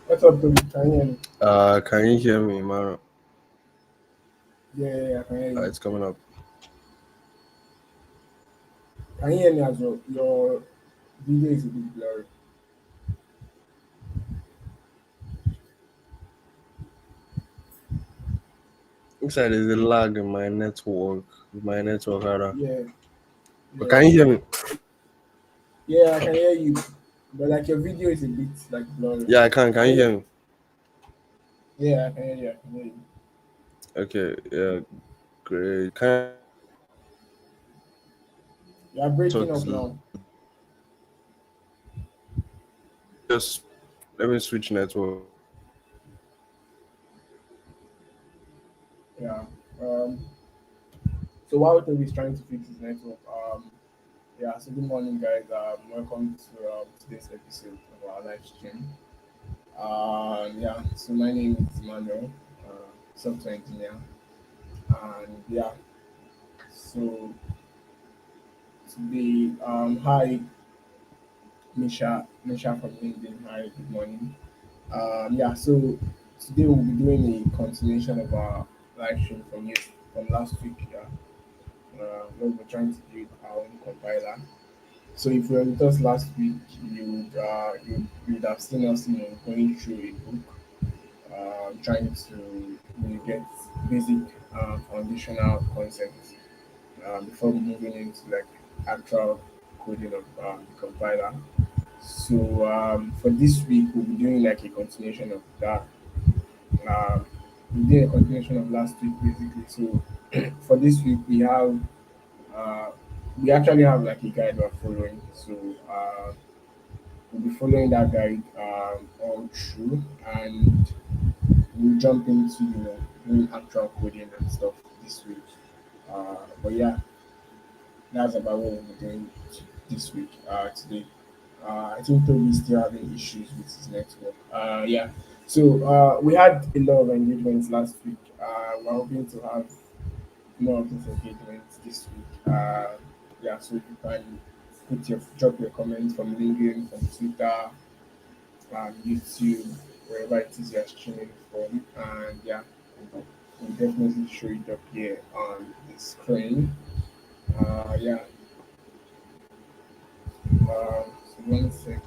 What's up, Tobi? Can you hear me? Can you hear me, man? Yeah, I can hear you. It's coming up. Can you hear me as well? Your video is a bit blurry. Looks like there's a lag in my network. My network, rather. Yeah, But yeah, can you hear me? yeah. I can hear you, but like your video is a bit like blurry. Yeah, I can. Can Can you you? hear me? Yeah, I can hear you. I can hear you. Okay. Yeah. Great. Can You are talk breaking up to now. just let me switch network. Yeah. Um. So while Tobi is trying to fix his network, yeah. So good morning, guys. Welcome to today's episode of our live stream. Yeah. So my name is Emmanuel, software engineer, and yeah. So today, hi, Misha from LinkedIn. Hi, good morning. Yeah, so today we'll be doing a continuation of our live stream from last week. Yeah, where we're trying to build our own compiler. So if you were with us last week, you'd have seen us, going through a book, trying to get basic foundational concepts before moving into like actual coding of the compiler. So for this week, we'll be doing like a continuation of that. We did a continuation of last week basically. So for this week, uh, we actually have like a guide we're following. So we'll be following that guide all through, and we'll jump into doing actual coding and stuff this week. But yeah, that's about what we'll be doing this week today. I think Toby is still having issues with his network. Yeah. So we had a lot of engagements last week. We're hoping to have more of these engagements this week. Yeah. So you can drop your comments from LinkedIn, from Twitter, YouTube, wherever it is you're streaming from, and yeah, we'll definitely show it up here on the screen. Yeah. So one sec.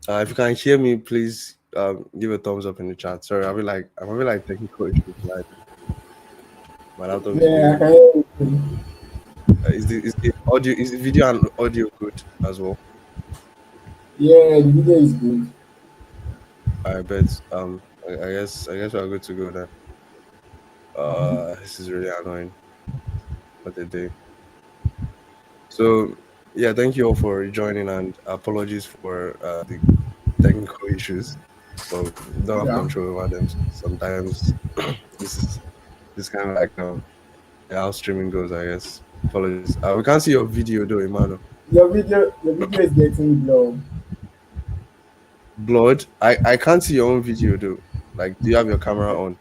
If you can hear me, please give a thumbs up in the chat. Sorry, I'm having like technical issues. Like my laptop is Yeah, I being. can hear you. Is the audio is the video and audio good as well? Yeah, the video is good. I bet. I guess we're good to go then. This is really annoying. What a day. So yeah, thank you all for joining and apologies for the technical issues, but we don't have Yeah. control over them. Sometimes this is this kind of like yeah, how streaming goes, I guess. Apologies. We can't see your video though, Emmanuel. Your video is getting low. Blood. I can't see your own video though. Like, do you have your camera on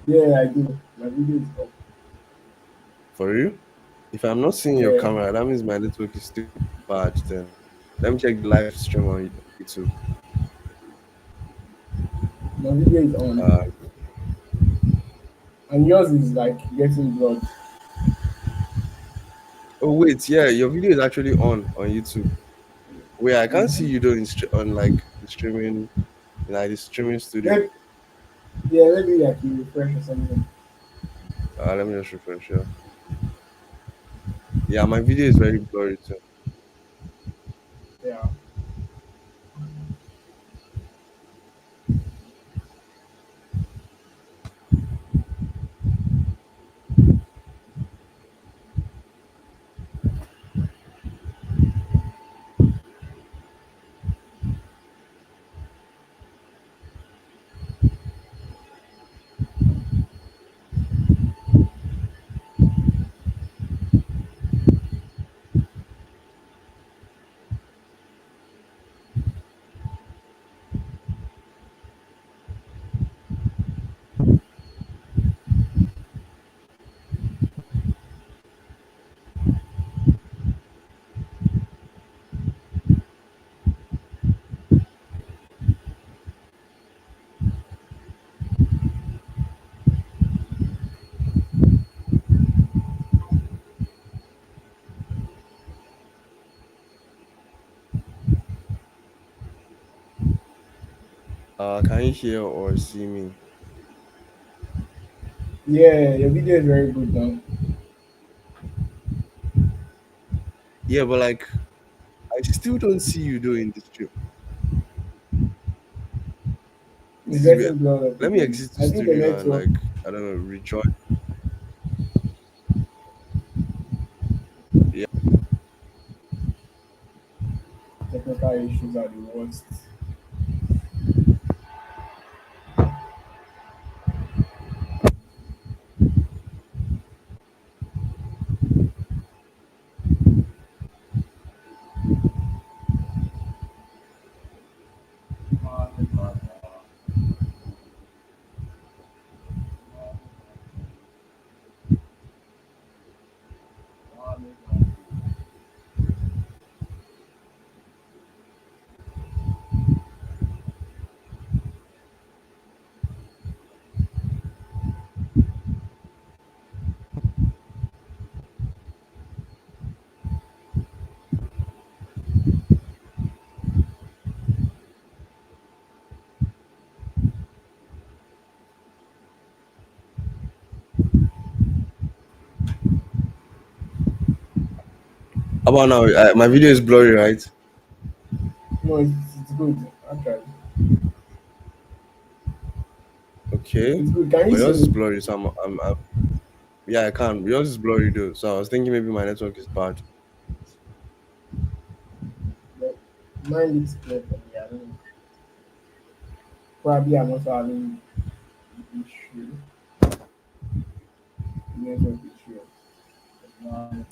Yeah, I do. My video is up. for you? If I'm not seeing your Yeah, camera, that means my network is still bad. Then let me check the live stream on YouTube. my video is on. Uh, And yours is like getting blood. oh wait, yeah, your video is actually on YouTube. Wait, I can't see you though on like the streaming, like the streaming studio. Maybe, yeah, maybe like you refresh or something. Let me just refresh. Yeah, yeah, my video is very blurry too. Yeah. Can you hear or see me? Yeah, your video is very good now. Yeah, but like I still don't see you doing this stream. It's This is weird. getting blood up Let me again. exit the I think the studio and network, like I don't know, rejoin. Yeah. technical issues are the worst. How about now? My video is blurry, right? No, it's good. Actually, Okay. it's good. Can you But see yours is me? blurry, so yeah, I can. Yours is blurry though, so I was thinking maybe my network is bad. But mine looks clear for me. I don't know. Probably I'm also having issue. Network issue.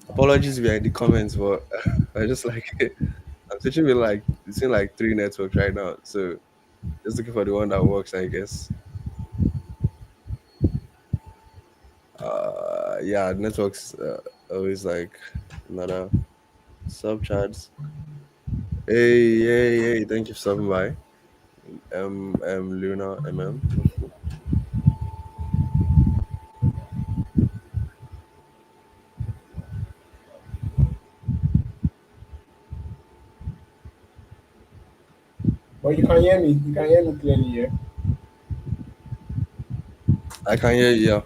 Apologies if you're in the comments, but I just like I'm switching with like between like three networks right now. So just looking for the one that works, I guess. Yeah, networks always like another sub chats. Hey, hey, hey, thank you for stopping by. Luna MM. can hear me. You can hear me clearly, yeah. I can hear you. Yeah.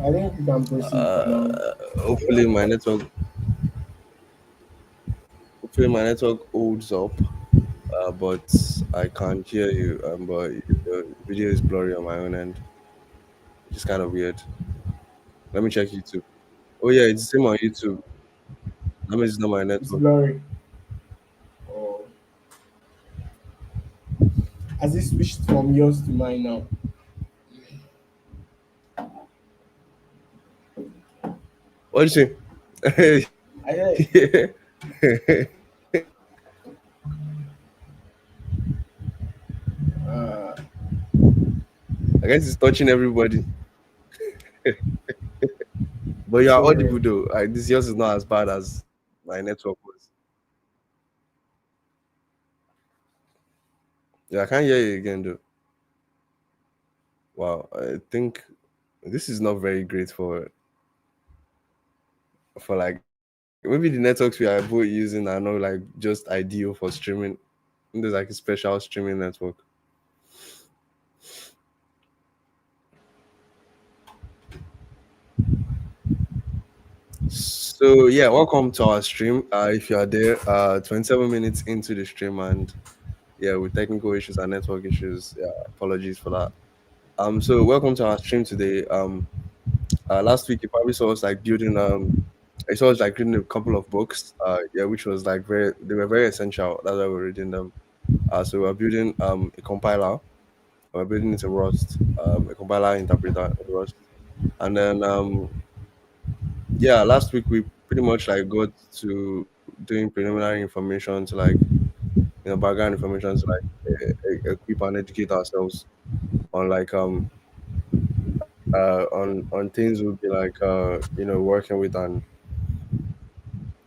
I think you can proceed for now. Hopefully my network. Hopefully my network holds up. But I can't hear you. But the video is blurry on my own end, which is kind of weird. Let me check YouTube. Oh yeah, it's the same on YouTube. That means it's not my It's network. blurry. Or has it switched from yours to mine now? What do you say? I heard. Uh, I guess it's touching everybody. But you are so audible though. This yours is not as bad as my network was. Yeah, I can't hear you again though. Wow, I think this is not very great for like maybe the networks we are both using are not like just ideal for streaming. There's like a special streaming network. So yeah, welcome to our stream. If you are there, 27 minutes into the stream, and yeah, with technical issues and network issues, yeah, apologies for that. So welcome to our stream today. Last week you probably saw us like building I saw us like reading a couple of books. Yeah, which was like they were very essential. That's why we're reading them. So we're building a compiler. We're building it in Rust, a compiler interpreter in Rust, and then yeah, last week we pretty much like got to doing preliminary information to like background information to like equip and educate ourselves on like on things we'll be like working with and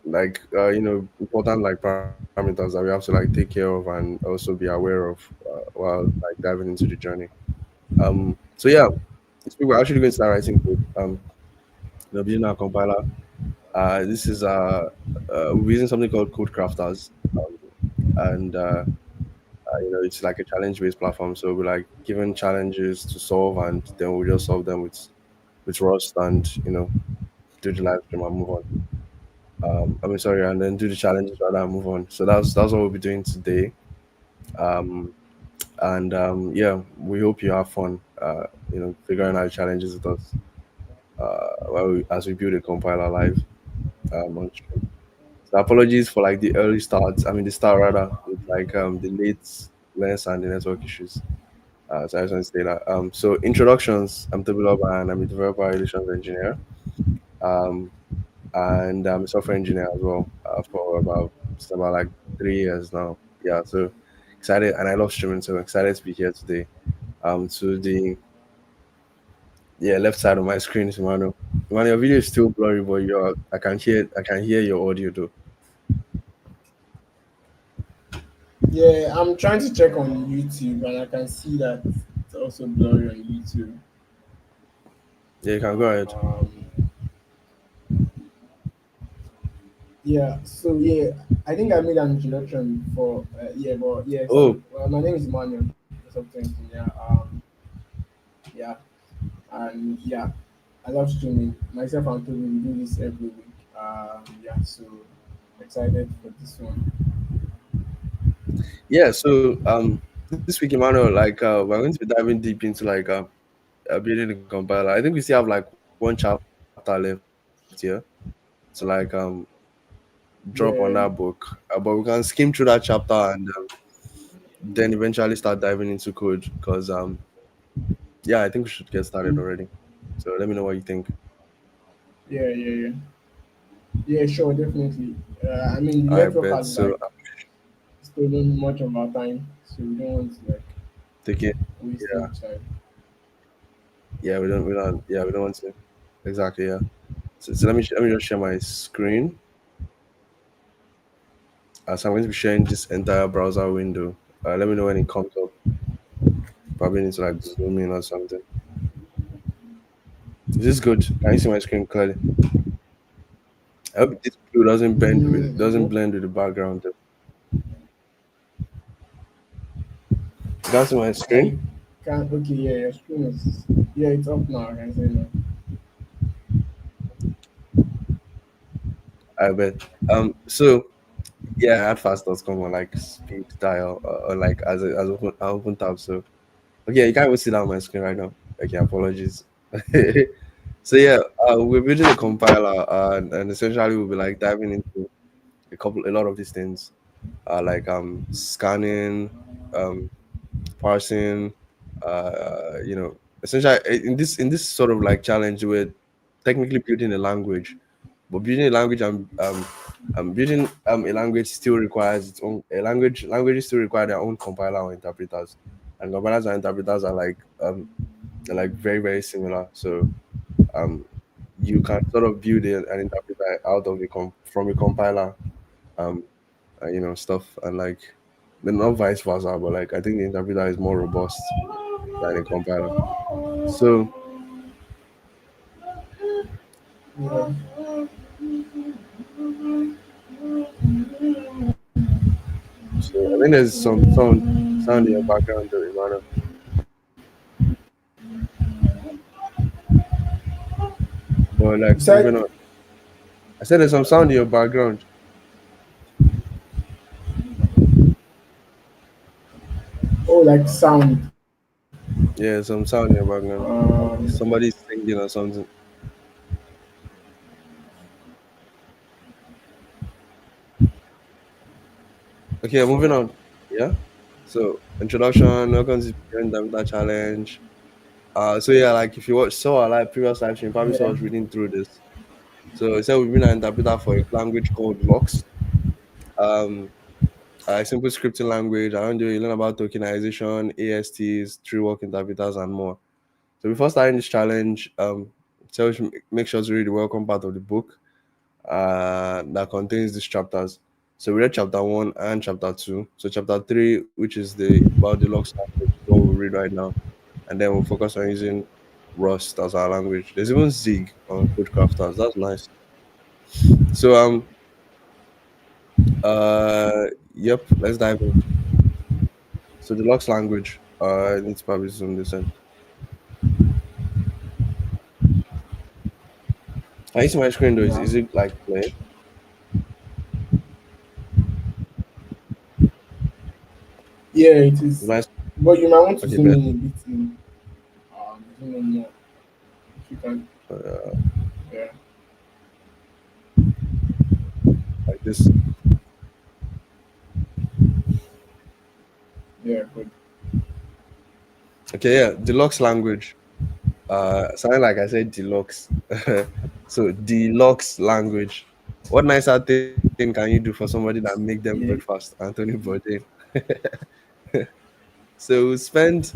like important like parameters that we have to like take care of and also be aware of while like diving into the journey. So yeah, this week we're actually going to start writing code. Building our compiler. This is we're using something called Code Crafters, and it's like a challenge-based platform. So we're like given challenges to solve, and then we'll just solve them with Rust, and do the live stream and move on. I mean, sorry, and then do the challenges rather and move on. So that's what we'll be doing today. Um, and yeah, we hope you have fun. Figuring out challenges with us as we build a compiler live on stream. So apologies for like the early starts. I mean, the start rather with like the lateness and the network issues. So I just want to say that. So introductions. I'm Tobi and I'm a developer relations engineer. Um, and I'm a software engineer as well for about just about like 3 years now. Yeah, so excited, and I love streaming, so I'm excited to be here today. To the left side of my screen is Emmanuel. Emmanuel, your video is still blurry, but I can hear your audio though. yeah, I'm trying to check on YouTube and I can see that it's also blurry on YouTube. Yeah, you can go ahead. Um, yeah, so yeah, I think I made an introduction before. Yeah, but yeah, so Oh, my name is Emmanuel, software engineer. Yeah, and yeah, I love streaming. Myself and Tobi, we do this every week. Yeah, so excited for this one. yeah. So this week, Emmanuel, like we're going to be diving deep into like building the compiler. I think we still have like one chapter left here to like drop on that book, Yeah, but we can skim through that chapter and then eventually start diving into code because yeah, I think we should get started already. So let me know what you think. yeah. Yeah, sure, definitely. I mean, the I network bet. has So like stolen much of our time, so we don't want to like take it. waste Yeah, any time. yeah. We don't. Yeah, we don't want to. Exactly. Yeah. So let me just share my screen. So I'm going to be sharing this entire browser window. Let me know when it comes up. Probably need to like zoom in or something. Is this good? Can you see my screen clearly? I hope it is blue doesn't bend with doesn't Okay. blend with the background. That's my I screen. can't. Okay, yeah, your screen is. Yeah, it's up now. I can see now. I bet. So yeah, I had fast.com on like speed dial or like as open tab. So okay, you can't even see that on my screen right now. Okay, apologies. So yeah, we're building a compiler, and essentially we'll be like diving into a lot of these things, like scanning, um, parsing, essentially in this sort of like challenge, we're technically building a language, but building a language and building a language still requires its own a language. Languages still require their own compiler or interpreters, and compilers and interpreters are like they're like very very similar. So um, you can sort of build an interpreter out of from a compiler, um, stuff, and like then not vice versa, but like I think the interpreter is more robust than a compiler. So Yeah. so I think there's some sound in your background, though, Emmanuel. But like You moving said, on, I said there's some sound in your background. oh, like sound. Yeah, some sound in your background. Um, Somebody's singing or something. Okay, moving on. Yeah. So introduction, welcome to the challenge. So yeah, like if you saw our previous live stream, probably saw yeah. us reading through this. So it said we've been an interpreter for a language called Lux. Um, a simple scripting language. Around you learn about tokenization, ASTs, tree work interpreters, and more. So before starting this challenge, tell you to make sure to read the welcome part of the book that contains these chapters. So we read chapter one and chapter two. So chapter three, which is the about the Lux language, is what we'll read right now, and then we'll focus on using Rust as our language. There's even Zig on Codecrafters. That's nice. So yep, let's dive in. So the Lux language, I need to probably zoom this in. Can you see my screen though? Is Yeah. it like playing? Yeah, it Is is. my But you might want to okay, zoom bet. in a bit in. Zoom in more if you can. Uh, Yeah. like this. Yeah. Good. Okay, yeah, deluxe language. Something like I said, deluxe. So deluxe language. What nicer thing can you do for somebody that make them Yeah. breakfast, Anthony Bourdain? So we spend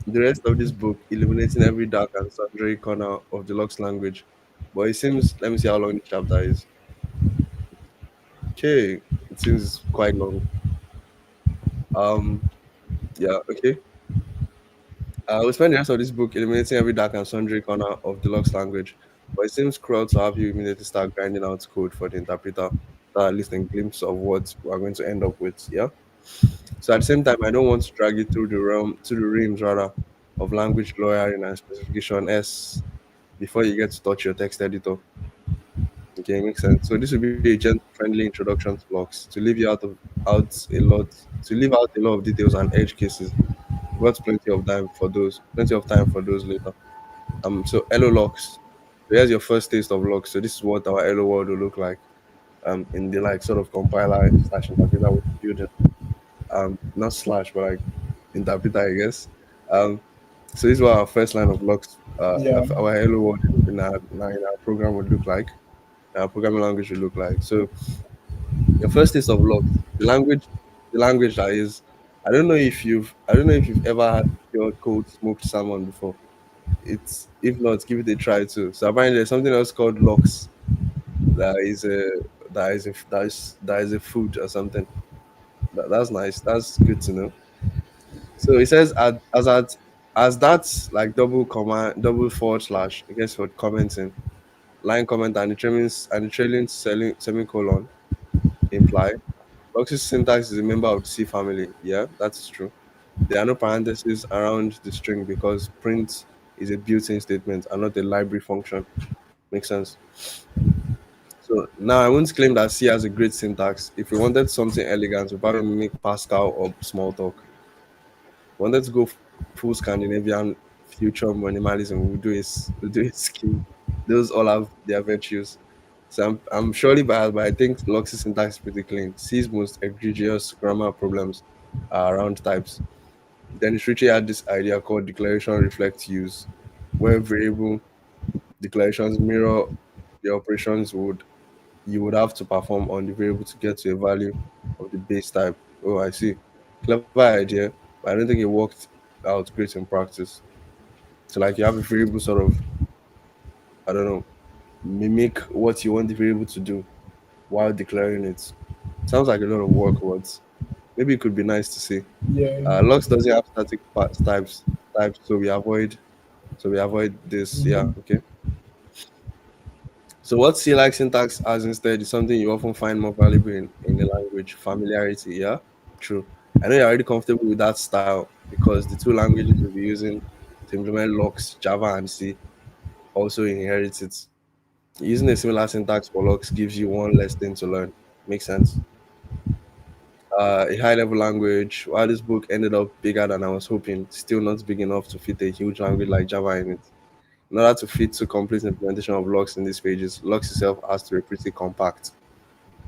the rest of this book illuminating every dark and sundry corner of deluxe language. But it seems, let me see how long the chapter is. Okay, it seems quite long. Um, yeah, okay. We spend the rest of this book eliminating every dark and sundry corner of deluxe language, but it seems cruel to have you immediately start grinding out code for the interpreter, that at least a glimpse of what we're going to end up with. Yeah. So at the same time, I don't want to drag you through the realms rather, of language lawyering and specification S before you get to touch your text editor. Okay, makes sense. So this will be a gentle, friendly introduction to blocks to leave you out a lot to leave out a lot of details and edge cases. We've got plenty of time for those later. So Elo locks. So here's your first taste of locks. So this is what our Elo world will look like. In the like sort of compiler slash interpreter we're building. Not slash, but like interpreter, I guess. Um, so this is what our first line of locks. Yeah. Of our Hello world in our program would look like. Our programming language would look like. So your first taste of locks, the language that is. I don't know if you've ever had pure cold smoked salmon before. It's if not, give it a try too. So apparently there's something else called lox that is a that is a food or something. That's nice. That's good to know. So it says as that's like double comma double forward slash I guess for commenting. line comment and the trailing semicolon imply. Lox's syntax is a member of the C family. Yeah, that is true. There are no parentheses around the string because print is a built-in statement and not a library function. Makes sense. So now I won't claim that C has a great syntax. If we wanted something elegant, we probably mimic Pascal or Smalltalk. Wanted to go full Scandinavian future minimalism, we'll do a scheme. Those all have their virtues. So I'm surely biased, but I think Lux's syntax is pretty clean. C's most egregious grammar problems are around types. Dennis Ritchie had this idea called declaration reflect use, where variable declarations mirror the operations would you would have to perform on the variable to get to a value of the base type. Oh, I see. Clever idea, but I don't think it worked out great in practice. So like you have a variable sort of, I don't know, mimic what you want the variable to do while declaring it. Sounds like a lot of work, but maybe it could be nice to see. Yeah. Lux doesn't have static types, so we avoid this. Yeah, Mm-hmm. okay. So what C-like syntax has instead is something you often find more valuable in a language, familiarity, yeah? True. I know you're already comfortable with that style because the two languages you'll be using to implement Lux, Java and C, also inherit it. Using a similar syntax for Lux gives you one less thing to learn. Makes sense. A high-level language, while this book ended up bigger than I was hoping, still not big enough to fit a huge language like Java in it. In order to fit to complete implementation of Lux in these pages, Lux itself has to be pretty compact.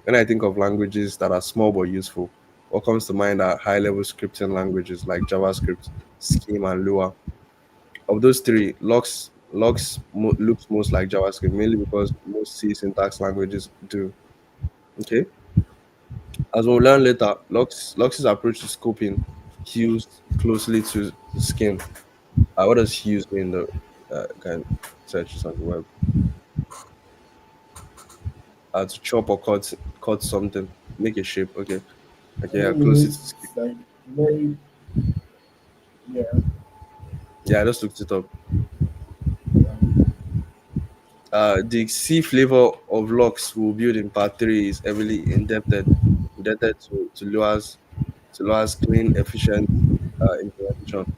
When I think of languages that are small but useful, what comes to mind are high level scripting languages like JavaScript, Scheme, and Lua. Of those three, looks most like JavaScript, mainly because most C syntax languages do. Okay. As we'll learn later, Lux's approach to scoping hews closely to Scheme. What does hews mean though? Can search this on the web. To chop or cut something, make a shape. Okay. I Okay, yeah, think it closely to means Scheme. like very, yeah, Yeah, I just looked it up. yeah. The C flavor of Lux we'll build in part three is heavily indebted to Loa's clean, efficient implementation.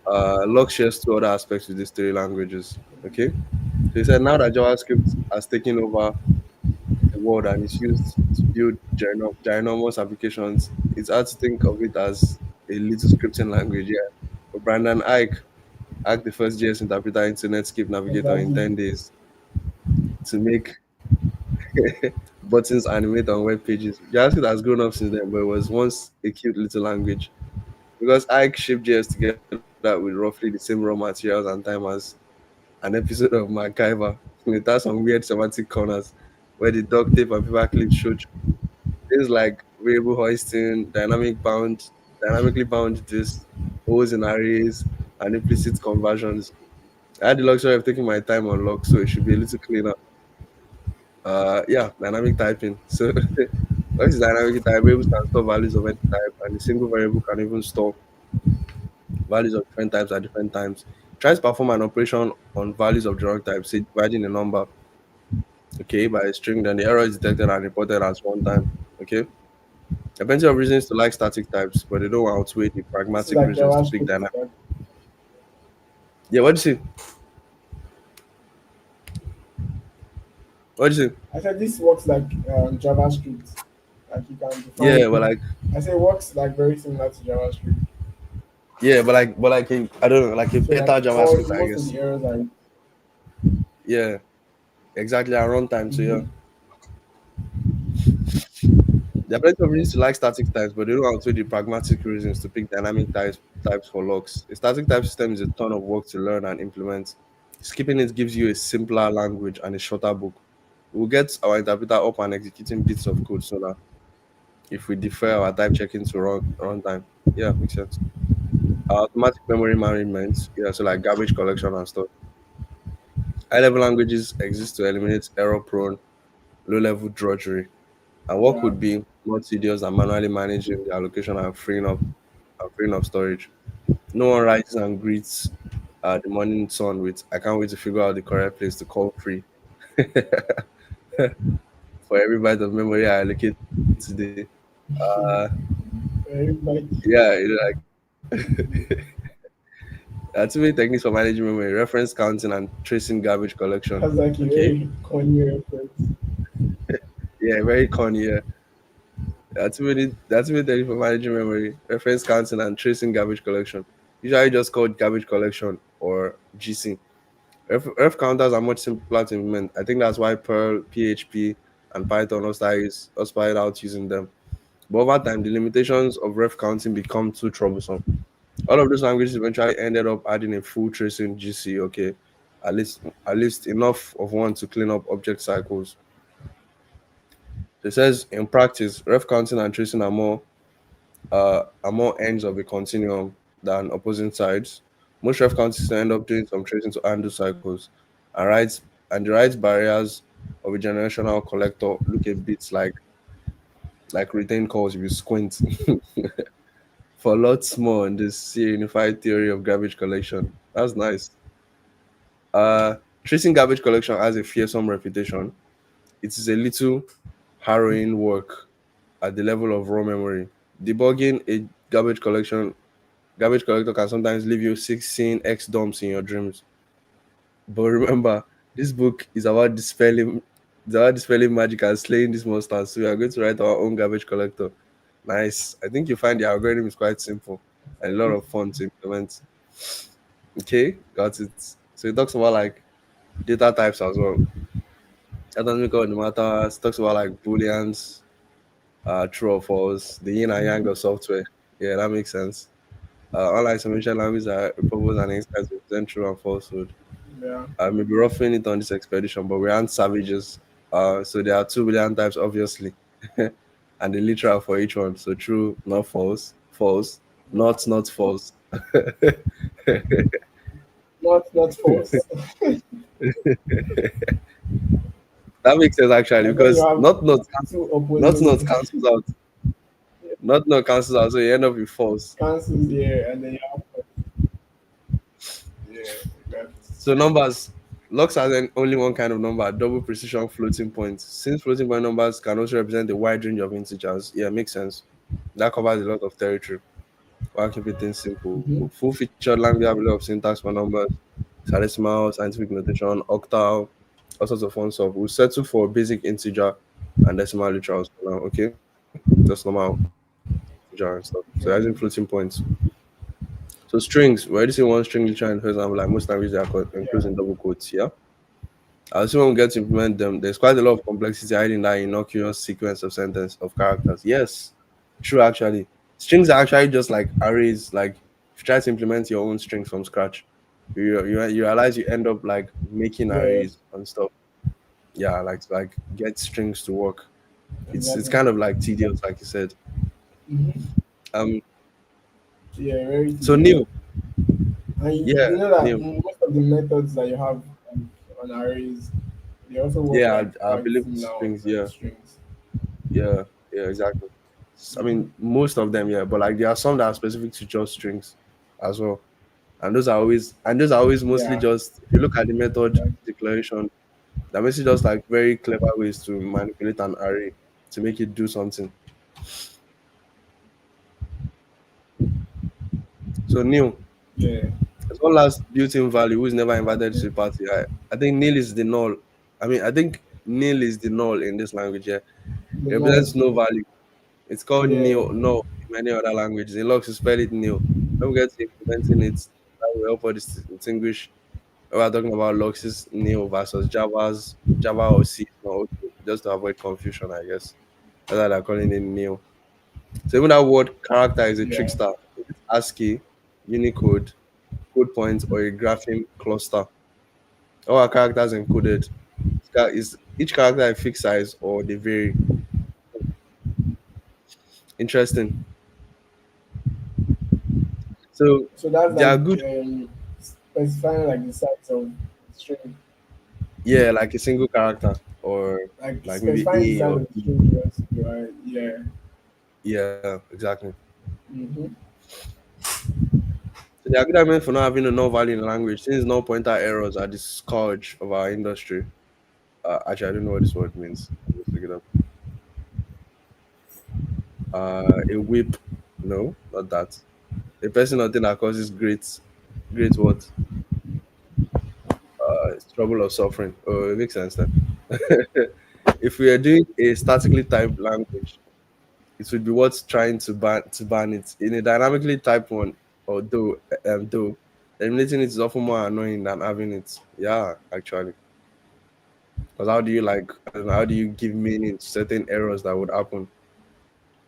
Lux shares two other aspects with these three languages. Okay, so he said now that JavaScript has taken over the world and is used to build ginormous applications, it's hard to think of it as a little scripting language. Yeah, but Brandon Ike, the first JS interpreter into Netscape Navigator in Exactly. 10 days to make buttons animate on web pages. JavaScript has grown up since then, but it was once a cute little language. Because Ike shipped JS together with roughly the same raw materials and time as an episode of MacGyver. It has some weird semantic corners where the duct tape and paper clips show things like variable hoisting, dynamically bound this, holes in arrays, and implicit conversions. I had the luxury of taking my time on log, so it should be a little cleaner. Yeah, dynamic typing. So what is dynamic type? Variables can store values of any type, and a single variable can even store values of different types at different times. Try to perform an operation on values of the wrong type, say dividing a number, okay, by a string, then the error is detected and reported as one time. Okay. There are plenty of reasons to like static types, but they don't outweigh the This is pragmatic like reasons to pick JavaScript. dynamic. Like, Yeah, what do you say? What do you say? I said this works like JavaScript. Like you can Yeah, define. but like I say it works like very similar to JavaScript. I don't know, like a So better like all JavaScript, I most of guess. the errors are. Yeah, exactly. At runtime, so yeah. Mhm. There are plenty of reasons to like static types, but they don't outweigh the pragmatic reasons to pick dynamic types for logs. A static type system is a ton of work to learn and implement. Skipping it gives you a simpler language and a shorter book. We'll get our interpreter up and executing bits of code sooner if we defer our type checking to runtime. Yeah, makes sense. Automatic memory management, yeah, so like garbage collection and stuff. High level languages exist to eliminate error prone, low level drudgery. And what Yeah. could be more tedious than manually managing the allocation and freeing up storage? No one rises and greets the morning sun with "I can't wait to figure out the correct place to call free." for every byte of memory I allocate today. Uh, Everybody yeah, there are too many techniques for managing memory: reference counting and tracing garbage collection. has like a Okay, very corny reference. yeah, very corny. Yeah, there are too many techniques for managing memory: reference counting and tracing garbage collection. Usually just called garbage collection or GC. Ref counters are much simpler to implement. I think that's why Perl, PHP, and Python all started out using them. But over time, the limitations of ref counting become too troublesome. All of those languages eventually ended up adding a full tracing GC. Okay, at least enough of one to clean up object cycles. So it says in practice, ref counting and tracing are more ends of a continuum than opposing sides. Most ref counters end up doing some tracing to handle cycles, and the right barriers of a generational collector look a bit like retain calls if you squint. For lots more on this unified theory of garbage collection. That's nice. Tracing garbage collection has a fearsome reputation. It is a little harrowing work at the level of raw memory. Debugging a garbage collector can sometimes leave you 16 X dumps in your dreams. But remember, this book is about dispelling magic and slaying these monsters. So we are going to write our own garbage collector. Nice. I think you find the algorithm is quite simple and a lot of fun to implement. Okay, got it. So it talks about like data types as well. That doesn't make all the matter. It talks about like booleans, true or false, the yin and yang of software. Yeah, that makes sense. Unlike summation languages are purpose and insights represent true and falsehood. Yeah. I may be roughing it on this expedition, but we aren't savages. So there are 2 billion types, obviously, and the literal for each one. So true, not false, false, not false. Not false. That makes sense actually And then you because have two not opposing cancels out, not cancels out, so you end up with false. cancels here, and then you have yeah, that So numbers, logs has only one kind of number, double precision floating points. Since floating point numbers can also represent a wide range of integers, yeah, makes sense. That covers a lot of territory. While keeping things simple. hmm Full featured language have a lot of syntax for numbers, hexadecimal, scientific notation, octal, all sorts of fun stuff. We'll settle for basic integer and decimal literals for now, okay? Just normal integer and stuff. So using floating points. So strings, we already see one string literal in first example, like most languages they are enclosed in double quotes, yeah? I assume when we get to implement them, there's quite a lot of complexity hiding in that innocuous sequence of sentence of characters. Yes, true actually. Strings are actually just like arrays. Like if you try to implement your own strings from scratch, you realize you end up like making yeah, arrays and stuff. Yeah, like get strings to work. It's exactly. kind of like tedious, like you said. hmm Um Yeah, very so tedious. Neil, And yeah, you know that Neil. most of the methods that you have on arrays, they also work Yeah, like I quite believe similar on strings, like yeah. strings. Yeah, yeah, exactly. I hmm mean, most of them, yeah, but like there are some that are specific to just strings as well. And those are always mostly Yeah, just if you look at the method exactly. declaration, they're mostly just like very clever ways to manipulate an array to make it do something. So new, Yeah, as one last built-in value who's never invited to the party. I think nil is the null. I think nil is the null in this language, yeah. the It null. represents no value. It's called Yeah, nil, no, in many other languages. In Lux, you spell it nil. When we get to implementing it, that will help us distinguish when we're talking about Lux's nil versus Java or C. No, okay, just to avoid confusion, I guess. That's why they're calling it nil. So even that word character is a yeah, trickster. It's ASCII, Unicode, code point, or a grapheme cluster. All our characters encoded. Is each character a fixed size or they vary? Interesting. So so that's they like are good. specifying like the size of string, Yeah, like a single character or like like maybe specifying the A size or of the B. string you are yeah. Yeah, exactly. hmm So the argument for not having a null value in the language, since null pointer errors are the scourge of our industry. Actually, I don't know what this word means. Let's look it up. A whip. No, not that. A person or thing that causes great what? Trouble or suffering. Oh, it makes sense then. If we are doing a statically typed language, it would be what's trying to ban it. In a dynamically typed one, or though eliminating it is often more annoying than having it. Yeah, actually. Because how do you like I don't know, how do you give meaning to certain errors that would happen?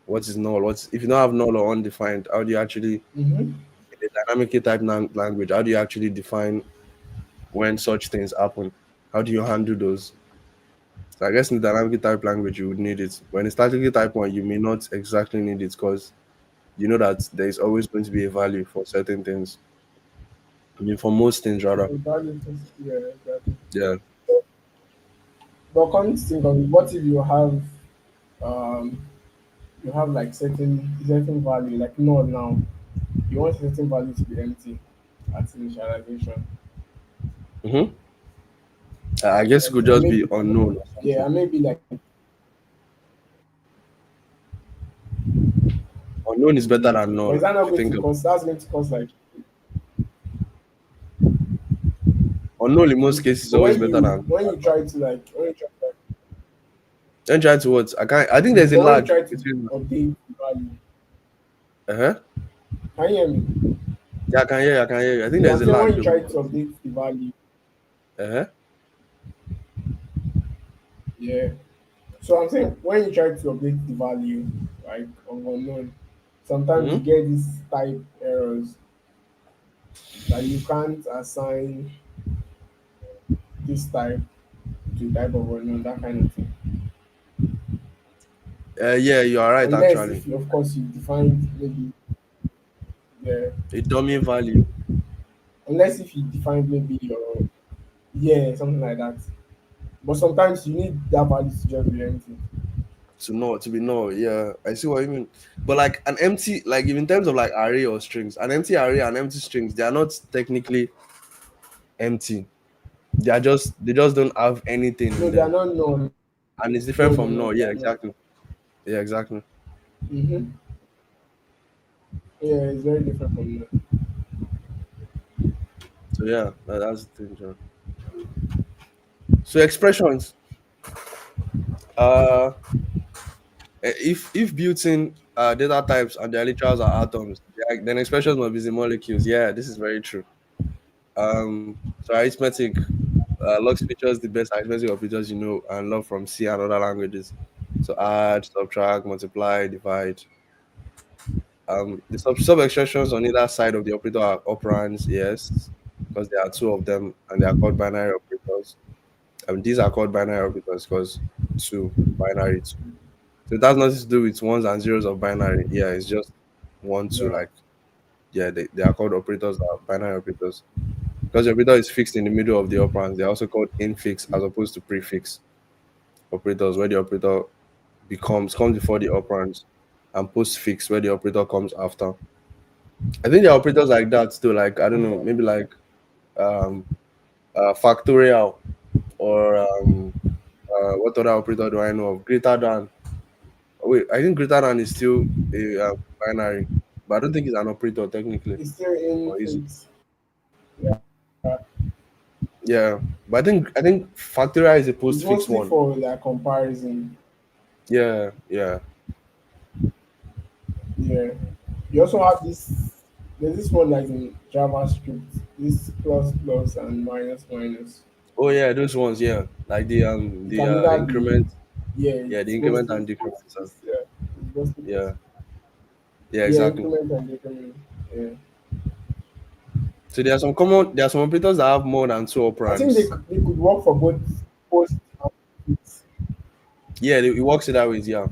What is null? What's if you don't have null or undefined, how do you actually Mm-hmm. in a dynamically typed language, how do you actually define when such things happen? How do you handle those? So I guess in the dynamically typed language you would need it. When it's statically typed one, you may not exactly need it because you know that there is always going to be a value for certain things. I mean, for most things rather. Yeah, exactly. Yeah. But come to think of it, what if um you have like certain value, like null now. You want certain value to be empty at initialization. hmm I guess it Like could and just be maybe unknown or yeah, something. and maybe like Unknown is better than but null is that if not you going think to about cause that's going to cause like unknown in most mm, cases is but always better than when you try to like when you try to like then trying to what I can't I think there's a but when you lag try to between update the value, uh-huh. can you hear me? Yeah, I can hear you. I think Yeah, there's I'm a saying when lag you though try to because update the value, uh-huh. yeah. So I'm saying when you try to update the value like of unknown, sometimes you Mm-hmm. get these type errors that you can't assign this type to type of unknown, that kind of thing. Yeah, you are right Unless actually. if you, of course you define maybe the A dummy value unless if you define maybe your yeah something like that. But sometimes you need that value to just be empty. to be no, yeah. I see what you mean. But like an empty like in terms of like array or strings, an empty array and empty strings, they are not technically empty. They just don't have anything No, in they are them. not null. And it's No, different no, from no, no. they Yeah, are not. exactly. Yeah, exactly. Mm-hmm. Yeah, it's very different from null. So yeah, that's the thing, John. So expressions. Uh if built-in data types and their literals are atoms, yeah, then expressions must be the molecules. Yeah, this is very true. So arithmetic, logs features the best arithmetic operators you know and love from C and other languages. So add, subtract, multiply, divide. The sub expressions on either side of the operator are operands, yes, because there are two of them and they are called binary operators. These are called binary operators because binary two. So it has nothing to do with ones and zeros of binary. Yeah, it's just one, two, Yeah, like yeah, they are called operators that are binary operators. Because the operator is fixed in the middle of the operands, they're also called infix as opposed to prefix operators, where the operator comes before the operands, and postfix where the operator comes after. I think there are operators like that too, like I don't know, yeah. maybe like um factorial or what other operator do I know of? Greater than. Wait, I think greater than is still a binary, but I don't think it's an operator technically. It's still in Or is it? fix. Yeah. Yeah, but I think factorial is a It's postfix mostly one. for like comparison. Yeah, yeah. Yeah. You also have there's this one like in JavaScript, this plus plus and minus minus. Oh yeah, those ones. Yeah, like the It can either be increment. yeah, Yeah, the it's increment mostly and decrement. yeah, it's mostly Yeah, yeah, yeah, exactly. increment and decrement. Yeah. So there are some operators that have more than two I think operands. they could work for both post and prefix Yeah, it works in that way. Yeah.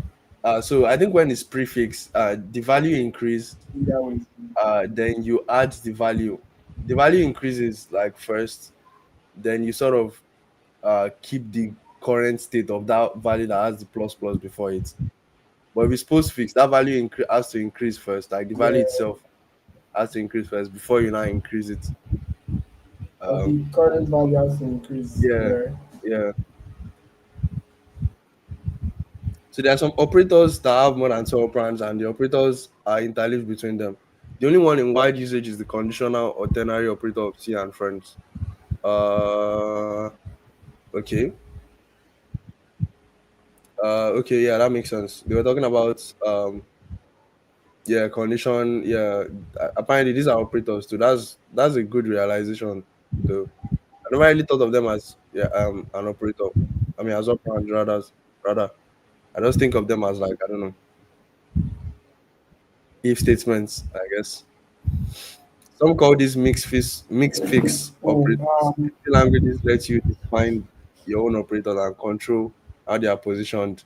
So I think when it's prefix, the value increase. either way. Then you add the value. The value increases like first, then you sort of keep the current state of that value that has the plus plus before it. But if it's postfix, that value has to increase first. Like the value Yeah. itself has to increase first before you now increase it. Or the Um, current value has to increase. yeah, Yeah. yeah. So there are some operators that have more than 12 operands, and the operators are interleaved between them. The only one in wide usage is the conditional or ternary operator of C and friends. Okay. Okay, yeah, that makes sense. They were talking about yeah, condition, yeah. Apparently these are operators too. That's a good realization though. I never really thought of them as yeah, an operator. I mean as operands rather. I just think of them as like I don't know, if statements, I guess. Some call these mixed fix Oh, operators. C languages let you define your own operators and control how they are positioned,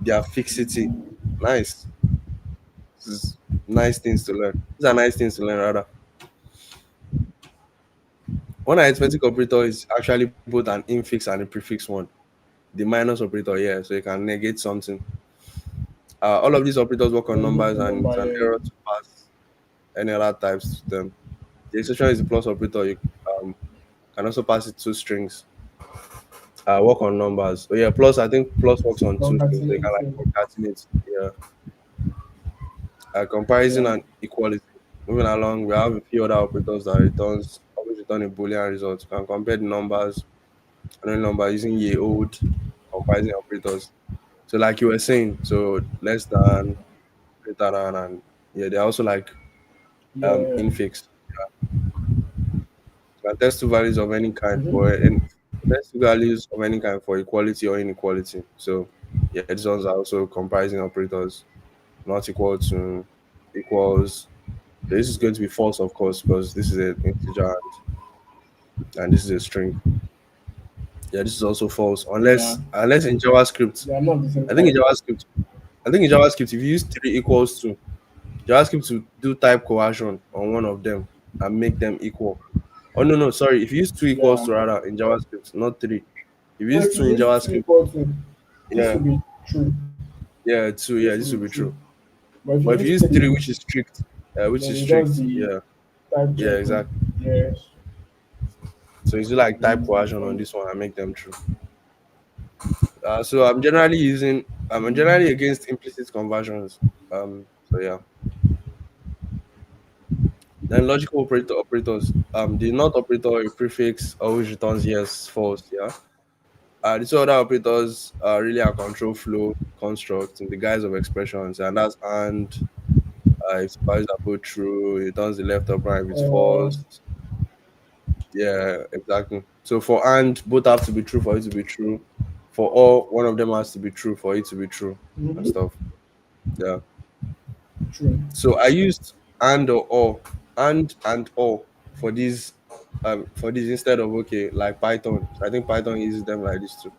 their fixity. Nice. This is nice things to learn. These are nice things to learn rather. One arithmetic operator is actually both an infix and a prefix one. The minus operator, yeah, so you can negate something. All of these operators work on when numbers, the and it's number, an yeah. error to pass any other types to them. The exception is the plus operator. You um, can also pass it two strings. Work on numbers. Oh yeah, plus I think plus works on two strings, so you can like Concatenating, concatenate. Yeah, comparison yeah, and equality. Moving along, we have a few other operators that returns always return a boolean result. You can compare the numbers and the number using ye old comparison operators. So like you were saying, so less than, greater than, and yeah, they're also like yeah. infix. And test two values of any kind for Mm-hmm. and test two values of any kind for equality or inequality. So yeah, these ones are also comparison operators, not equal to, equals. So this is going to be false, of course, because this is an integer and this is a string. Yeah, this is also false Yeah, unless in JavaScript. they are not the same I think in type. JavaScript, I think in JavaScript, if you use three equals to, JavaScript to do type coercion on one of them and make them equal. Oh no, no, sorry. If you use two equals Yeah. to rather in JavaScript, not three. If you So use if two you in use two JavaScript, equal to, this yeah, will be true. yeah, two, yeah, This this will will be be true. true. But if you But if use you use three, three, which then is it does strict, the yeah, type yeah, checking. exactly. Yes. So it's like type coercion on From, this one and make them true. So I'm generally against implicit conversions. So yeah. Then logical operators. The not operator a prefix always returns yes, false. Yeah. The two other operators are really a control flow construct in the guise of expressions, and that's and if values are both true, it returns the left upright if it's uh, false. Yeah, exactly. So for and both have to be true for it to be true. For all, one of them has to be true for it to be true and mhm, stuff. Yeah. true. So I used and or and or for these instead of okay like Python. So I think Python uses them like this too.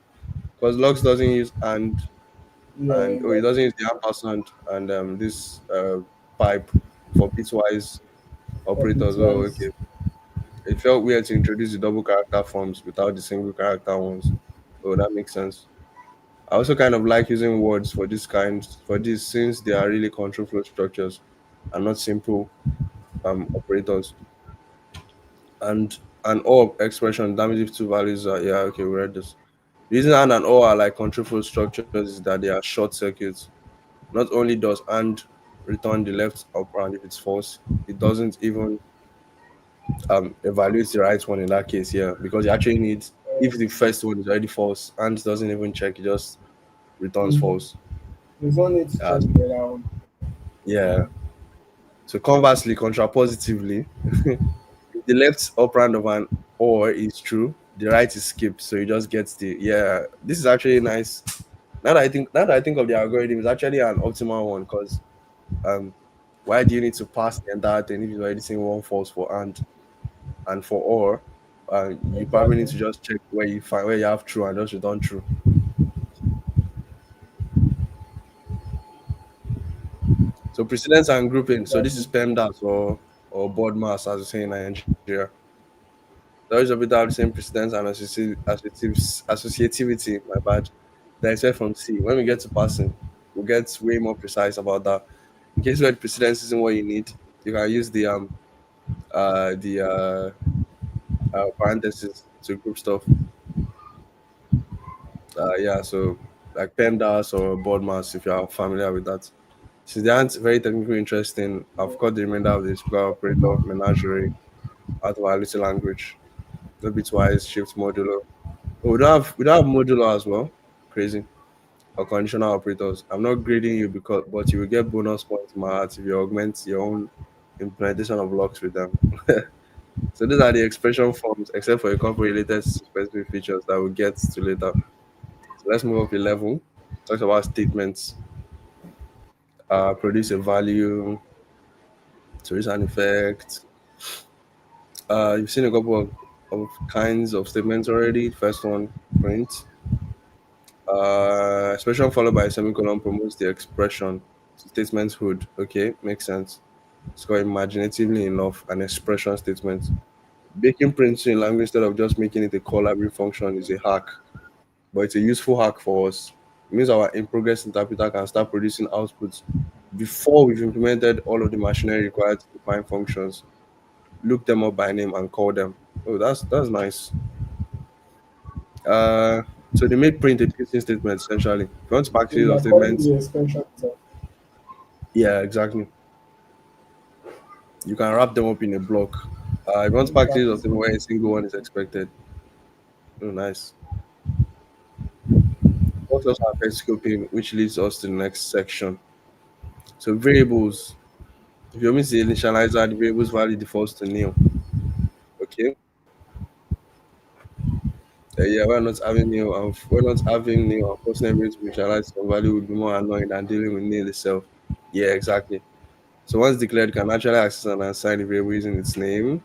Because Lux doesn't use Yeah, and oh it exactly. doesn't use the ampersand and this pipe for bitwise Or operators. Oh bitwise. okay. It felt weird to introduce the double character forms without the single character ones. Oh that makes sense. I also kind of like using words for this since they are really control flow structures and not simple operators. And an or expression damage if two values are yeah, okay, we read this. The reason and or are like control flow structures is that they are short circuits. Not only does and return the left operand if it's false, it doesn't even evaluate the right one in that case, yeah, because you actually need if the first one is already false and doesn't even check, it just returns Mm. false. There's no need to Uh, check the other one. yeah. So conversely, contrapositively, if the left operand of an or is true, the right is skipped, so you just get the yeah. This is actually nice. Now that I think of the algorithm, it's actually an optimal one because um, why do you need to pass the entire thing if you're already saying one false for and for or? You probably need Exactly. to just check where you find where you have true and just return true. So precedence and grouping. So this Exactly. is PEMDAS or board mass as we say in Nigeria. There is a bit of the same precedence and associativity, my bad, that I said from C. When we get to passing, we'll get way more precise about that. In case where the precedence isn't what you need, you can use the parentheses to group stuff. Yeah, so like PEMDAS or BODMAS if you are familiar with that. Since they aren't very technically interesting, I've got the remainder of the reciprocal operator, menagerie, out of our little language. No bitwise, shift modulo. Oh, we don't have modular as well. Crazy. Or conditional operators. I'm not grading you because but you will get bonus points in my heart if you augment your own implementation of locks with them. So these are the expression forms, except for a couple related specific features that we'll get to later. So let's move up a level. Talks about statements. Produce a value, produce an effect. You've seen a couple of kinds of statements already. First one, print. Expression followed by a semicolon promotes the expression to statement's hood. Okay, makes sense. It's called imaginatively enough an expression statement. Making print in language instead of just making it a core library function is a hack, but it's a useful hack for us. It means our in progress interpreter can start producing outputs before we've implemented all of the machinery required to define functions, look them up by name and call them. Oh, that's nice. Uh, so they make print a using statement essentially. If you want to So practice you your are calling statements, the extension itself. yeah, exactly. You can wrap them up in a block. If you want to practice your Exactly. statement where a single one is expected. Oh, nice. What else affects scoping, which leads us to the next section. So variables. If you omit the initializer, the variable's value defaults to nil. Okay. Yeah, we're not having nil and forcing everything to initialize some value would be more annoying than dealing with nil itself. Yeah, exactly. So once declared, you can actually access and assign the variable using its name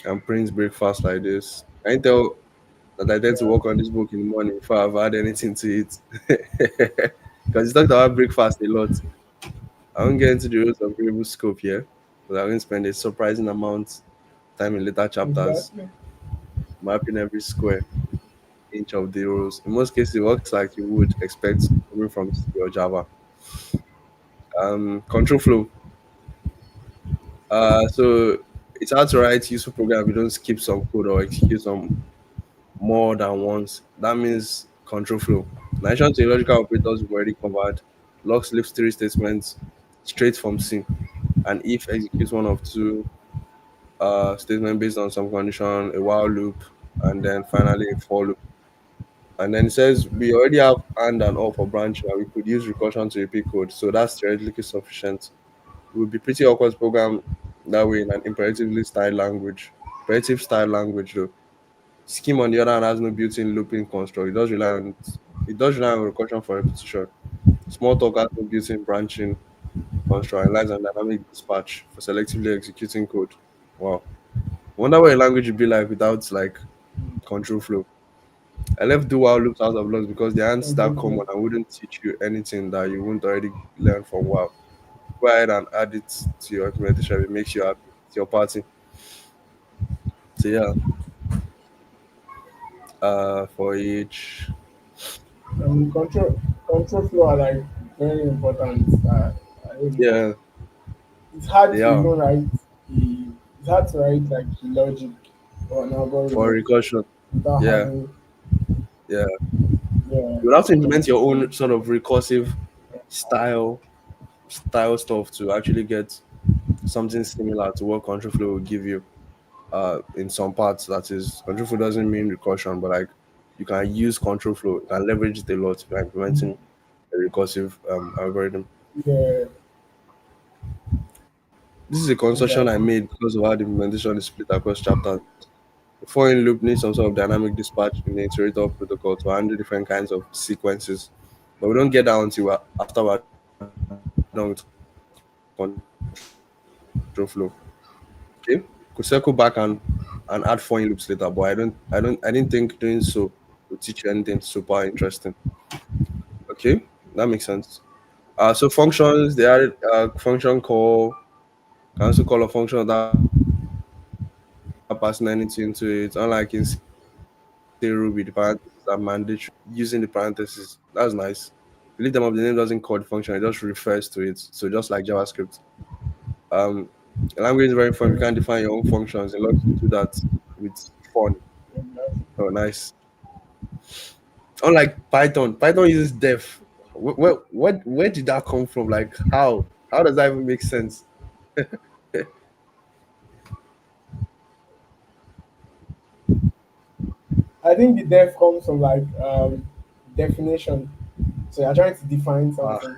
and print breakfast like this. I can tell that I tend to Yeah. work on this book in the morning before I've had anything to eat. Because it's talked about breakfast a lot. I won't get into the rules of variable scope here, but I'm going to spend a surprising amount time in later chapters Exactly. mapping every square inch of the rules. In most cases, it works like you would expect coming from C or Java. Control flow. So it's hard to write useful program if you don't skip some code or execute some more than once. That means control flow. In addition to the logical operators we've already covered, log slips three statements straight from C. And if executes one of two statement based on some condition, a while loop, and then finally a for loop. And then it says we already have and all for branching, and we could use recursion to repeat code. So that's theoretically sufficient. It would be pretty awkward to program that way in an imperatively styled language. Imperative style language though. Scheme on the other hand has no built-in looping construct. It does rely on recursion for repetition. Smalltalk has no built-in branching construct and relies on dynamic dispatch for selectively executing code. Wow. Wonder what a language would be like without like control flow. I left do while loops out of blocks because they aren't that Control common flow. and wouldn't teach you anything that you wouldn't already learn from wow. Go ahead and add it to your implementation. It makes you happy. It's your party. So yeah, for each Control flow are like very important. I don't know. yeah, It's hard they to are even write the it's hard to write like the logic or an for algorithm recursion. without Yeah, having yeah. yeah You would have to implement your control own sort of recursive style stuff to actually get something similar to what control flow will give you. In some parts, that is, control flow doesn't mean recursion, but like you can use control flow, you can leverage it a lot if you're flow. implementing a recursive algorithm. Yeah, This is a concession I exactly. made because of how the implementation is split across chapters. The foreign loop needs some sort of dynamic dispatch in the iterator protocol to handle different kinds of sequences. But we don't get that until after we're done with control flow. Okay? Could circle back and add foreign loops later, but I didn't think doing so will teach you anything super interesting. Okay, that makes sense. So functions, they added function call, can also call a function without passing anything into it. Unlike in C or Ruby, the parentheses are mandatory. Using the parentheses, that's nice. You leave them up, the name doesn't call the function, it just refers to it. So just like JavaScript. Um, language is very fun. You can't define your own functions. It allows you to do that with fun. Exactly. Oh, nice. Unlike Python, Python uses def. Where did that come from? Like how? How does that even make sense? I think the def comes from like definition. So you're trying to define Ah, something.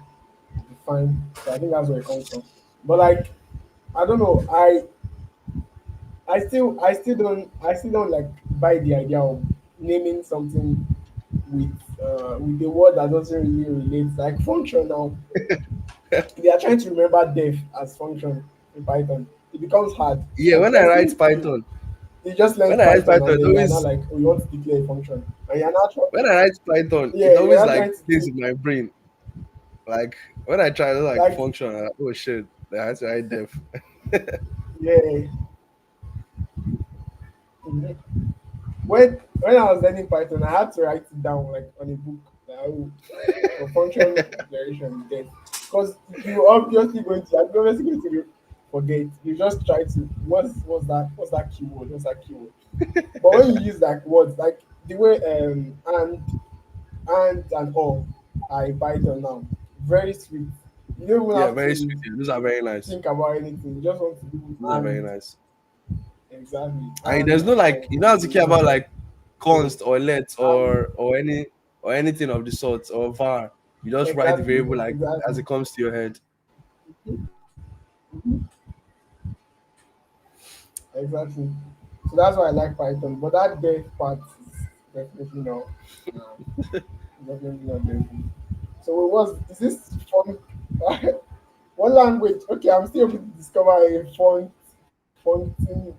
Define. So I think that's where it comes from. But like I don't know. I still don't like buy the idea of naming something with a word that doesn't really relate. Like function now. They are trying to remember def as function in Python. It becomes hard. yeah. Like When I there's write things you Python, you just learn when I write Python Python, and it then you're not always like, oh, you want to declare a function. And you're not when I write Python, it yeah, you're always not like trying to plays think in my brain. Like when I try to like like function, I'm like, oh shit, I had to write def. yeah. Mhm. When I was learning Python, I had to write it down like on a book. Like, oh, for function declaration def. Because you're obviously going to forget. You just try to what's that keyword? What's that keyword? But when you use like words like the way and all are in Python now, very sweet. You don't even Yeah, have very sweet. to Yeah, those are very nice. think about anything. You just want to do Those are very and nice. exactly And and there's no like all you don't have and to the care rest. about like So const or let and or anything of the sort or var. You just write the exactly, variable like as exactly. it comes to your head. Exactly. So that's why I like Python. But that dev part is definitely not. No, definitely not dev. So it was. Is this font? What language? Okay, I'm still able to discover a fonting.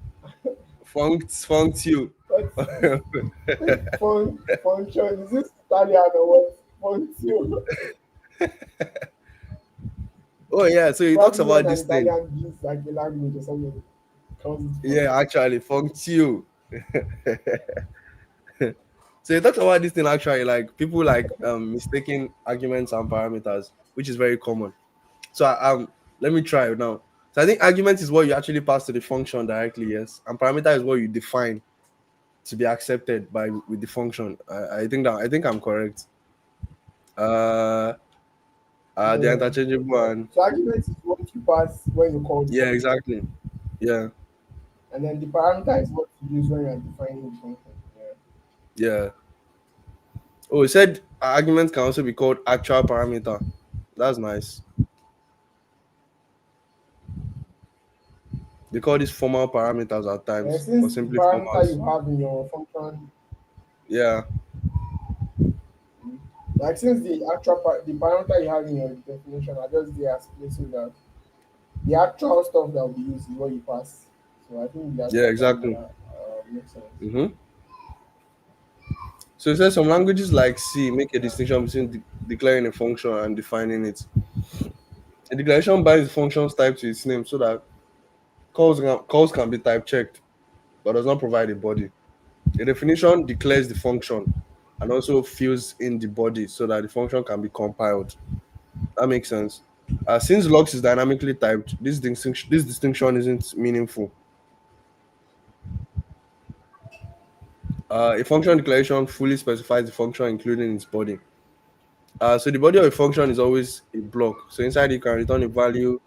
Funct you. What is this? Function? Is this Italian or what? Fontio. Oh yeah, so he talks Probably about when an this thing. Italian gives like a language or something, calls it Yeah, fonction. actually, funct you. So he talks about this thing actually, like people like mistaking arguments and parameters, which is very common. So let me try it now. So I think argument is what you actually pass to the function directly, yes, and parameter is what you define to be accepted by with the function. I think I'm correct. Uh, they're Yeah. interchangeable and So argument is what you pass when you call the yeah, function. exactly. Yeah, And then the parameter is what you use when you're defining the function. Yeah. yeah. Oh, it said argument can also be called actual parameter. That's nice. They call these formal parameters at And times, or since the simply parameter formals. you have in your function, Yeah, like since the parameter you have in your definition are just there as placeholder, the actual stuff that will be used is what you pass. So I think the yeah, actual exactly. parameter makes sense. Mm-hmm. So it says some languages like C make a distinction between declaring a function and defining it. A declaration binds the function's type to its name so that calls can be type checked, but does not provide a body. A definition declares the function and also fills in the body so that the function can be compiled. That makes sense. Since logs is dynamically typed, this distinction isn't meaningful. A function declaration fully specifies the function, including its body. So the body of a function is always a block. So inside you can return a value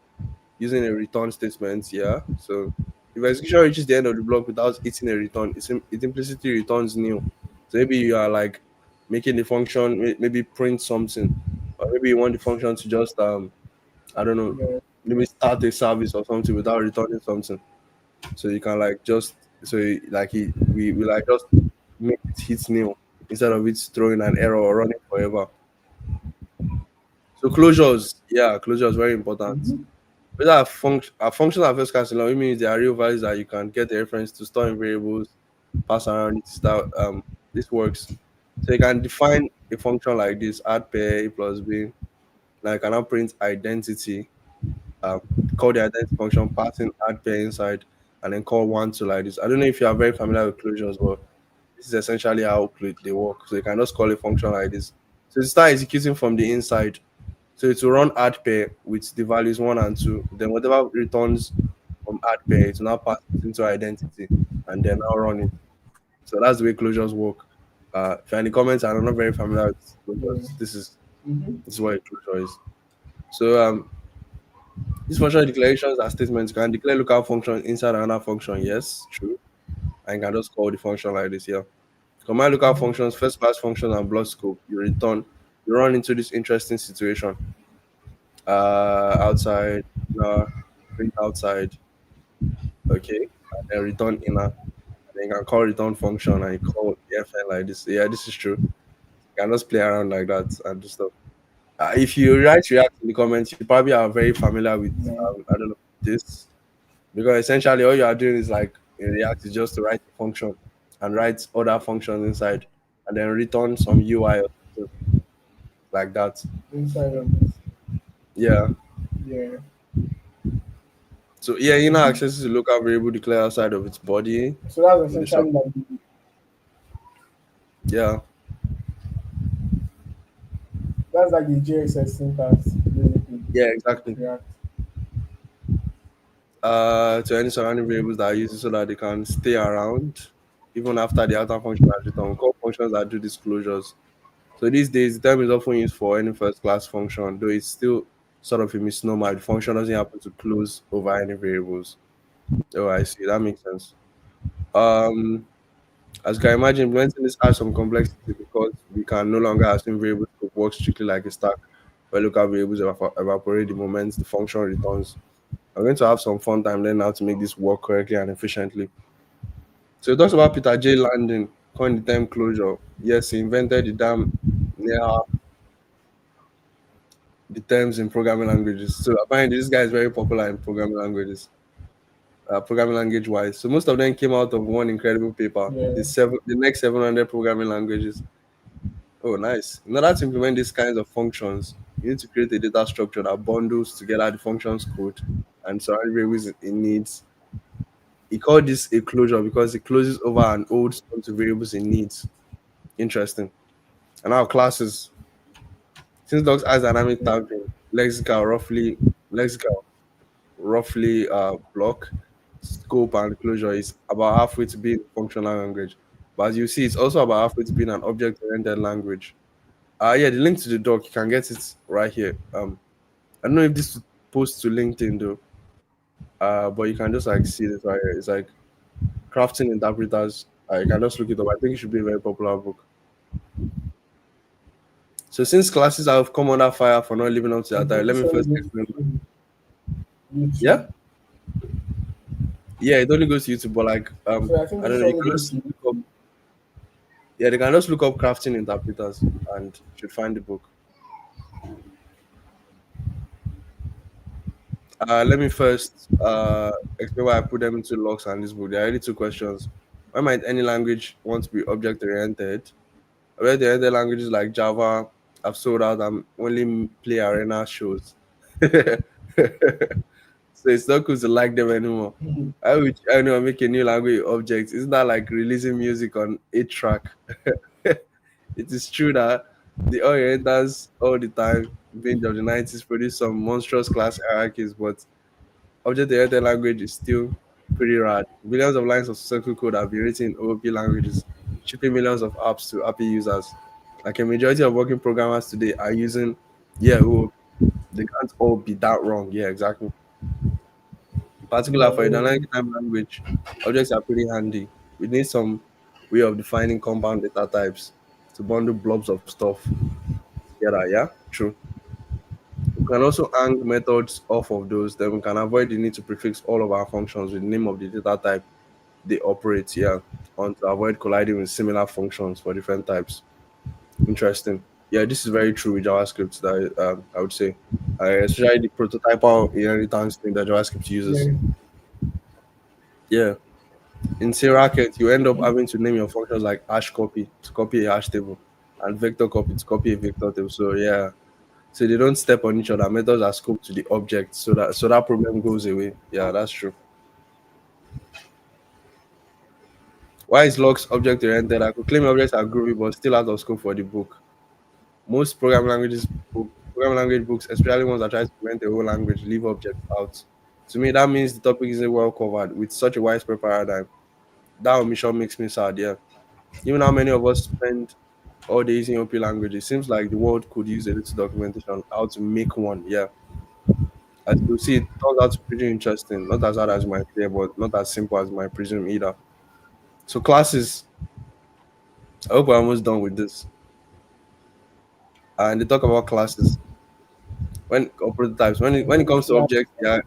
using a return statement. Yeah. So if execution reaches the end of the block without hitting a return, it implicitly returns nil. So maybe you are like making the function maybe print something, or maybe you want the function to just I don't know, Yeah. maybe start a service or something without returning something. So you can like just we like just make it hit nil instead of it throwing an error or running forever. So closures, yeah, closure is very important. Mm-hmm. These are functions of first class alone. It means they are real values that you can get a reference to store in variables, pass around it. That this works. So you can define a function like this: add pair a plus b. Now you can now print identity. Um, call the identity function, passing add pair inside, and then call one to like this. I don't know if you are very familiar with closures, but this is essentially how they work. So you can just call a function like this. So it start executing from the inside. So it will run add pair with the values one and two. Then whatever returns from add pair, it will now pass it into identity and then now run it. So that's the way closures work. If you're in the comments and are not very familiar with Yeah. closures, Mm-hmm. this is what a closure is. So these functional declarations are statements. You can declare local function inside another function. Yes, true. And you can just call the function like this here. Combine local functions, first class functions, and block scope. You run into this interesting situation. Outside, inner, print outside, okay, and then return inner. And then you can call return function and you call the FN like this. Yeah, this is true. You can just play around like that and do stuff. If you write React in the comments, you probably are very familiar with No. I don't know this, because essentially all you are doing is like in React is just to write a function and write other functions inside and then return some UI or something like that. Inside of this. Yeah. Yeah. So yeah, inner accesses a local variable declared outside of its body So that's in the essentially structure. like Yeah. the JSS syntax basically Yeah, with exactly. React. To any surrounding variables that are used so that they can stay around even after the outer function has returned. We call functions that do disclosures. So these days, the term is often used for any first class function, though it's still sort of a misnomer. The function doesn't happen to close over any variables. Oh, I see. That makes sense. Um, as you can imagine, implementing this adds some complexity because we can no longer assume variables could work strictly like a stack where local variables evaporate the moment the function returns. I'm going to have some fun time learning how to make this work correctly and efficiently. So it talks about Peter J. Landing coined the term closure. Yes, he invented the term near the terms in programming languages. So apparently this guy is very popular in programming languages, programming language wise. So most of them came out of one incredible paper, Yeah. the next 700 programming languages. Oh, nice. In order to implement these kinds of functions, you need to create a data structure that bundles together the functions code and surrounding variables it needs. He called this a closure because it closes over an old sum to variables it needs. Interesting. And now classes. Since docs has dynamic Yeah. typing, lexical roughly block, scope, and closure is about halfway to being a functional language. But as you see, it's also about halfway to being an object-oriented language. Yeah, the link to the doc, you can get it right here. I don't know if this is post to LinkedIn though. But you can just like see this right here. It's like crafting interpreters. You can just look it up. I think it should be a very popular book. So since classes have come under fire for not living up to I that time, think let this me only first goes explain. to YouTube. Yeah, yeah, it only goes to YouTube, but like So I think I don't this know. You only can goes just to look up. YouTube. Yeah, they can just look up crafting interpreters and you should find the book. Let me first explain why I put them into logs and this book. There are really two questions. Why might any language want to be object oriented? Object oriented languages like Java have sold out and only play arena shows. So it's not cool to like them anymore. I would anyone make a new language object? Isn't that like releasing music on a track? It is true that the Orientals all the time, binge of the 90s, produced some monstrous class hierarchies, but object-oriented language is still pretty rad. Billions of lines of successful code have been written in OOP languages, shipping millions of apps to happy users. Like a majority of working programmers today are using, yeah, OOP. They can't all be that wrong. Yeah, exactly. In particular, for a Yeah. dynamic time language, objects are pretty handy. We need some way of defining compound data types to bundle blobs of stuff together. Yeah, true. We can also hang methods off of those, then we can avoid the need to prefix all of our functions with the name of the data type they operate here on to avoid colliding with similar functions for different types. Interesting. Yeah, this is very true with JavaScript that I would say. Especially the prototypal inheritance thing that JavaScript uses. Yeah. Yeah. In C Racket, you end up having to name your functions like hash copy to copy a hash table and vector copy to copy a vector table. So yeah, so they don't step on each other. Methods are scoped to the object, so that problem goes away. Yeah, that's true. Why is logs object oriented? I could claim objects are groovy, but still out of scope for the book. Most programming language books, especially ones that try to invent a whole language, leave objects out. To me, that means the topic isn't well covered with such a widespread paradigm. That omission makes me sad. Yeah, Even how many of us spend all day using OP language, it seems like the world could use a little documentation on how to make one. Yeah. As you see, it turns out pretty interesting. Not as hard as you might fear, but not as simple as you might presume either. So classes, I hope we're almost done with this. And they talk about classes when or prototypes. When it comes to Yeah, objects, yeah,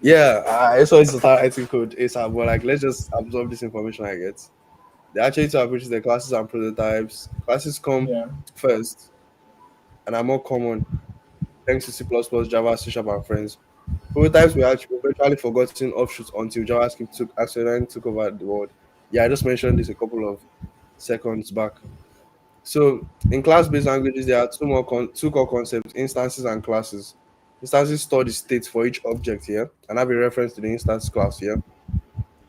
yeah. I saw it's start writing code ASAP, but like let's just absorb this information I get. They actually two approaches the classes and prototypes. Classes come yeah. first and are more common thanks to C++, Java, C Sharp, and friends. Prototypes were actually virtually forgotten offshoots until JavaScript accidentally took over the world. Yeah, I just mentioned this a couple of seconds back. So in class-based languages, there are two core concepts: instances and classes. Instances store the state for each object here and have a reference to the instance class here.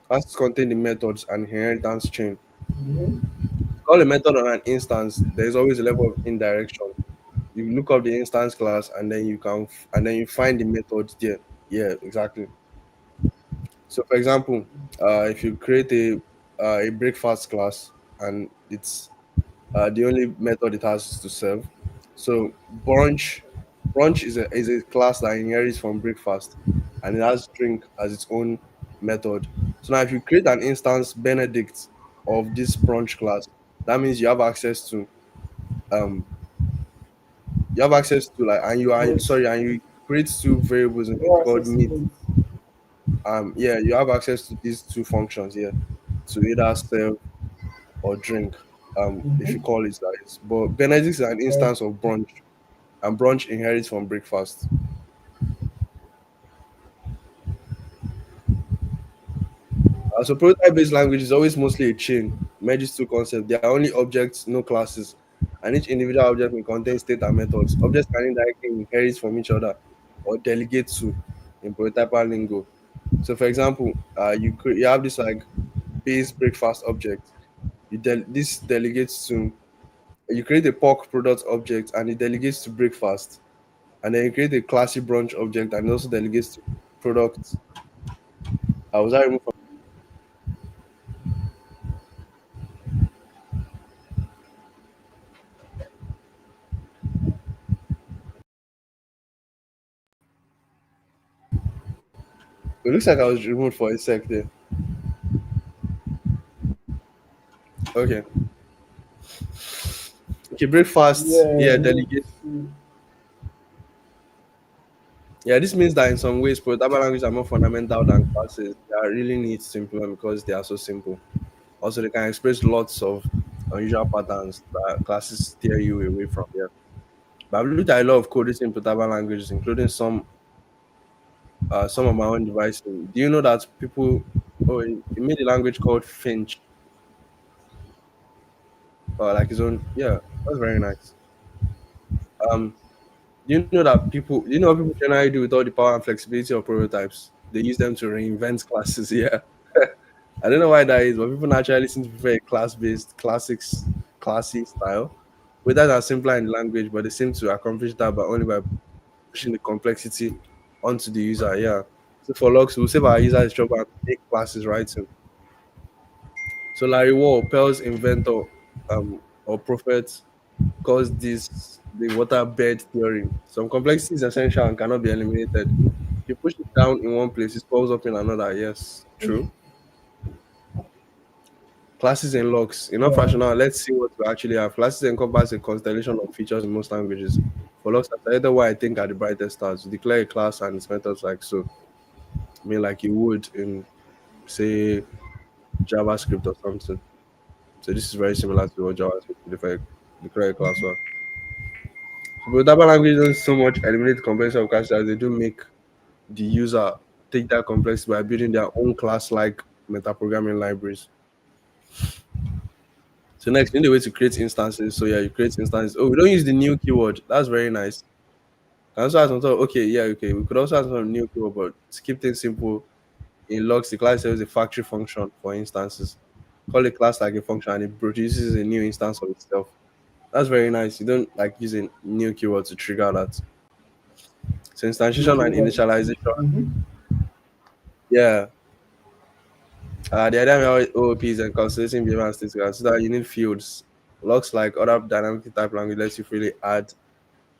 Classes contain the methods and inheritance chain. Mm-hmm. Call a method on an instance, there is always a level of indirection. You look up the instance class and then and then you find the method there. Yeah, exactly. So for example, if you create a breakfast class and it's the only method it has is to serve. So brunch is a class that inherits from breakfast, and it has drink as its own method. So now if you create an instance Benedict of this brunch class, that means um you have access to like and you are Both. sorry and you create two variables in it No called access to meat. both. Yeah, you have access to these two functions here to either serve or drink. If you Mm-hmm. call it that is. But Benedict is an Okay. instance of brunch, and brunch inherits from breakfast. So prototype-based language is always mostly a chain, merges two concepts. They are only objects, no classes, and each individual object may contain state and methods. Objects can indirectly inherit from each other or delegate to in prototypal lingo. So, for example, you have this like base breakfast object. This delegates to you create a pork product object and it delegates to breakfast, and then you create a classy brunch object and it also delegates to product. Was I removed from? It looks like I was removed for a sec there. Okay. Okay, breakfast. Yeah, Yeah, no. delegate. Yeah, this means that in some ways, programming languages are more fundamental than classes. They are really neat to implement because they are so simple. Also, they can express lots of unusual patterns that classes steer you away from. Yeah, but I've looked at a lot of code written in programming languages, including some of my own devices. Do you know that people? Oh, he made a language called Finch, like his own. Yeah, that's very nice. Um, you know that people, you know what people generally do with all the power and flexibility of prototypes? They use them to reinvent classes. Yeah. I don't know why that is, but people naturally seem to prefer a class-based, classy style. Whether are simpler in language, but they seem to accomplish that by only by pushing the complexity onto the user. Yeah. So for logs, we'll save our users trouble and make classes writing. So Larry Wall, Pearl's inventor, or prophet, calls this the waterbed theory. Some complexity is essential and cannot be eliminated. If you push it down in one place, it falls up in another. Yes, true. Classes and logs. Enough Yeah. rationale. Let's see what we actually have. Classes encompass a constellation of features in most languages. For logs, that's either why I think are the brightest stars. You declare a class and its methods like so. I mean, like you would in, say, JavaScript or something. So this is very similar to what JavaScript would declare a class for. But Java language don't so much eliminate the complexity of classes as they do make the user take that complexity by building their own class-like metaprogramming libraries. So next, you need a way to create instances. So yeah, you create instances. Oh, we don't use the new keyword. That's very nice. Can also add some sort of, okay, yeah, okay. We could also add some new keyword, but to keep things simple, in logs, the class is a factory function for instances. Call a class like a function and it produces a new instance of itself. That's very nice. You don't like using new keyword to trigger that. So instantiation and Okay. initialization. Mm-hmm. Yeah. The idea behind OOP is encapsulating behavior and state so that you need fields. Looks like other dynamic type language lets you freely add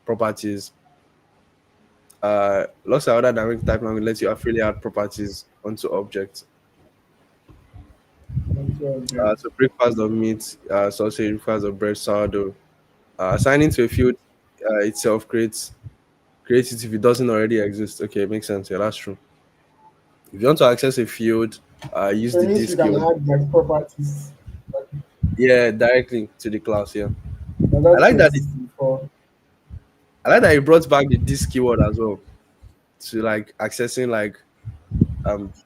properties. Looks like other dynamic type language lets you freely add properties onto objects. onto objects. So breakfast of meat, sausage, breakfast of bread, sourdough. Assigning to a field itself creates it if it doesn't already exist. Okay, it makes sense. Yeah, that's true. If you want to access a field, use So it the means you this can keyword. add like properties Yeah, directly to the class. Yeah, that I got to like that. exist before. I like that it brought back the this keyword as well to like accessing like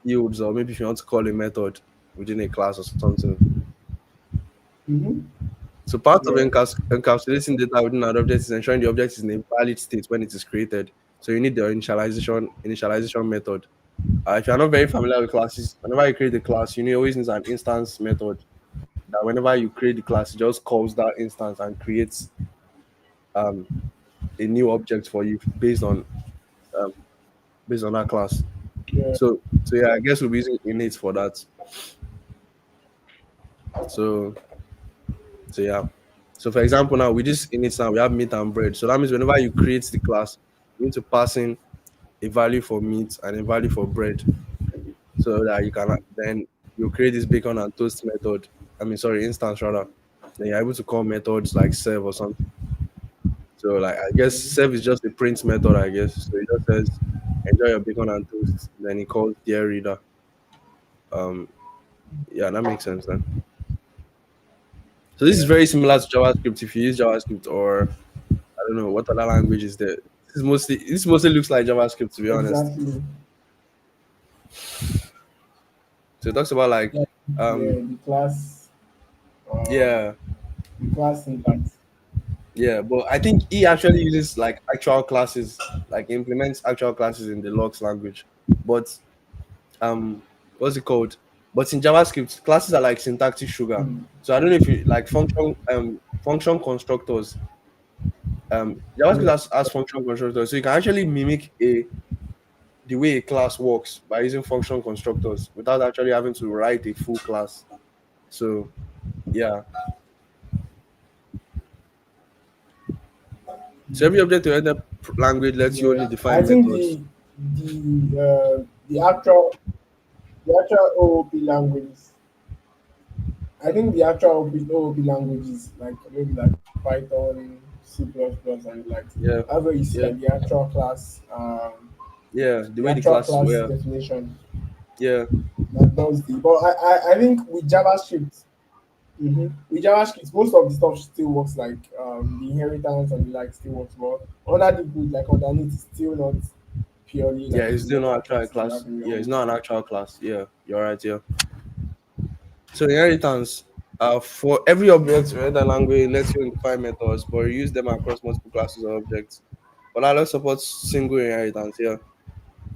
fields, or maybe if you want to call a method within a class or something. Mm-hmm. So part of Yeah. encapsulating data within an object is ensuring the object is in a valid state when it is created. So you need the initialization method. If you're not very familiar with classes, whenever you create a class, you need always need an instance method. That whenever you create the class, it just calls that instance and creates um, a new object for you um, based on that class. Yeah. So yeah, I guess we'll be using init for that. So so yeah. So for example, now with this init now we have meat and bread. So that means whenever you create the class, you need to pass in a value for meat and a value for bread, so that you can then you create this bacon and toast method. I mean, sorry, instance rather. Then you're able to call methods like serve or something. So like I guess serve is just a print method, I guess. So it just says enjoy your bacon and toast. Then it calls dear reader. Um, yeah, that makes sense then. So this is Yeah. very similar to JavaScript. If you use JavaScript, or I don't know what other language is there. This mostly looks like JavaScript, to be honest. Exactly. So it talks about like Like, yeah, um um, yeah, the class syntax. yeah, but I think he actually uses like actual classes, like implements actual classes in the logs language. But um what's it called? But in JavaScript, classes are like syntactic sugar. Mm. So I don't know if you like function constructors. JavaScript Yeah. has function constructors, so you can actually mimic a the way a class works by using function constructors without actually having to write a full class. So yeah. So every object oriented language lets you only Yeah. I define think methods. the actual OOP languages. I think the actual OOP languages like maybe like Python, C plus plus and like Yeah, that's where you see yeah, like yeah. The the way the actual classes class were. definition Yeah, that does the but I think with JavaScript. With JavaScript, most of the stuff still works like the inheritance and the like still works, but under the hood, like underneath, it's still not purely yeah. like It's the still normal not actual classes you class. have in your Yeah, it's own. not an actual class. Yeah, you're right. Yeah. So inheritance. For every object, the language lets you define methods, but you use them across multiple classes or objects. But I also supports single inheritance. Yeah.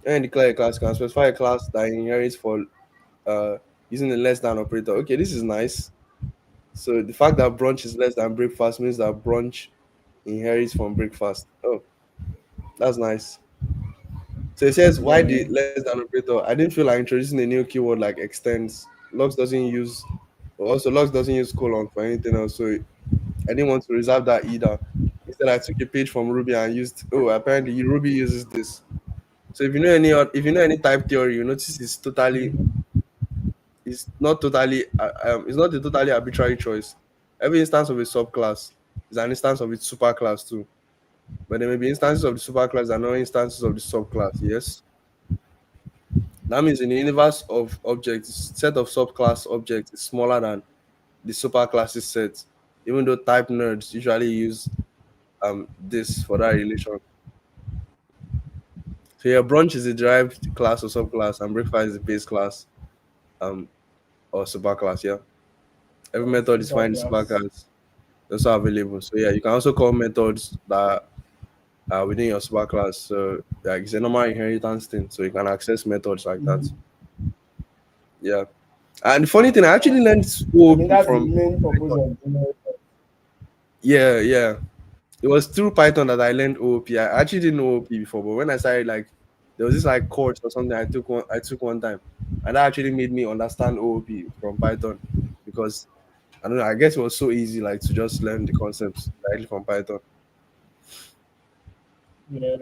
And declare a class can specify a class that inherits for uh using the less than operator. Okay, this is nice. So the fact that brunch is less than breakfast means that brunch inherits from breakfast. Oh, that's nice. So it says why Yeah, the less than operator. I didn't feel like introducing a new keyword like extends. Logs doesn't use also logs doesn't use colon for anything else. So I didn't want to reserve that either. Instead, I took a page from Ruby and used apparently Ruby uses this. So if you know any type theory, you notice it's not a totally arbitrary choice. Every instance of a subclass is an instance of its superclass too. But there may be instances of the superclass and no instances of the subclass. Yes. That means in the universe of objects, set of subclass objects is smaller than the superclasses set, even though type nerds usually use this for that relation. So yeah, brunch is a derived class or subclass, and breakfast is a base class um or superclass. Yeah. Every method is super fine in class. superclass. Also available. So yeah, you can also call methods that are within your superclass. So like it's a normal inheritance thing. So you can access methods like that. Mhm. Yeah. And the funny thing, I actually learned I think OOP that's the from main purpose Python. of Yeah, yeah. It was through Python that I learned OOP. I actually didn't know OOP before, but when I started like there was this like course or something I took one time. and that actually made me understand OOP from Python because I don't know. I guess it was so easy, like to just learn the concepts directly from Python. Yeah.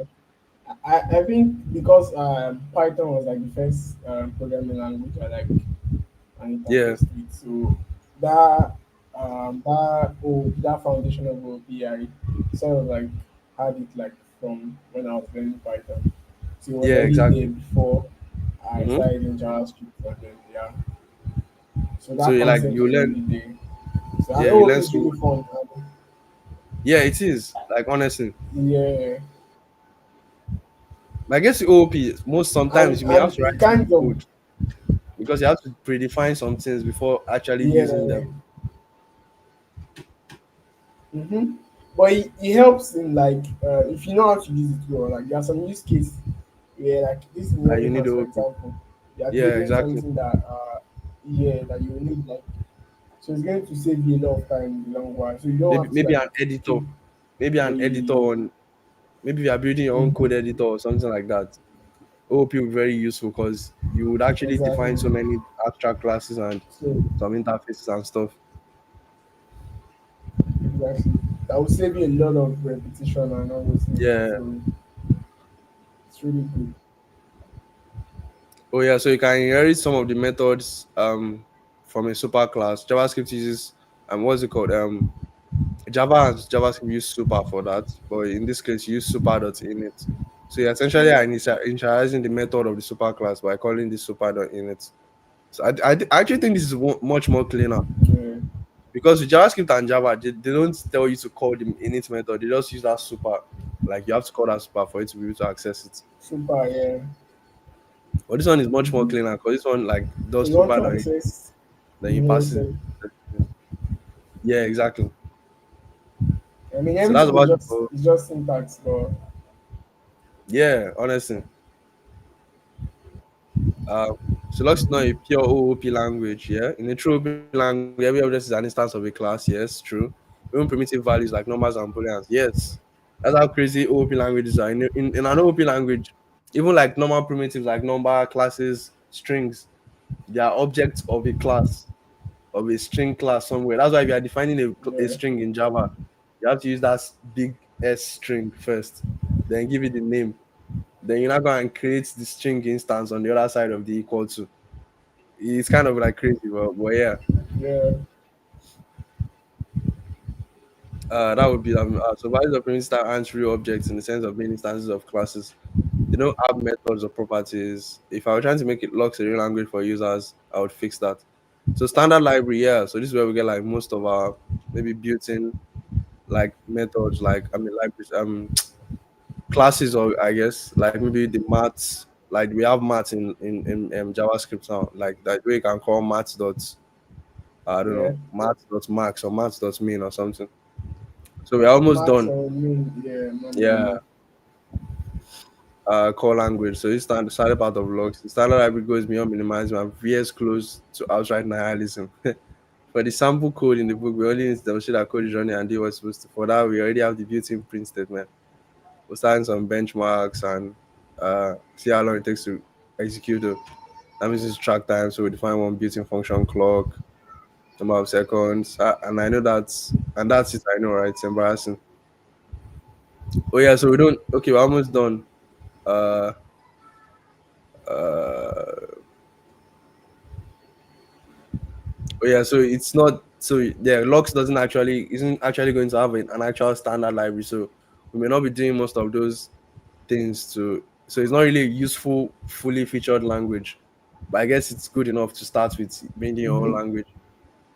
I think because Python was like the first programming language I like and Yeah, interfaced with. So that that foundation of OPI sort of like had it like from when I was learning Python. So it was yeah, already exactly. there before I hmm started in JavaScript and then yeah. So So that like concept you was learn, already there. So and yeah, you OOP learn is so. really fun. Yeah, it is. Like honestly, Yeah. I guess OOP most sometimes And you may have and to it write some kind of code because you have to predefine some things before actually using yeah. them. Mm-hmm. But it helps in like if you know how to use it well. Like there are some use cases where like this is That more you need instance for OOP. example, you are Yeah, creating exactly. something that yeah that you need like so it's going to save you a lot of time in the long run. So you don't Maybe have to maybe like an editor, keep maybe an editor a on maybe you are building your own code mhm, editor or something like that. OOP will be very useful because you would actually define exactly. so many abstract classes and So some interfaces and stuff. exactly that will save you a lot of repetition and all those things. Yeah. So it's really good. Oh yeah, so you can inherit some of the methods from a superclass. JavaScript uses what's it called? Java and JavaScript use super for that, but in this case you use super.init. So you're essentially Yeah, initializing the method of the superclass by calling this super.init. So I actually think this is much more cleaner yeah. because with JavaScript and Java, they don't tell you to call the init method. They just use that super. Like you have to call that super for it to be able to access it. Super, yeah. But this one is much more Mm-hmm. cleaner because this one like So does you want super to dot access then you pass it. inherited. Yeah, exactly. I mean, So that's everything about it for is just syntax, but yeah, honestly. Uh, so Lux is not a pure OOP language, yeah. In a true OOP language, every object is an instance of a class, yes, true. Even primitive values like numbers and booleans, yes. That's how crazy OOP languages are. In an OOP language, even like normal primitives like number, classes, strings, they are objects of a class, of a string class somewhere. That's why if you are defining a yeah, string in Java, you have to use that big S string first, then give it the name. Then you're not going to create the string instance on the other side of the equal to. It's kind of like crazy, but yeah, yeah, that would be so values of primitives aren't real objects in the sense of being instances of classes. They don't have methods or properties. If I were trying to make it Lux a real language for users, I would fix that. So standard library, yeah. So this is where we get like most of our maybe built-in like methods, like I mean libraries, classes, or I guess like maybe the maths. Like we have maths in JavaScript now, like that way you can call maths dot I don't yeah. know maths dot max or maths dot min or something. So we're almost Max done. or mean, yeah, Yeah, normally. core language. So this started part of logs. The standard library goes beyond minimalism and veers close to outright nihilism. For the sample code in the book, we only need to demonstrate that code is running and do what's supposed to. For that, we already have the built-in print statement. We'll start some benchmarks and see how long it takes to execute it. That means it's track time. So we define one built-in function clock, number of seconds, and I know that's it. I know, right? It's embarrassing. Oh yeah, so we don't. Okay, we're almost done. Uh, uh, oh yeah, so it's not. So yeah, Lux doesn't actually isn't actually going to have an actual standard library. So we may not be doing most of those things to. So it's not really a useful, fully featured language. But I guess it's good enough to start with building your own Mm-hmm. language.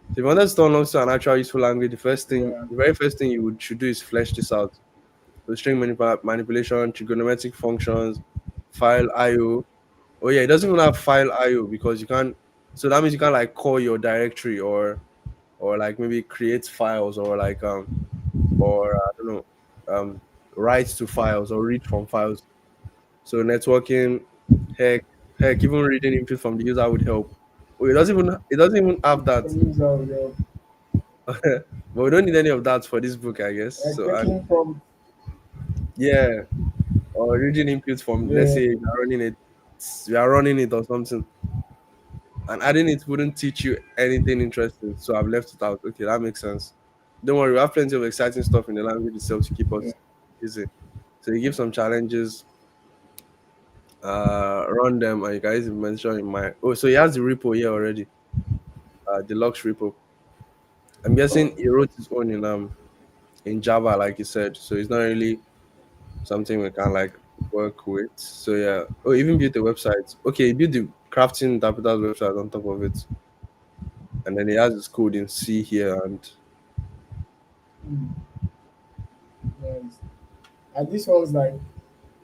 So if you want to turn Lux to an actual useful language, Yeah, the very first thing should do is flesh this out. So string manipulation, trigonometric functions, file IO. Oh yeah, it doesn't even have file IO because you can't. So that means you can't like call your directory or like maybe create files or like or I don't know write to files or read from files. So networking, heck, heck, even reading input from the user would help. Oh, it doesn't even have that. can use our But we don't need any of that for this book, I guess. like So and taking from yeah, or reading input from let's yeah, say we are running it or something. and adding it wouldn't teach you anything interesting. So I've left it out. Okay, that makes sense. Don't worry, we have plenty of exciting stuff in the language itself to keep Yeah. us busy. So you give some challenges, run them, and you guys mention in my. Oh, so he has the repo here already, deluxe repo. I'm guessing he wrote his own in Java, like you said. So it's not really something we can like work with. So yeah. Oh, even built a website. Okay, he built the crafting interpreter's website on top of it, and then he has his code in C here. And Mm, nice. And this one's like,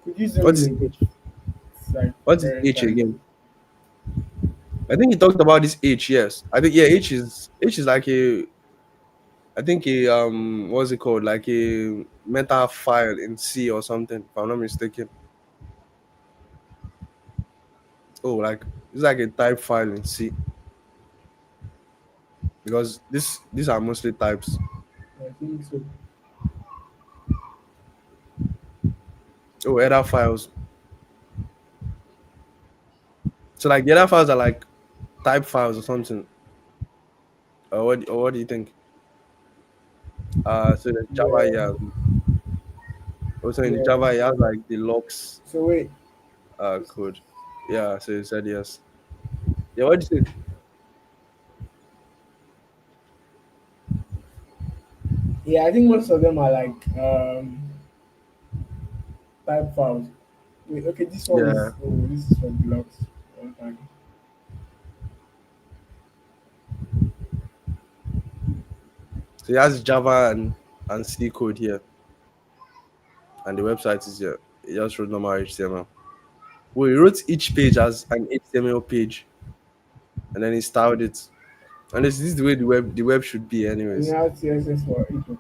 could you zoom what in is a bit? H? It's like What is very H tiny. again? I think he talked about this H. Yes, I think yeah. H is like a. I think a what's it called? Like a meta file in C or something. If I'm not mistaken. Oh, like it's like a type file in C because these are mostly types. I think so. Oh, header files. So like the other files are like type files or something. Or what do you think? So the Java, Yeah. yeah. Also in the Yeah. Java, it has So, like the logs so wait. code. Yeah, so you said yes. Yeah, what do you say? Yeah, I think most of them are like type files. Wait, okay, this one Yeah. is, oh, this is from blocks. One time. So it has Java and C code here, and the website is here. It just wrote normal HTML. Well, he wrote each page as an HTML page, and then he styled it. And this is the way the web should be, And you anyways. have CSS for each of them.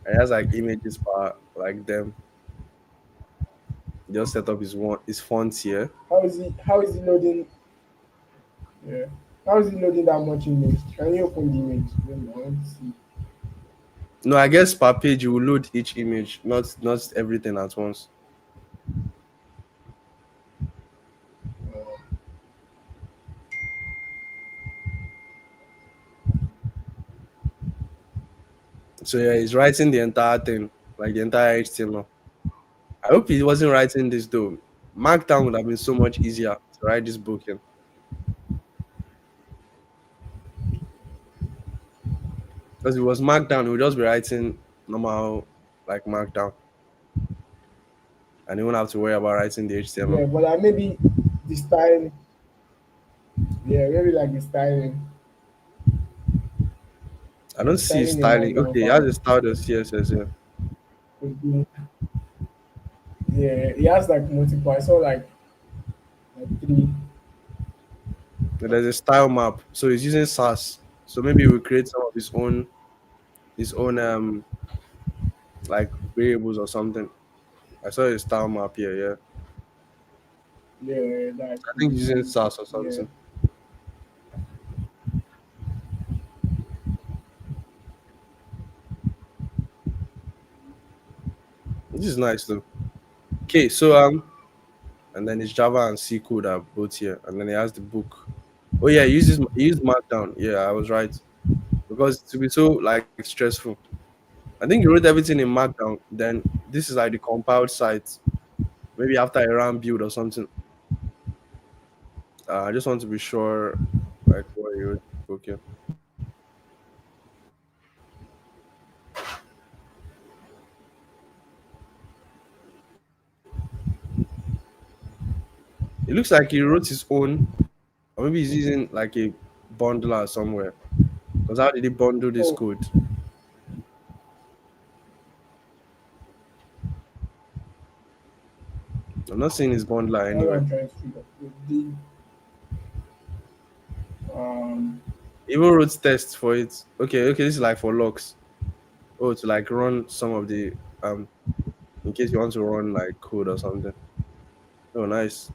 And it has like images for like them. He just set up his fonts here. How is he loading, yeah. How is he loading that much image? Can you open the image? Then I want to see. No, I guess per page you will load each image, not everything at once. Uh, So yeah, he's writing the entire thing, like the entire HTML. I hope he wasn't writing this though. Markdown would have been so much easier to write this book in. Because if it was Markdown, he would just be writing normal like Markdown, and he won't have to worry about writing the yeah, HTML. but maybe the styling, yeah, maybe like the styling, I don't see his styling a styling. markdown Okay, he has file a style of CSS here. could be, yeah, he has like multiple. I saw like three. And there's a style map, so he's using SAS. So maybe he will create some of his own like variables or something. I saw his style map here. Yeah, Yeah, that I could think he's using be, SAS or yeah. something. This is nice though. Okay, so and then his Java and C code are both here, and then he has the book. Oh yeah, he used Markdown. Yeah, I was right because to be so like stressful. I think he wrote everything in Markdown. Then this is like the compiled site. Maybe after a RAM build or something. I just want to be sure, like what he wrote. Okay, it looks like he wrote his own, or maybe he's using like a bundler somewhere. Because how did he bundle this Oh, code? I'm not seeing his bundler that's what anywhere. I'm trying to figure. Um, He even wrote tests for it. Okay, this is like for logs. Oh, to like run some of the um in case you want to run like code or something. Oh, nice.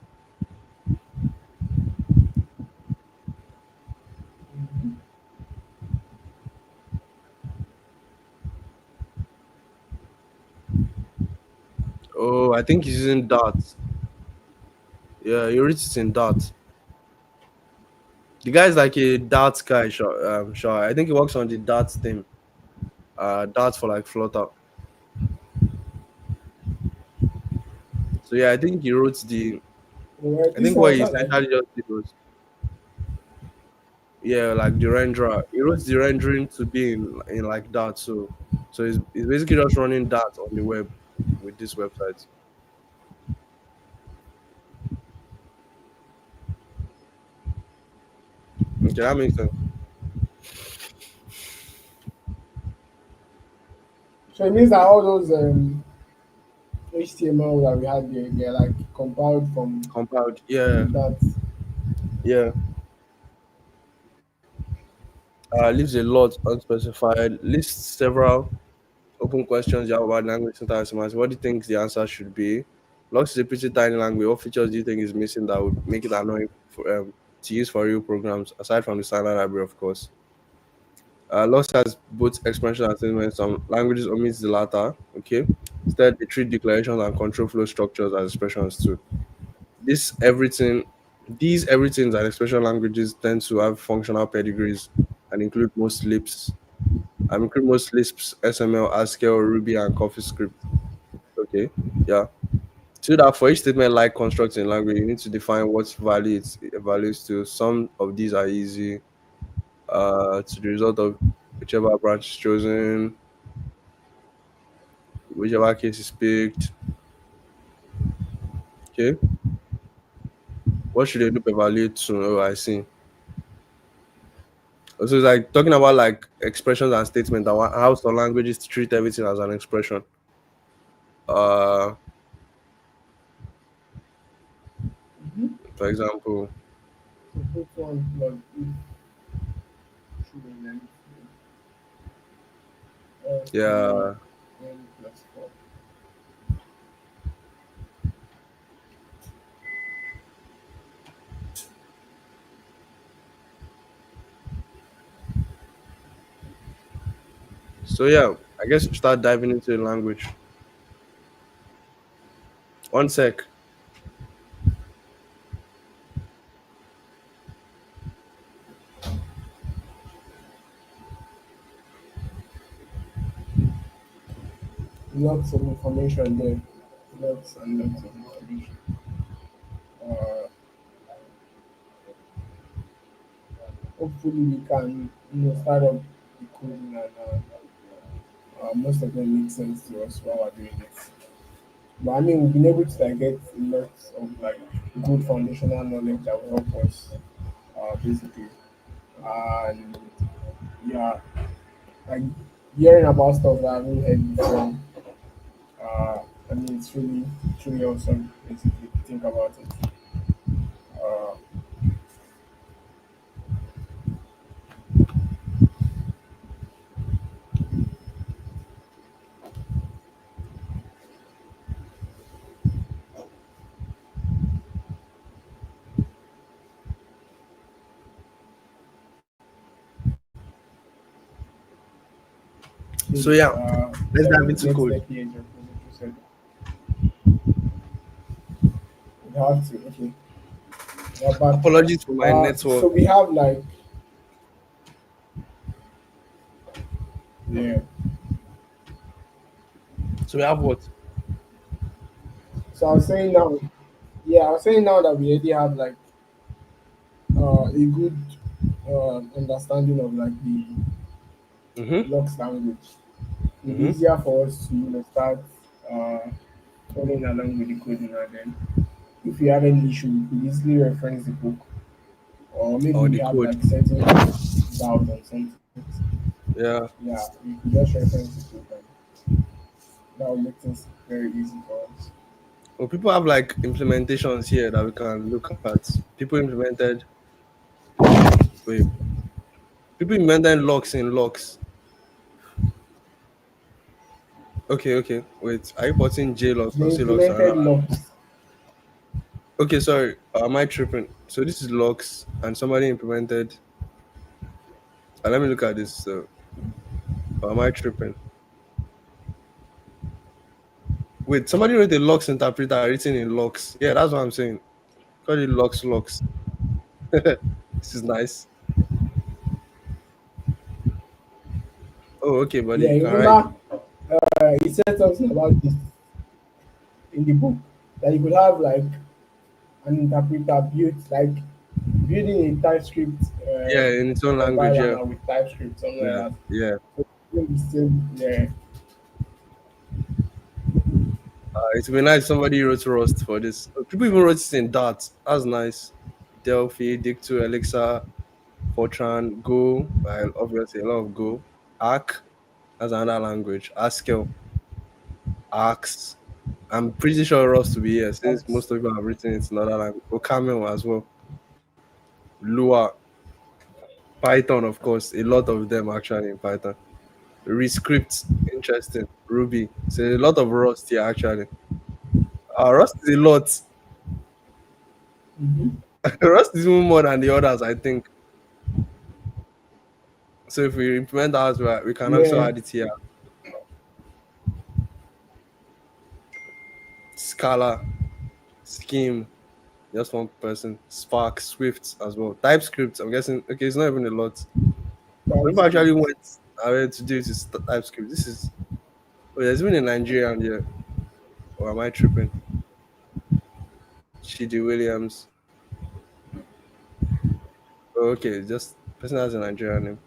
Oh, I think he's using Dart. Yeah, he wrote it in Dart. The guy is like a Dart guy. Sure, sure. I think he works on the Dart team. Dart for like Flutter. So yeah, I think he wrote the. Well, I this think what one he sound like essentially just did was, yeah, like the renderer. He wrote the rendering to be in like Dart. So he's basically just running Dart on the web with this website. Okay, that makes sense. so it means that all those HTML that we had there, they're like compiled Compiled. Yeah, from that. yeah. Leaves a lot unspecified. Lists several open questions you have about language syntax. What do you think the answer should be? Lux is a pretty tiny language. What features do you think is missing that would make it annoying to use for real programs, aside from the standard library, of course? Lux has both expansion and statements. Some languages omit the latter. Okay. Instead, they treat declarations and control flow structures as expressions too. This everything, these everythings and expression languages tend to have functional pedigrees and include most Lisps, XML, Haskell, Ruby, and CoffeeScript. Okay, yeah. So that for each statement like construct in language, you need to define what value it evaluates to. Some of these are easy. To the result of whichever branch is chosen, whichever case is picked. Okay. What should a loop evaluate to? Oh, I see. So it's like talking about like expressions and statements and how some languages treat everything as an expression. Uh, Mm-hmm. for example, So put one plus if true and then three yeah. n plus four. So yeah, I guess we start diving into the language. One sec. Lots of information there. Lots and lots of information. Uh, Hopefully we can start up the coding and most of them make sense to us while we're doing it. But I mean, we've been able to like get lots of like good foundational knowledge that will help us basically. And yeah, like hearing about stuff that I haven't heard before. I mean, it's really awesome. Basically, if you think about it. Uh, So Maybe, yeah, let's sorry, dive into next code. step here is your project. You said you have to. Okay, yeah, but Apologies for my network. so we have like yeah. So we have what? So I was saying now, yeah, I was saying now that we already have like a good understanding of like the Mm-hmm. Lux language. It'll be Mm-hmm. easier for us to start uh, following along with the coding, and then if we have any issue, we could easily reference the book, or maybe Or we the have code. like certain doubt on something. Yeah. Yeah, we could just reference the book, and that will make things very easy for us. Well, people have like implementations here that we can look at. People implemented wait, people implemented locks in locks. Okay, okay. Wait, are you putting J locks or They C locks? implemented locks. Okay, sorry. Am I tripping? So this is locks and somebody implemented. Let me look at this. So am I tripping? Wait, somebody wrote a locks interpreter written in locks. Yeah, that's what I'm saying. Call it Lux Lux. This is nice. Oh, okay, buddy. Yeah, You you can write. remember he said something about this in the book that you could have like an interpreter built like building a TypeScript Yeah, in its own language. Yeah, environment with TypeScript, something yeah, like that. yeah. So doing the same, yeah, It would be nice if somebody wrote Rust for this. People even wrote it in Dart. That's nice. Delphi, Dicto, Elixir, Fortran, Go. Well, obviously a lot of Go. Arc. That's another language. Haskell, Arcs. I'm pretty sure Rust will be here since that's most of people have written it in another language. OCaml as well. Lua, Python, of course. A lot of them actually in Python. Rescript, interesting. Ruby. So a lot of Rust here actually. Rust is a lot. mm-hmm. Rust is even more than the others, I think. So if we implement that as well, we can also Yeah, add it here. Scala, Scheme, just one person. Spark, Swift as well. TypeScript, I'm guessing. Okay, it's not even a lot. People actually TypeScript. went ahead to do it is TypeScript. This is. Oh, there's even a Nigerian here. Or am I tripping? Chidi Williams. Oh, okay, just person has a Nigerian name.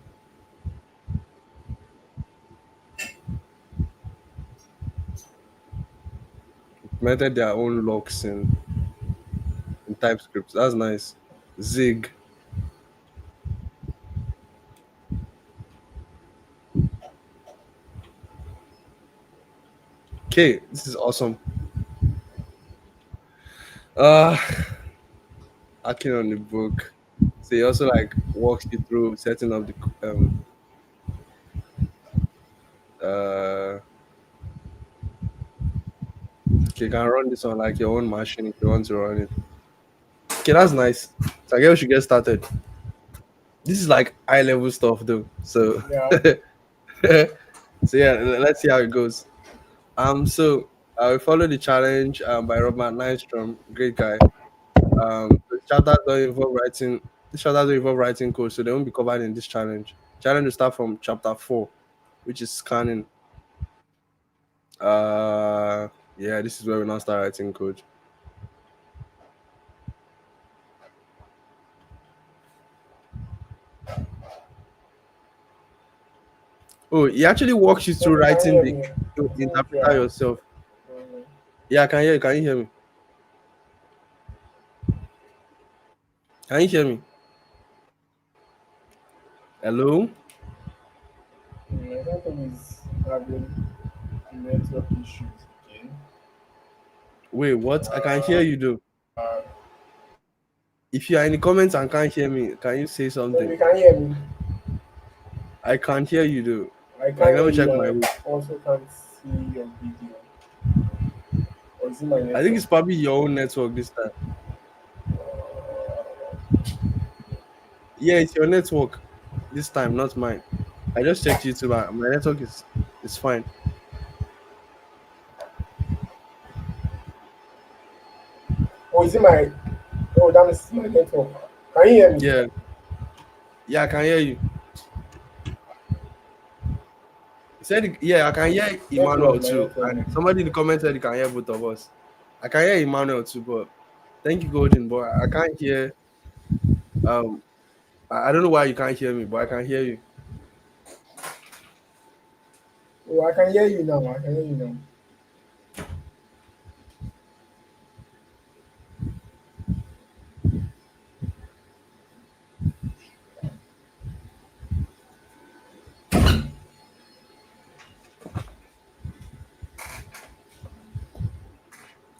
Implemented their own locks in TypeScript. That's nice. Zig. Okay, this is awesome. Uh Hacking on the book. So he also like walks you through setting up the uh okay, you can run this on like your own machine if you want to run it. Okay, that's nice. So I guess we should get started. This is like high level stuff though. So Yeah, so yeah, let's see how it goes. So we follow the challenge by Robert Nystrom, great guy. The chapters don't involve writing. The chapters don't involve writing code, so they won't be covered in this challenge. Challenge will start from chapter 4, which is scanning. Uh, yeah, this is where we now start writing code. Oh, he actually walks you through Tobi, can you writing hear the me? to I think you interpreter are. yourself. Yeah, I can hear you. Can you hear me? Can you hear me? Hello? I think Tobi is having network issues again. Wait, what? I can hear Uh, you though. uh, If you are in the comments and can't hear me, can you say something? Tobi, can you hear me? I can't hear you though. I Like, can't let hear me you check and my. I also can't see your video. Or is it my I think network? it's probably your own network this time. Yeah, it's your network this time, not mine. I just checked YouTube. And my network is fine. Or is it my oh that is my network? Can you hear me? Yeah, yeah, I can hear you. He said, yeah, I can hear Maybe it was Emmanuel my too. network. And somebody in the comments said he can hear both of us. I can hear Emmanuel too, but thank you, Golden Boy. I can't hear. Um, I don't know why you can't hear me, but I can hear you. Oh, I can hear you now. I can hear you now.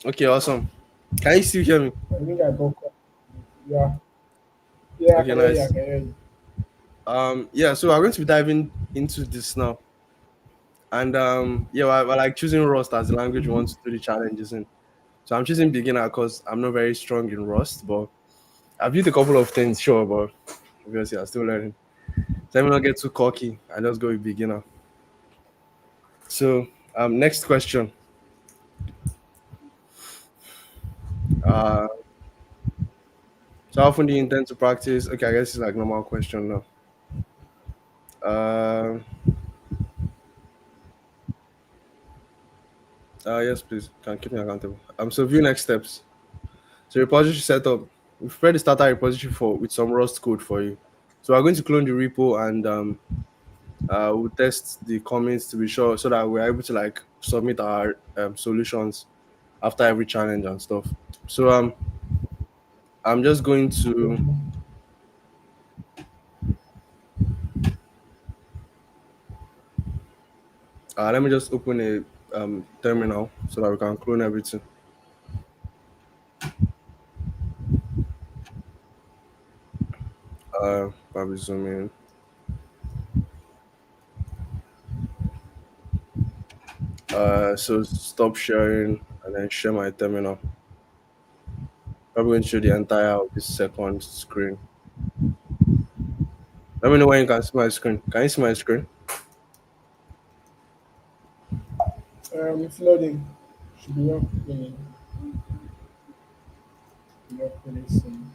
Okay, awesome. Can you still hear me? I think I got caught. Yeah. Yeah, I Okay, can hear you. I nice. can hear you. Yeah, so we're going to be diving into this now. And yeah, we're like choosing Rust as the language we Mm-hmm. want to do the challenges in. So I'm choosing beginner because I'm not very strong in Rust, but I've used a couple of things, sure, but obviously I'm still learning. So let me not get too cocky. I just go with beginner. So next question. Uh So how often do you intend to practice? Okay, I guess it's like normal question now. Uh, yes, please. Can keep me accountable. So view next steps. So repository setup. We've prepared the starter repository for with some Rust code for you. So we're going to clone the repo and we'll test the comments to be sure so that we're able to like submit our solutions after every challenge and stuff. So I'm just going to Okay. let me just open a terminal so that we can clone everything. Probably zoom in. So stop sharing and then share my terminal. Probably going to show the entire of this second screen. Let me know when you can see my screen. Can you see my screen? It's loading. Should be up pretty soon.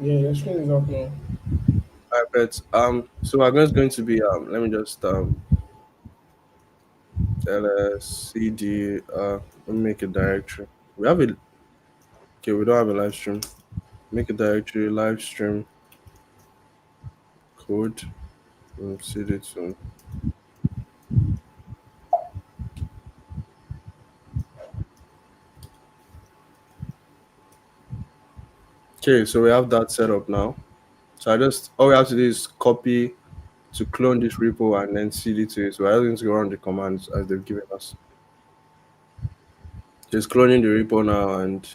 Yeah, your screen is up now. I bet. So we're just going to be let me just lscd let me make a directory. We have a okay, we don't have a live stream. Make a directory, live stream code, cd to okay, so we have that set up now. So I just all we have to do is copy to clone this repo and then cd to it. So we're just going to run the commands as they've given us. Just cloning the repo now and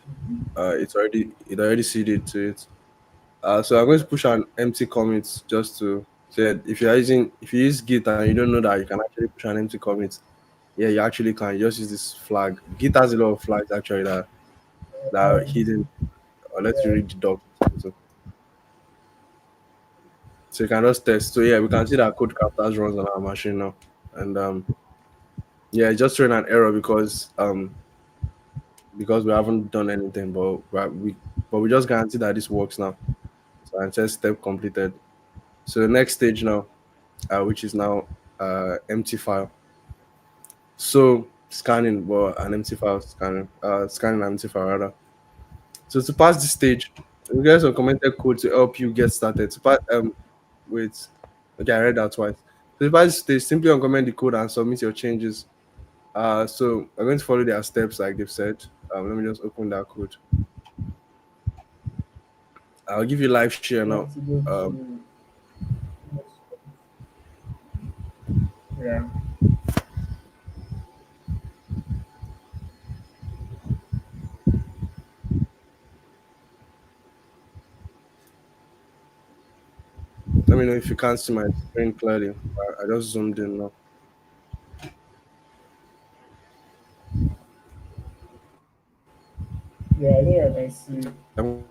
it already cd to it. So I'm going to push an empty commit just to say that if you use Git and you don't know that you can actually push an empty commit, yeah, you actually can. You just use this flag. Git has a lot of flags actually that are Um, hidden. Or let's yeah. read the doc. So you can just test. So yeah, we can see that code captors runs on our machine now, and yeah, it just showing an error because we haven't done anything, but we just guarantee that this works now. So I says step completed. So the next stage now, which is now empty file. So scanning, well, an empty file scanning, scanning an empty file rather. So to pass this stage, we get some commented code to help you get started. To pass, wait, okay, I read that twice. So to pass this stage, simply uncomment the code and submit your changes. So I'm going to follow their steps like they've said. Let me just open that code. I'll give you live share You now. have to go Um, to yeah. Let me know if you can't see my screen clearly. I just zoomed in now. Yeah, I think I can see. I'm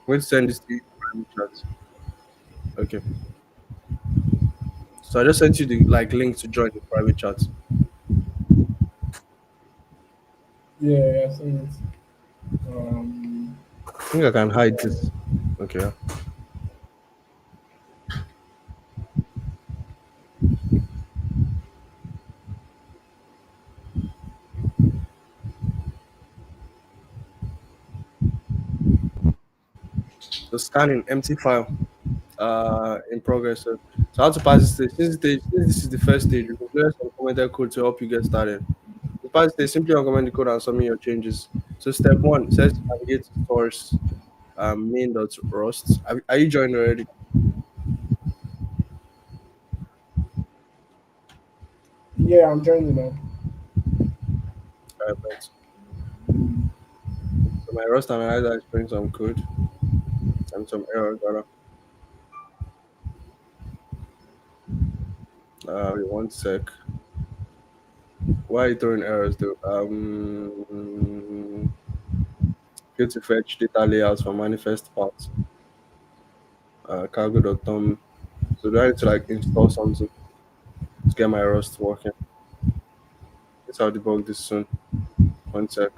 going to send this to you in private chat. Okay. So I just sent you the like link to join the private chat. Yeah, yeah, I see it. Um, I think I can hide yeah, this. Okay. Yeah. So scanning empty file in progress. So how to pass this stage? Since this is the first stage, you can clear some commented code to help you get started. To pass this stage, simply uncomment the code and submit your changes. So step one says navigate to source main.rust. Are you joined already? yeah, I'm joining now. Right. So my Rust analyzer is printing some code and some errors. Rather. Wait 1 sec. Why are you throwing errors though? Go to fetch data layouts for manifest parts. Cargo.tom. So do I need to like install something to get my Rust working? Guess I'll debug this soon. One sec.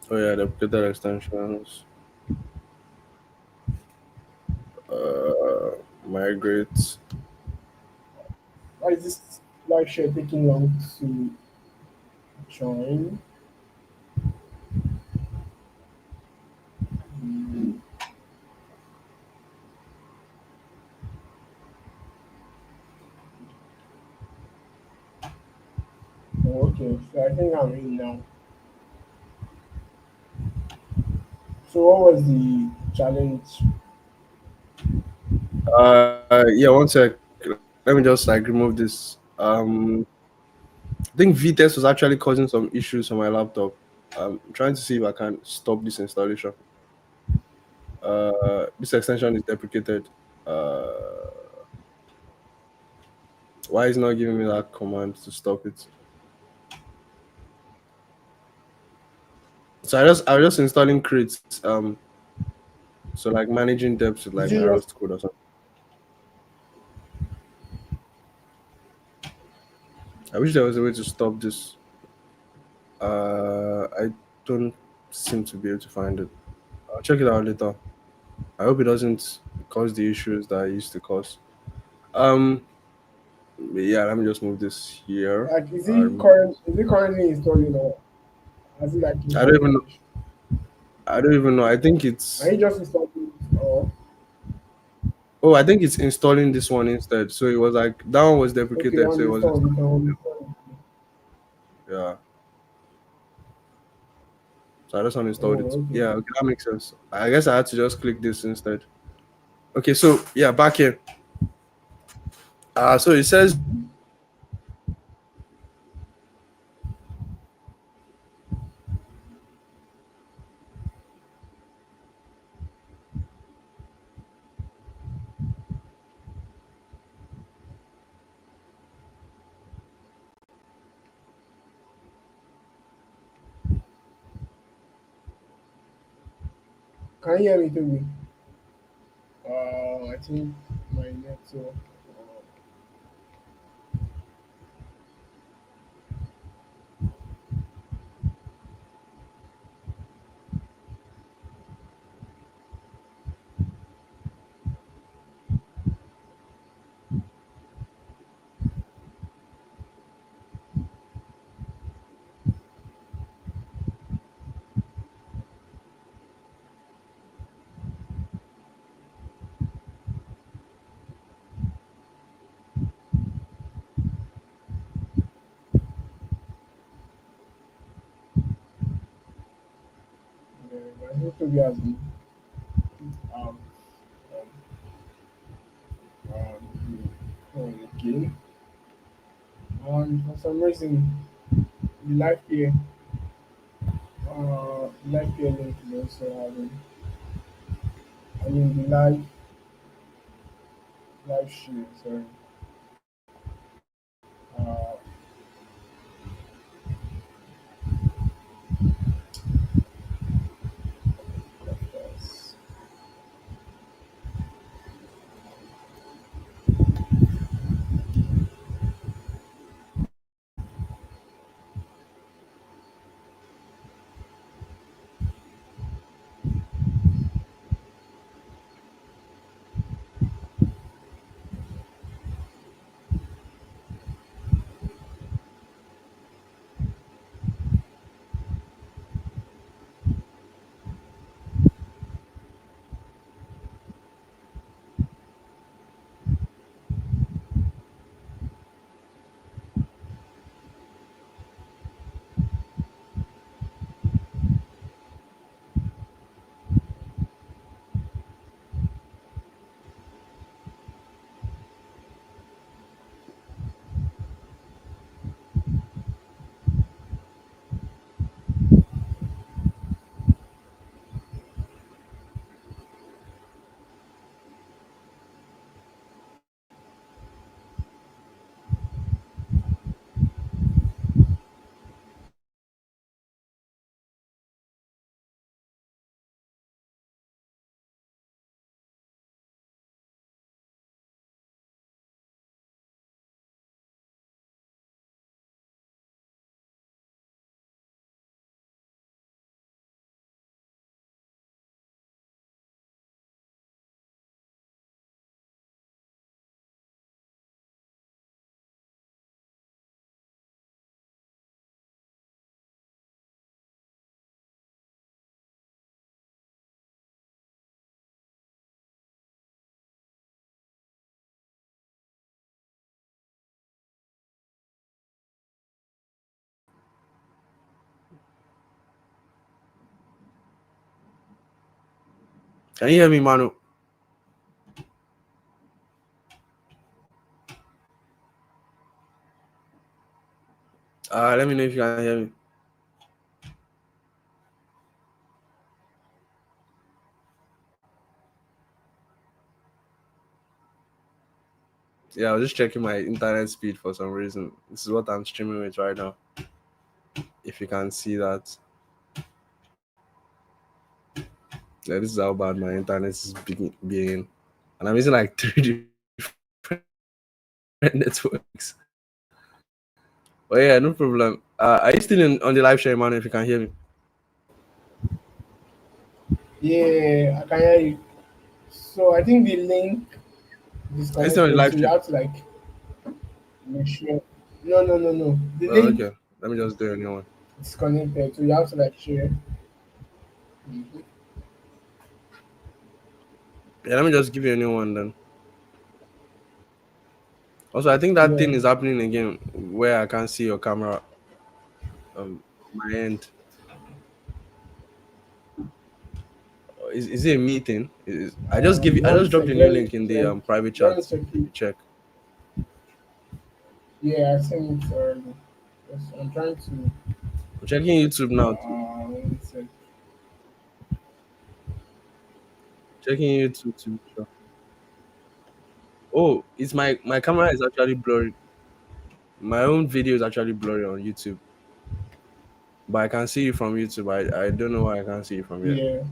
Oh yeah, the updated extensions. Migrate. Why is this live share taking long to join? Oh, okay, so I think I'm in now. So what was the challenge? Yeah, one sec. Let me just like remove this. I think VTest was actually causing some issues on my laptop. I'm trying to see if I can stop this installation. This extension is deprecated. Why is it not giving me that command to stop it? So I was just installing crates. So like managing depths with Did like my you just Rust code or something. I wish there was a way to stop this. I don't seem to be able to find it. I'll check it out later. I hope it doesn't cause the issues that it used to cause. Um, yeah, let me just move this here. like is it currently installing or has it like I don't installed even know. finish? I don't even know. I think Are it's. you just installing it or Oh, I think it's installing this one instead. So it was like that one was okay deprecated, so it was uninstalled you installing. can uninstall it. Yeah. So I just uninstalled Oh it. okay. Yeah, okay, that makes sense. I guess I had to just click this instead. Okay, so yeah, back here. So it says, Can you hear me Tobi? I think my network. I think Tobi has been um again. And for some reason the live here live here link is also having the live stream, sorry. Uh, yes. Can you hear me, Manu? Let me know if you can hear me. Yeah, I was just checking my internet speed for some reason. This is what I'm streaming with right now. If you can see that, yeah, this is how bad my internet is being, and I'm using like three different networks. But yeah, no problem. Are you still on the live stream, man? If you can hear me. Yeah, I can hear you. So I think the link Are you still on the disconnected. live So you stream? have to like make sure. No, no, no, no. The Oh, link okay. Let me just do a new one. disconnected. So you have to like share. Mhm. Yeah, let me just give you a new one then. Also, I think that Yeah. thing is happening again where I can't see your camera. My end. Is it a meeting? I just give you. I One just dropped sec. a new Let me link in the check. private Let me chat. check If it. you check, Yeah, I sent it already. Yes, I'm trying to. I'm checking YouTube now too. One sec. Checking YouTube to be sure. Oh, it's my camera is actually blurry. My own video is actually blurry on YouTube, but I can see you from YouTube. I don't know why I can't see you from here. Yeah.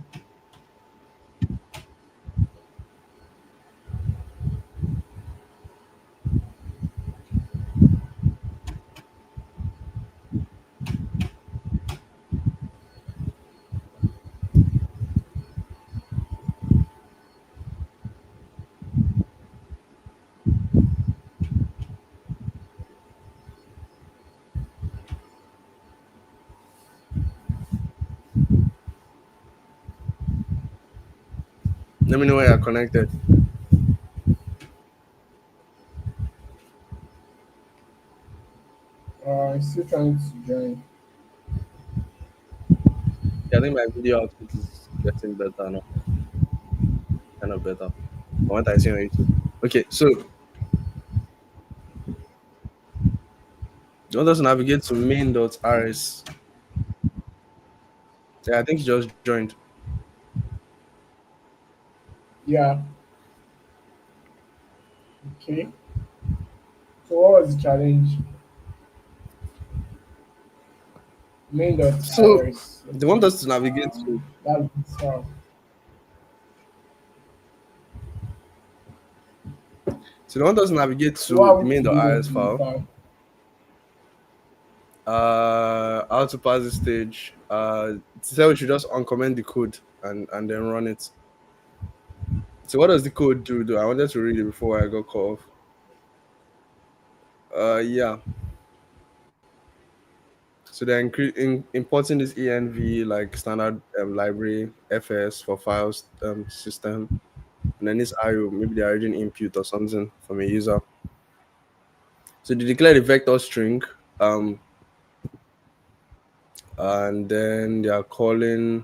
Let me know where you're connected. I'm still trying to join. Yeah, I think my video output is getting better now, kind of better. From what I see on YouTube. Okay, so you want us to navigate to main.rs. Yeah, I think you just joined. Yeah. Okay. So what was the challenge? Main dot So iris. they want Okay. us to navigate to. That's far. So they want us to navigate So what to are the we to do main.rs next in the file. file? How to pass the stage. So we should just uncomment the code and then run it. So what does the code do? Though I wanted to read it before I got cut off. Yeah. So they're importing this env like standard library fs for files system, and then this IO maybe they're reading input or something from a user. So they declare the vector string, um, and then they are calling.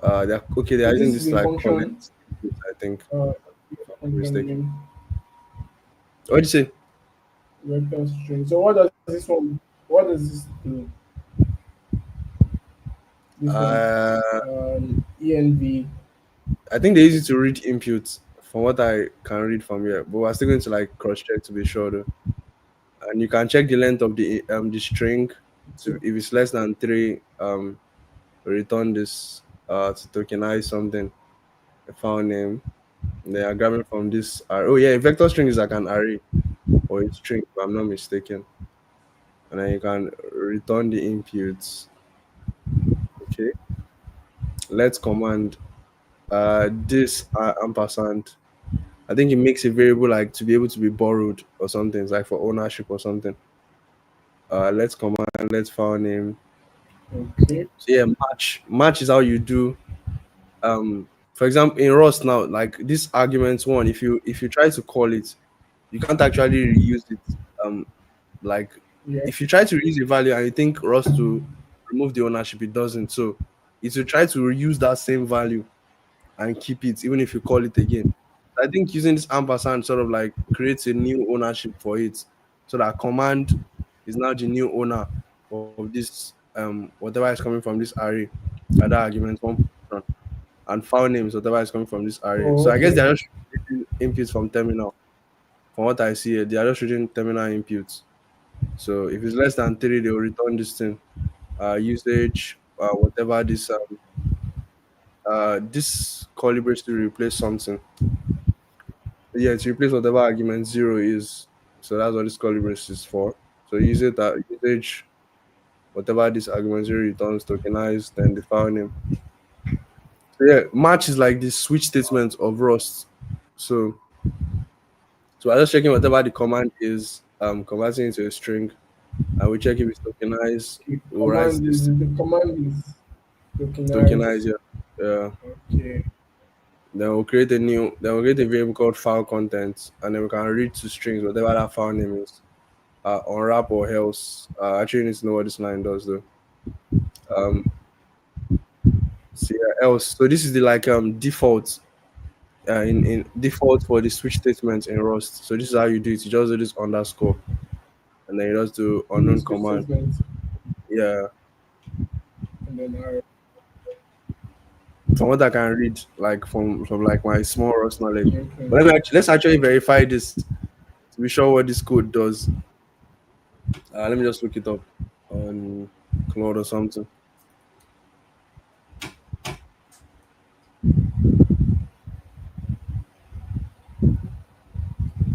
They're okay. They are So using this is this a like function. collect input, I think, Uh, if I'm not function mistaken. name What did you say? vector string. So what does this one? What does this do? This one. Uh, Env. I think they use it to read inputs from what I can read from here, but we're still going to like cross check to be sure though. And you can check the length of the string to So if it's less than three, return this to tokenize something, a file name. They are grabbing from this oh yeah, a vector string is like an array or a string, if I'm not mistaken. And then you can return the inputs. Okay. Let's command this ampersand. I think it makes a variable like to be able to be borrowed or something. It's like for ownership or something. Let's command, let's file name. okay. So yeah, match is how you do. For example, in Rust now, like this argument one, if you try to call it, you can't actually reuse it. Um, like Yeah. if you try to reuse a value and you think Rust to remove the ownership, it doesn't. So is to try to reuse that same value and keep it, even if you call it again. I think using this ampersand sort of like creates a new ownership for it, so that command is now the new owner of this whatever is coming from this array, that argument one position, and file name is whatever is coming from this array. Oh, So I guess okay. they're just reading inputs from terminal. From what I see here, they are just reading terminal inputs. So if it's less than three, they'll return this thing. Usage, whatever this calibrates to replace something. Yeah, to replace whatever argument zero is. So that's what this calibrates is for. So use it at usage, whatever this argument zero returns tokenized, then the file name. So yeah, match is like the switch statement of Rust. So so I just checking whatever the command is, converting into a string, and we check if it's tokenized. We'll write this The command is tokenize, tokenize. yeah. Yeah. Okay. Then we'll create a variable called file content, and then we can read two strings, whatever that file name is. Unwrap or else. Actually, need to know what this line does though. Um, so yeah, else. So this is the like default in default for the switch statement in Rust. So this is how you do it. You just do this underscore, and then you just do The unknown switch command. statement Yeah, and then R. from what I can read, like from like my small Rust knowledge. Okay. But let's actually verify this to be sure what this code does. Let me just look it up on Cloud or something.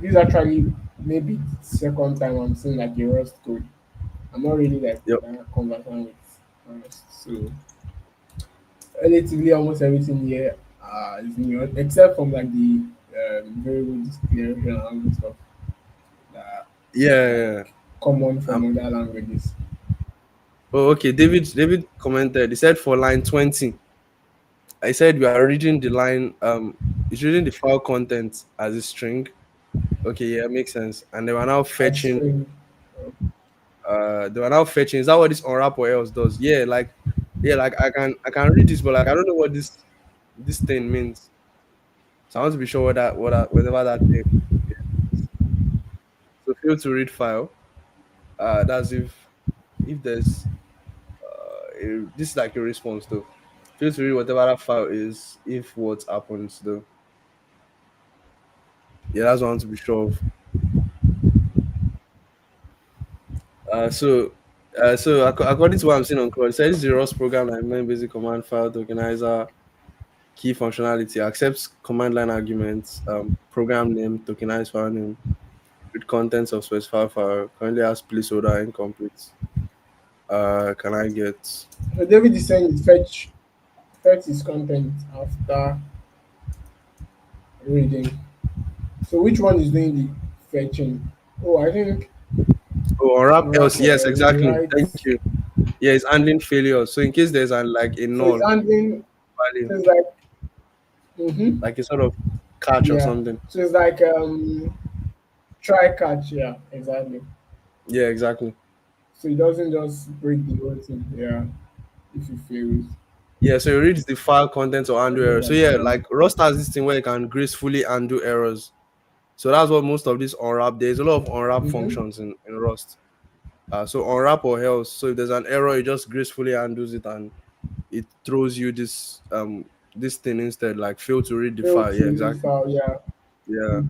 This is actually maybe the second time I'm seeing like a Rust code. I'm not really like Yep. conversant with Rust. So relatively almost everything here is new, except from like the variable declaration and all the stuff that Yeah, is yeah, yeah. like common from Um, other languages. oh, okay. David commented. He said for line 20, I said we are reading the line. It's reading the file content as a string. Okay, yeah, makes sense. And they were now As fetching. string, They were now fetching. Is that what this unwrap or else does? Yeah, like I can read this, but like I don't know what this thing means. So I want to be sure whatever that thing is. So fail to read file. That's if there's this is like a response though. Feel to read whatever that file is if what happens though. Yeah, that's what I want to be sure of. According to what I'm seeing on code, it says the Rust program like main basic command file tokenizer key functionality accepts command line arguments, program name, tokenized file name, with contents of specified file. Currently has placeholder incomplete. Can I get David is saying it fetch his content after reading. So which one is doing the fetching? Oh, I think unwrap unwrap else? or Yes, else he exactly. Thank writes. you. Yeah, it's handling failure. So in case there's an like a So it's null handling. value, So it's like, mm-hmm, like a sort of catch or yeah. something. So it's like try catch. Yeah, exactly. Yeah, exactly. So it doesn't just break the whole thing. Yeah, if it fails, Yeah, so it reads the file contents or I undo know errors. So that. yeah, like Rust has this thing where you can gracefully undo errors. So that's what most of this unwrap. There's a lot of unwrap Mm-hmm. functions in Rust. So unwrap or else. So if there's an error, it just gracefully undoes it and it throws you this thing instead, like fail to read the Fail file. to Yeah, read exactly. file. Yeah. Yeah.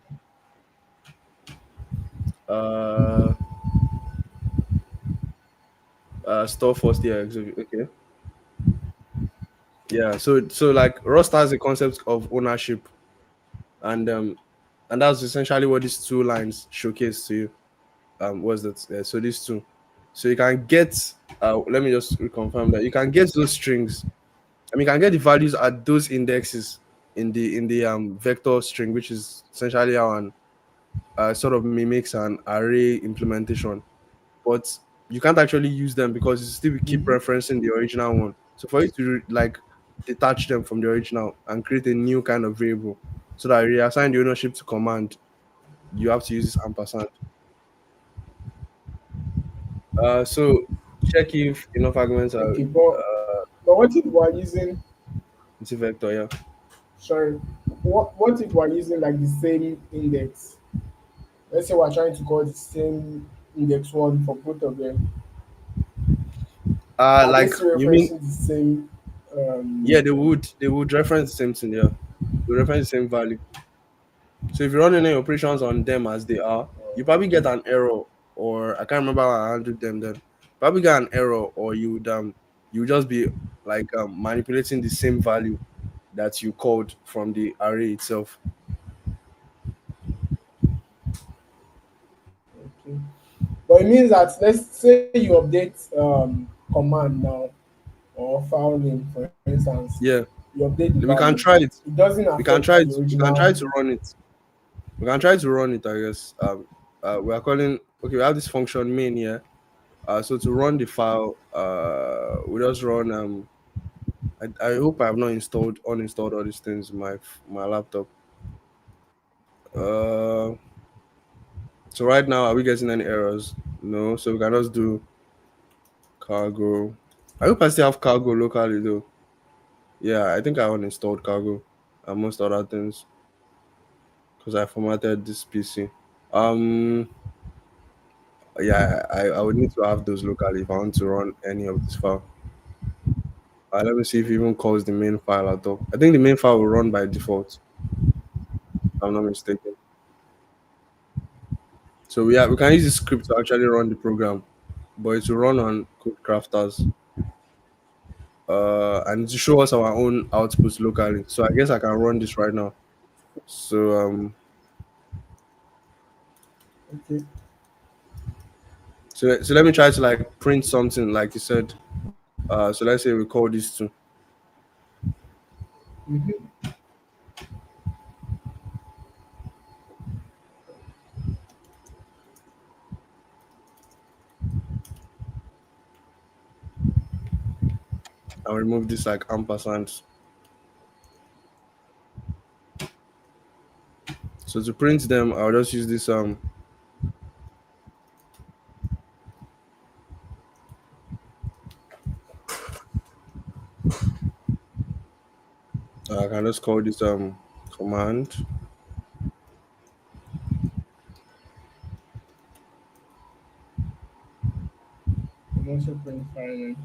Uh, store first. Yeah, okay. Yeah. So like Rust has a concept of ownership, and that's essentially what these two lines showcase to you. What's that? Yeah, so these two. So you can get. Let me just reconfirm that you can get those strings. I mean, you can get the values at those indexes in the vector string, which is essentially how an sort of mimics an array implementation. But you can't actually use them because you still keep Mm-hmm. referencing the original one. So for you to like detach them from the original and create a new kind of variable, so that you reassign the ownership to command, you have to use this ampersand. So check if enough arguments are Okay, but But what if we're using, It's a vector, yeah. sorry, what if we're using like the same index? Let's say we're trying to call the same index one for both of them. Are they Like still you mean, referencing the same? yeah, Um, they would reference the same thing, yeah. They would reference the same value. So if you run any operations on them as they are, you probably get an error, or I can't remember how I handled them then. Probably get an error, or you would just be like manipulating the same value that you called from the array itself. okay. But it means that let's say you update command now or file name, for instance, Yeah, you update the we can value. try it. It doesn't We can affect try the it. We can try original. to run it. We can try to run it. I guess. We are calling. Okay, we have this function main here. So to run the file, we just run. I hope I have not uninstalled all these things in my laptop. Uh, so right now, are we getting any errors? No. So we can just do cargo. I hope I still have cargo locally though. Yeah, I think I uninstalled cargo and most other things because I formatted this PC. Um, yeah, I would need to have those locally if I want to run any of this file. Let me see if it even calls the main file at all. I think the main file will run by default, if I'm not mistaken. So we can use the script to actually run the program, but it will run on code crafters. And to show us our own outputs locally. So I guess I can run this right now. So Okay. so let me try to like print something like you said. So let's say we call this two, Mm-hmm. and remove this like ampersand. So to print them, I'll just use this I can just call this command. I'm also print file name.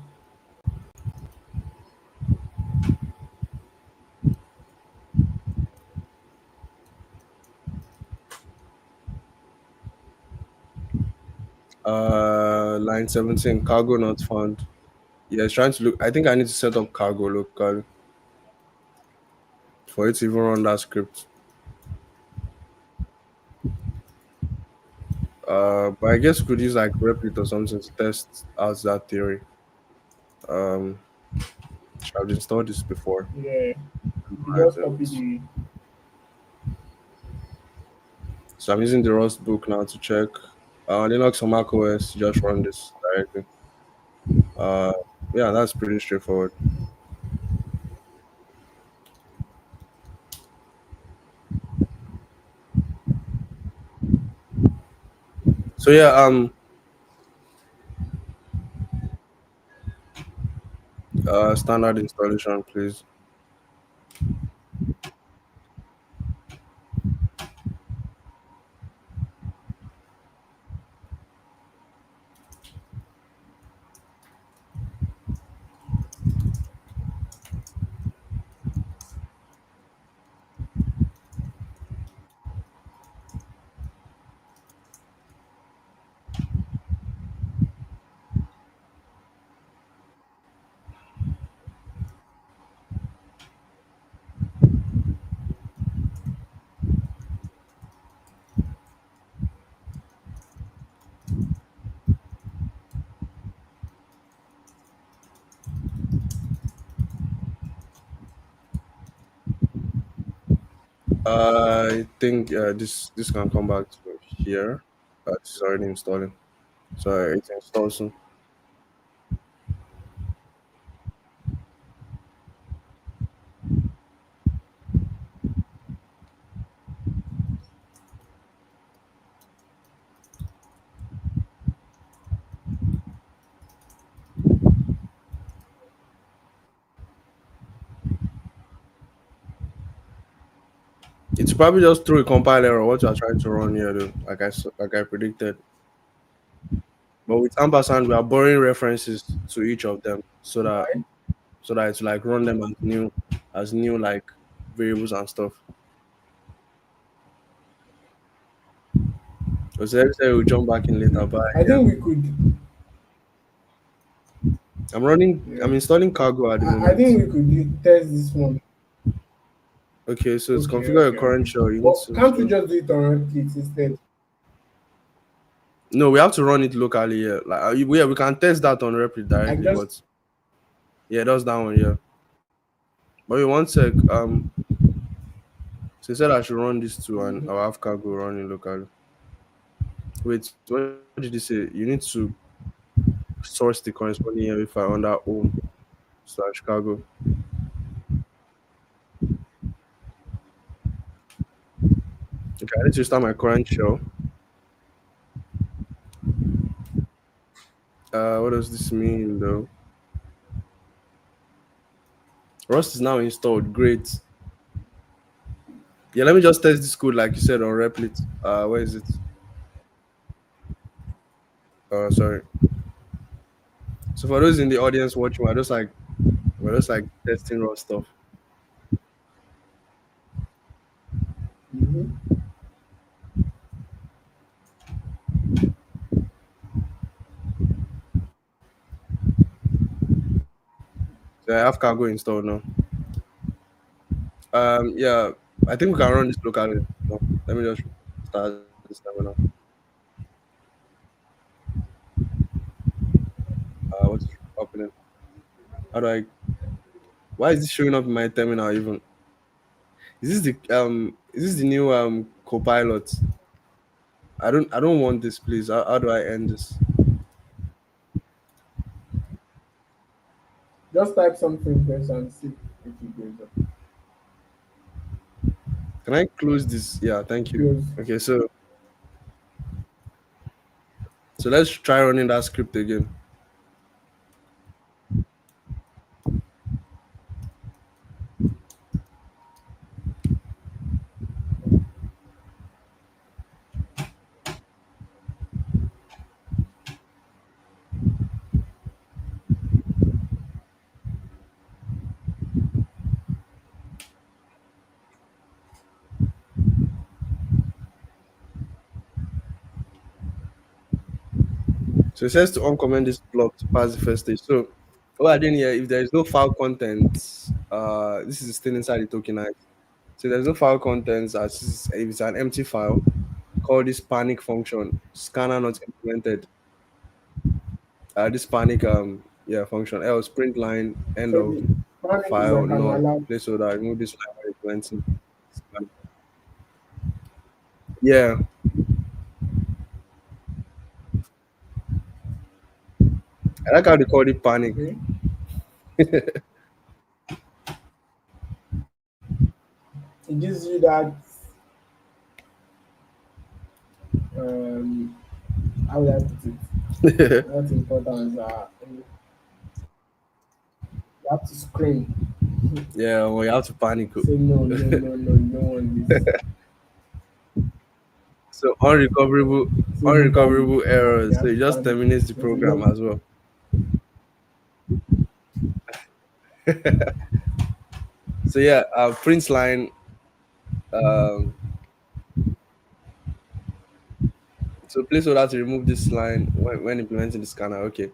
Line 17, cargo not found. Yeah, it's trying to look. I think I need to set up cargo local for it to even run that script. But I guess we could use like Replit or something to test out that theory. Um, I've installed this before. Yeah. You could just copy Items. the. So I'm using the Rust book now to check. Linux or Mac OS, just run this directly. Uh, yeah, that's pretty straightforward. So yeah, standard installation, please. I think this can come back to here. This is already installing, so it's installed soon. It's probably just through a compiler or what you are trying to run here, though, like I predicted. But with ampersand, we are borrowing references to each of them Right? so that it's like run them as new like variables and stuff. So say we'll jump back in later, but I yeah, think we could. Yeah. I'm installing cargo at the I moment. think we could test this one. Okay, so it's Okay, configure a okay, current okay. shell. You need But to can't we install. just do it on Reddit instead? No, we have to run it locally here. Like, yeah, we can test that on Replit I directly, just but yeah, that's that one. Yeah, but wait one sec. So you said I should run this too, and I'll have cargo running locally. Wait, what did you say? You need to source the corresponding EMV file under home/cargo. Okay, I need to start my current shell. What does this mean though? Rust is now installed. Great. Yeah, let me just test this code like you said on Replit. Where is it? Sorry. So for those in the audience watching, we're just like testing raw stuff. mhm. So I have cargo installed now. Yeah, I think we can run this locally. No, let me just start this terminal. What's happening? How do I? Why is this showing up in my terminal even? Is this the new copilot? I don't want this, please. How do I end this? Just type something first and see if it goes up. Can I close this? Yeah, thank you. Close. Okay, so let's try running that script again. So it says to uncomment this block to pass the first stage. So what I did here, if there is no file contents, this is still inside the tokenize. So there's no file contents if it's an empty file, call this panic function, scanner not implemented. This panic yeah function, else print line end So of the panic is file like an null alarm. placeholder, remove this line by implementing. Yeah, I like how they call it panic. Okay. It gives you that um how would I put it? Not importance. You have to scream. Yeah, well, you have to panic. Say no, no, no, no, you don't want this. So Say locally. unrecoverable You errors. So have it to just panic. terminates the There's a program lot. as well. So yeah, print line. Um, so placeholder to remove this line when implementing the scanner. Okay,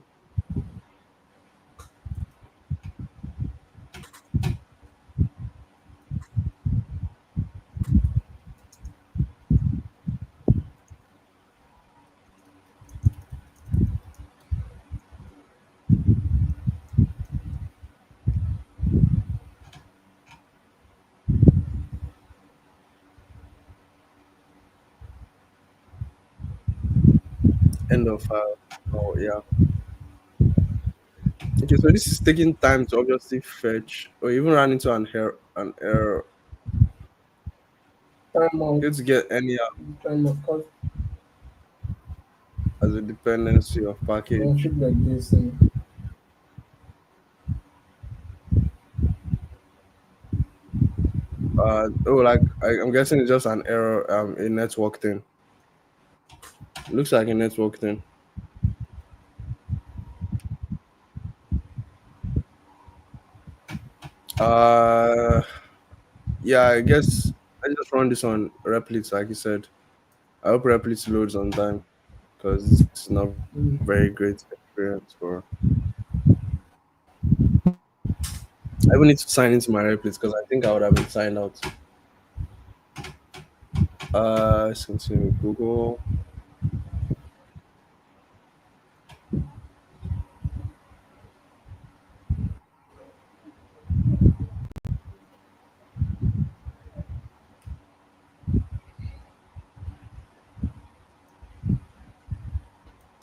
end of oh yeah. Okay, so this is taking time to obviously fetch or even run into an error. Time out. Going to get any Time out. Cause as a dependency of package. shit like this. And I'm guessing it's just an error, a network thing. It looks like a network thing. Uh, yeah, I guess I just run this on Replit, like you said. I hope Replit loads on time because this is not very great Mm. experience for. I even need to sign into my Replit because I think I would have been signed out. Continue Google.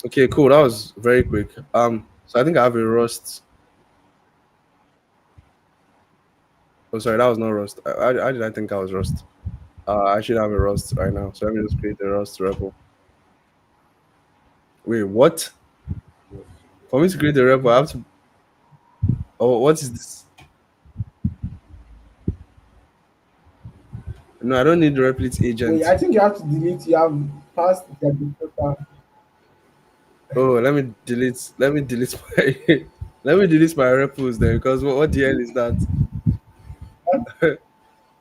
Okay, cool. That was very quick. So I think I have a Rust. Oh, sorry, that was not Rust. How did I think I was Rust? I should have a Rust right now. So let me just create a Rust repo. Wait, what? For me to create a repo, I have to. Oh, what is this? No, I don't need the Replit Wait, agent. I think you have to delete. You have passed the administrator. Oh, let me delete my let me delete my repos then because what the hell is that?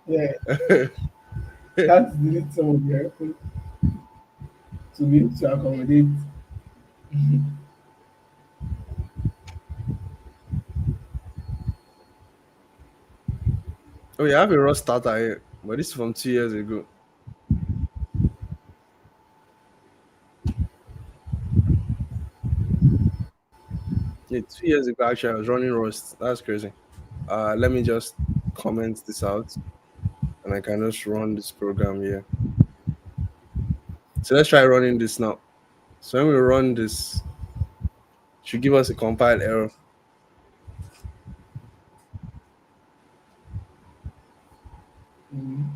Yeah, you have to delete some of your effort to be able to accommodate. Oh yeah, I have a Rust starter here, but this is from 2 years ago. Yeah, 2 years ago actually I was running Rust. That's crazy. Let me just comment this out and I can just run this program here. So let's try running this now. So when we run this, it should give us a compile error. Mm.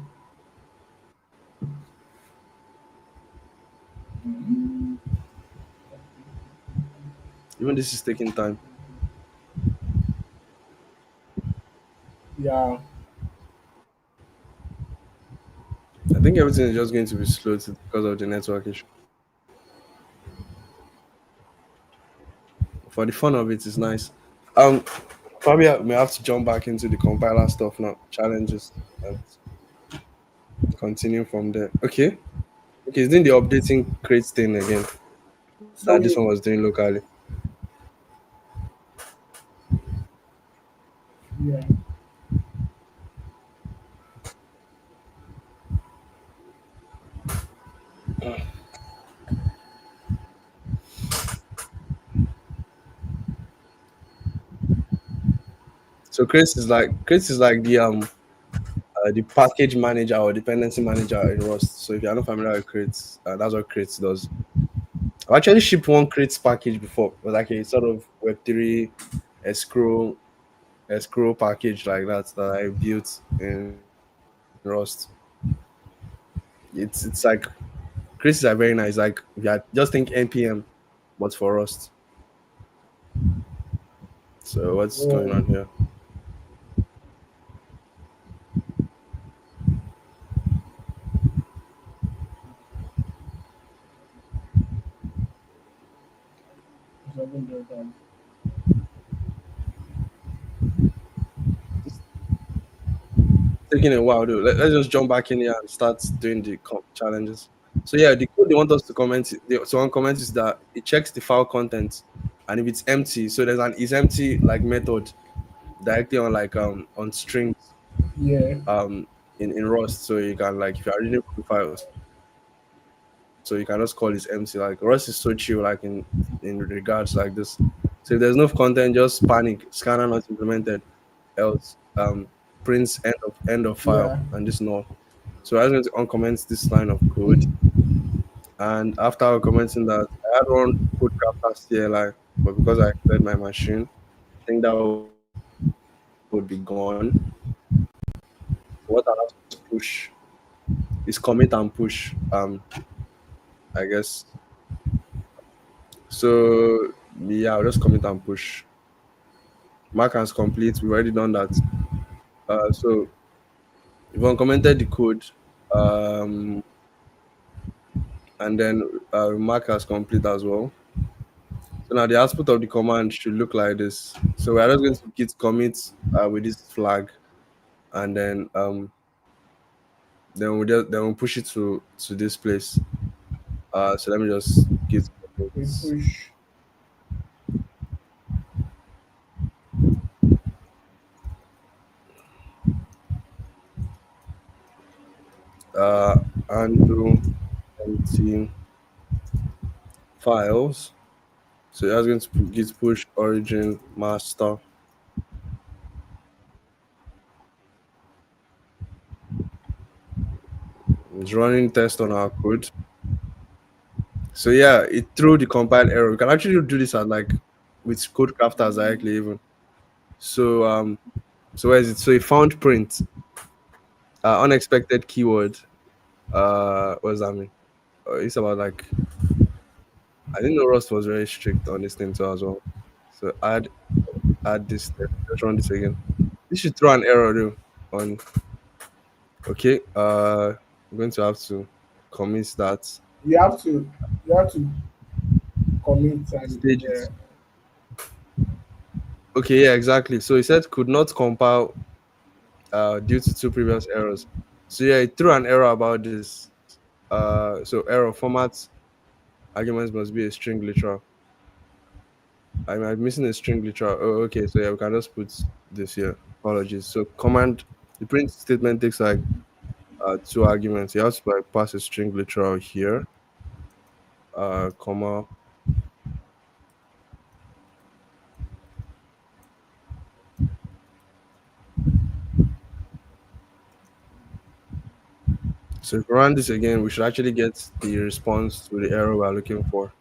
Even this is taking time. Yeah, I think everything is just going to be slow because of the network issue. For the fun of it, it's nice. Um, Probably I may have to jump back into the compiler stuff now, challenges, and continue from there. Okay, it's doing the updating crate thing again that this sorry. one was doing locally. Yeah, So crates is like the package manager or dependency manager in Rust. So if you're not familiar with crates, that's what crates does. I've actually shipped one crates package before. It was like a sort of Web3 escrow escrow package like that I built in Rust. It's like crates are very nice. Like yeah, just think npm, but for Rust. So what's going oh, on here? something like that. Taking a while, dude. Let's just jump back in here and start doing the challenges. So yeah, the code they want us to comment. So one comment is that it checks the file content, and if it's empty, so there's an is empty like method directly on like on strings Yeah, in Rust. So you can like if you are reading from the file, so you can just call it empty. Like Rust is so chill, like in regards like this. So if there's no content, just panic. Scanner not implemented, else prints end of file and this null. yeah. So I was going to uncomment this line of code, and after commenting that, I had one code graph past CLI, but because I cleared my machine, I think that would be gone. So what I have to do is push, is commit and push. I guess. So yeah, I'll just commit and push. Mark as complete. We've already done that. So You've uncommented the code, um, and then mark as complete as well. So now the output of the command should look like this. So we're just going to git commit with this flag, and then we'll push it to this place. So let me just git commit, We push. uh, undo empty files. So that's going to git push origin master. It's running test on our code. So yeah, it threw the compile error. We can actually do this at like with code crafters directly even. So so where is it? So it found print unexpected keyword. What does that mean? It's about like I didn't know Rust was very strict on this thing too as well. So add this step. Let's run this again. This should throw an error though on okay. I'm going to have to commit that You have to you have to commit and stages. Okay, yeah, exactly. So it said could not compile due to two previous errors. So yeah, it threw an error about this. So error format arguments must be a string literal. I'm missing a string literal. Oh, okay. So yeah, we can just put this here. Apologies. So command the print statement takes like two arguments. You have to like pass a string literal here, comma. So if we run this again, we should actually get the response to the error we're looking for.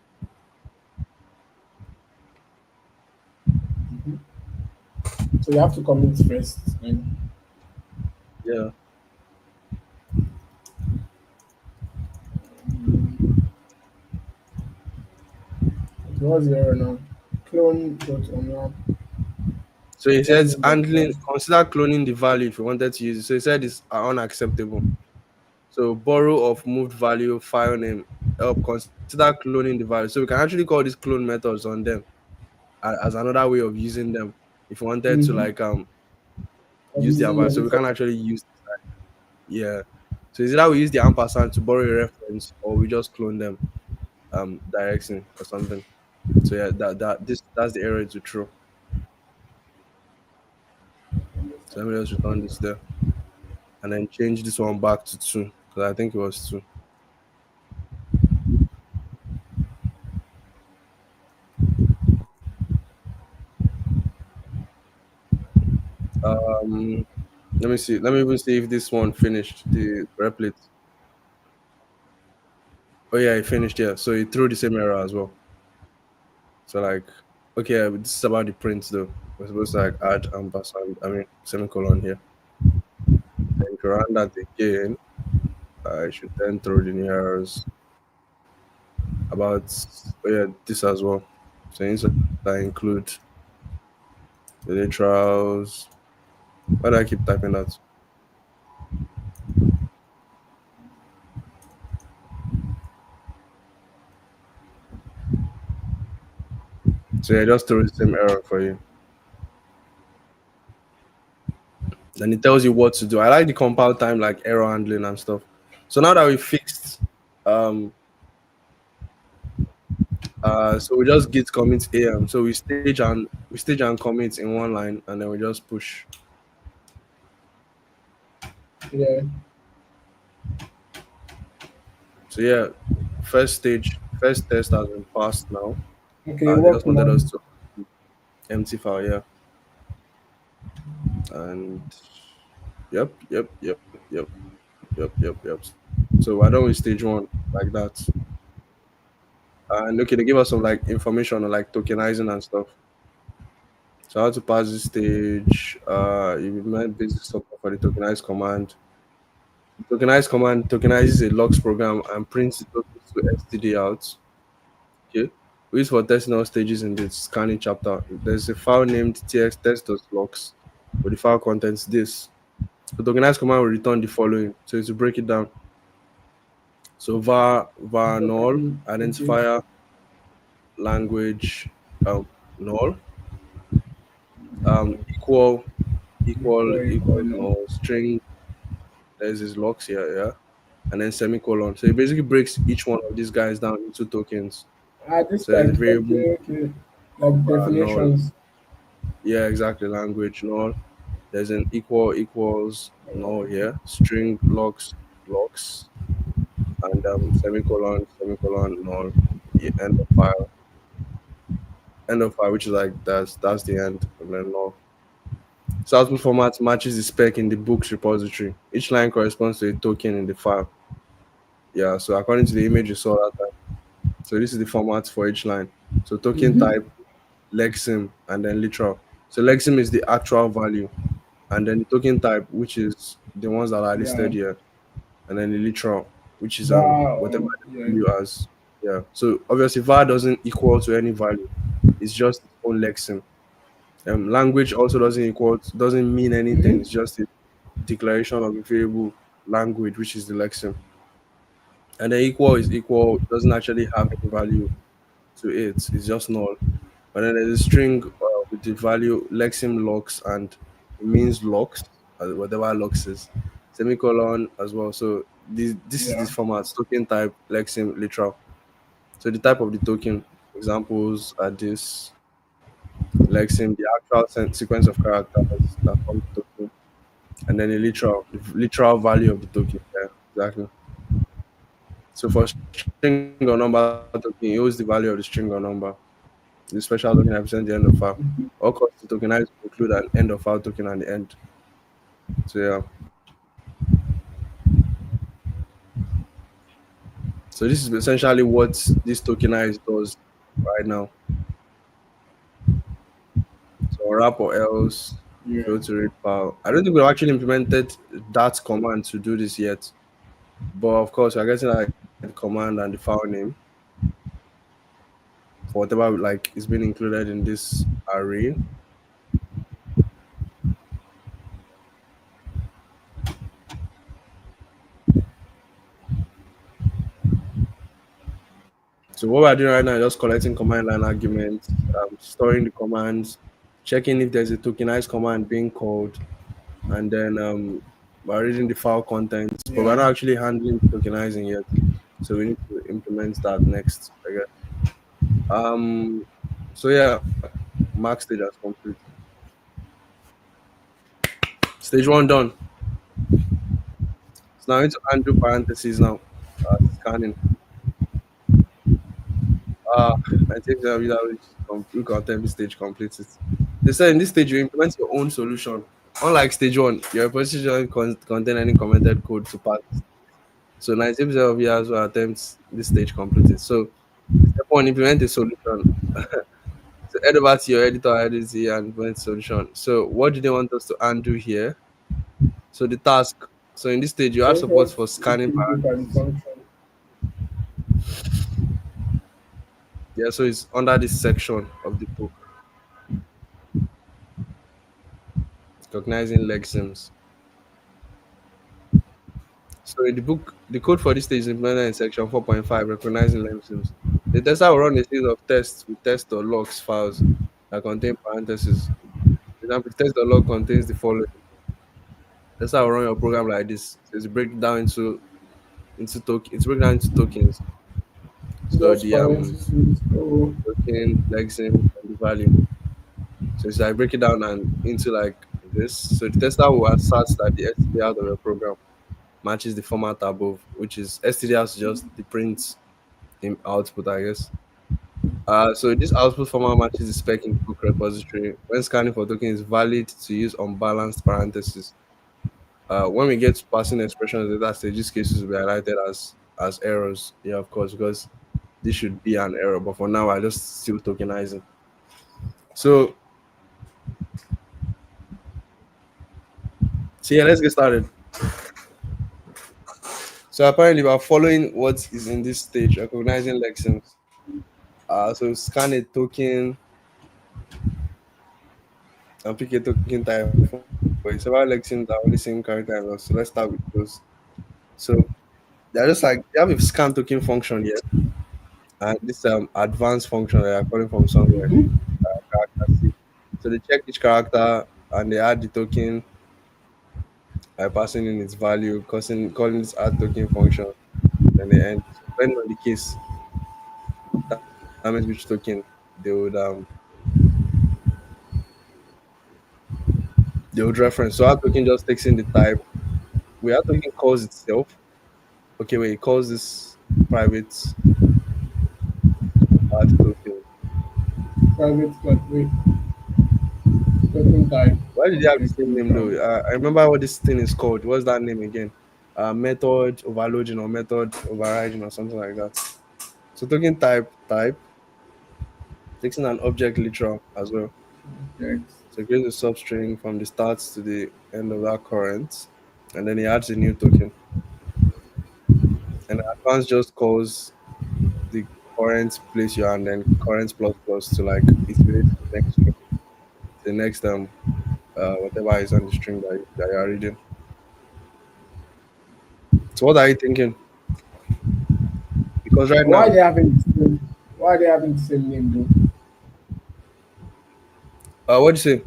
so you have to commit first. And Yeah. what's the error now? Clone dot online. So it What says is dot handling class? consider cloning the value if you wanted to use it. So it said it's unacceptable. So borrow of moved value file name help consider cloning the value. So we can actually call these clone methods on them as another way of using them if you wanted to Mm-hmm. like Of use their using value. your So we can different. actually use yeah. So is either we use the ampersand to borrow a reference or we just clone them directly or something. So yeah, that's the error to throw. So let me just return this there and then change this one back to two because I think it was two. Um, let me see. Let me even see if this one finished the replit. Oh yeah, it finished. Yeah, so it threw the same error as well. So like, okay, this is about the print though. We're supposed to like add ampersand. I mean semicolon here. Then if you run that again, I should then throw the new errors about oh yeah this as well. So inside I include the literals. Why do I keep typing that? So yeah, just throw the same error for you. Then it tells you what to do. I like the compile time, like error handling and stuff. So now that we fixed, um, so we just git commit am. So we stage and commit in one line, and then we just push. Yeah. So yeah, first test has been passed now. Okay, They work just wanted now. us to empty file, yeah, and yep. So we're done with stage one like that. And okay, they give us some like information on like tokenizing and stuff. So how to pass this stage? You implement basic support for the tokenize command. The tokenize command tokenizes a logs program and prints the tokens to std out. Okay. We use for testing all stages in the scanning chapter. There's a file named txt test.logs, but the file contains this. The tokenized command will return the following. So to break it down, so var null Okay. identifier language null equal equal Equal. null string. There's his locks here, yeah, and then semicolon. So it basically breaks each one of these guys down into tokens. Ah, this So there's a type. variable Okay, okay. Like null, definitions. yeah, exactly, language null. There's an equals null here, string locks, and semicolon null, yeah, end of file, which is like that's the end, and then null. So output format matches the spec in the books repository. Each line corresponds to a token in the file. Yeah, so according to the image you saw that time. So this is the format for each line. So token Mm-hmm. type, lexim, and then literal. So lexim is the actual value, and then the token type, which is the ones that are Yeah. listed here, and then the literal, which is Var. whatever Yeah. the value as. Yeah. So obviously var doesn't equal to any value. It's just its own lexem. Language also doesn't mean anything. Mm-hmm. It's just a declaration of a variable language, which is the lexem. And then equal is equal, doesn't actually have any value to it. It's just null. But then there's a string with the value lexim locks, and it means locks, whatever locks is. Semicolon as well. So this is the Yeah. format: token type, lexim, literal. So the type of the token examples are this: lexim, the actual sequence of characters that form the token, and then the literal value of the token. Yeah, exactly. So for string or number token, you use the value of the string or number. The special token represents the end of file. All calls to tokenize include an end of file token at the end. So yeah. So this is essentially what this tokenize does right now. So wrap or else Yeah. fail to read file. I don't think we've actually implemented that command to do this yet. But of course we're getting like the command and the file name for whatever like is being included in this array. So what we're doing right now is just collecting command line arguments, storing the commands, checking if there's a tokenized command being called, and then we're reading the file contents. But we're Yeah. not actually handling the tokenizing yet, so we need to implement that next, I guess. So yeah, max stage has complete. Stage one done. So now I need to undo parentheses now. Scanning. Uh, I think that which content stage completed. They said in this stage you implement your own solution. Unlike stage one, your repository doesn't contain any commented code to pass. So 90% of users will attempt this stage completed. So step one, implement a solution. So head over to your editor IDC and implement solution. So what do they want us to undo here? So the task. So in this stage, you have Let support us for scanning look at the parentheses. function. Yeah, so it's under this section of the book, recognizing lexems. So in the book, the code for this stage is implemented in section 4.5, recognizing lexems. The tester will run a series of tests with test.logs files that contain parentheses. For example, if test.log contains the following, tester will run your program like this. So it's break down it's broken down into tokens. So Just the parentheses. Oh, token, lexem, and the value. So it's like break it down and into like this. So the tester will assert that the std out of your program matches the format above, which is std has just the print in output, I guess. So this output format matches the spec in the book repository. When scanning for token is valid to use unbalanced parentheses. When we get to passing expressions at that stage, these cases will be highlighted as errors. Yeah, of course, because this should be an error. But for now, I just still tokenizing. So yeah, let's get started. So apparently, we are following what is in this stage, recognizing lexems. So scan a token and pick a token type for each line. but several lexemes are only same character errors. So let's start with those. So they're just like they have a scan token function here, and this advanced function that are calling from somewhere, Mm-hmm. character C. So they check each character and they add the token by passing in its value, calling this add token function, then they end. So depending on the case, that means which token they would reference. So add token just takes in the type. We add token calls itself. Okay, wait, it calls this private add token. Private but wait, token type. Why did they have the Let's same go name down. though? I remember what this thing is called. What's that name again? Method overloading or method overriding or something like that. So token type takes in an object literal as well. Object. So it creates a substring from the start to the end of that current, and then it adds a new token. And advanced just calls the current place you are and then current plus plus to like iterate to the next string, the next whatever is on the string that you are reading. So what are you thinking? Because right Why now, they having the same? Why they having the same name though? what do you say?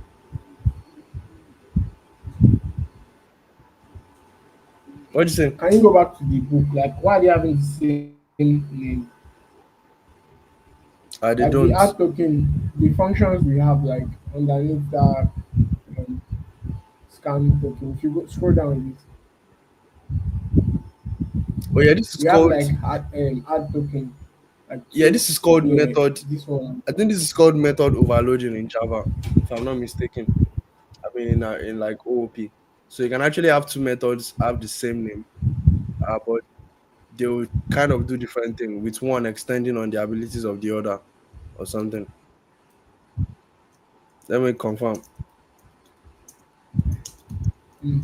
What do you say? Can you go back to the book? Like why they having the same name? They Like the don't. add token, the functions we have like underneath that um, scan token. If you go scroll down a bit, Oh yeah, this is we have called like add token, like yeah, two. this is called Yeah, method. this one. I think this is called method overloading in Java, if I'm not mistaken. I mean, in like OOP. So you can actually have two methods have the same name, but they will kind of do different things, with one extending on the abilities of the other or something. Let me confirm. Mm.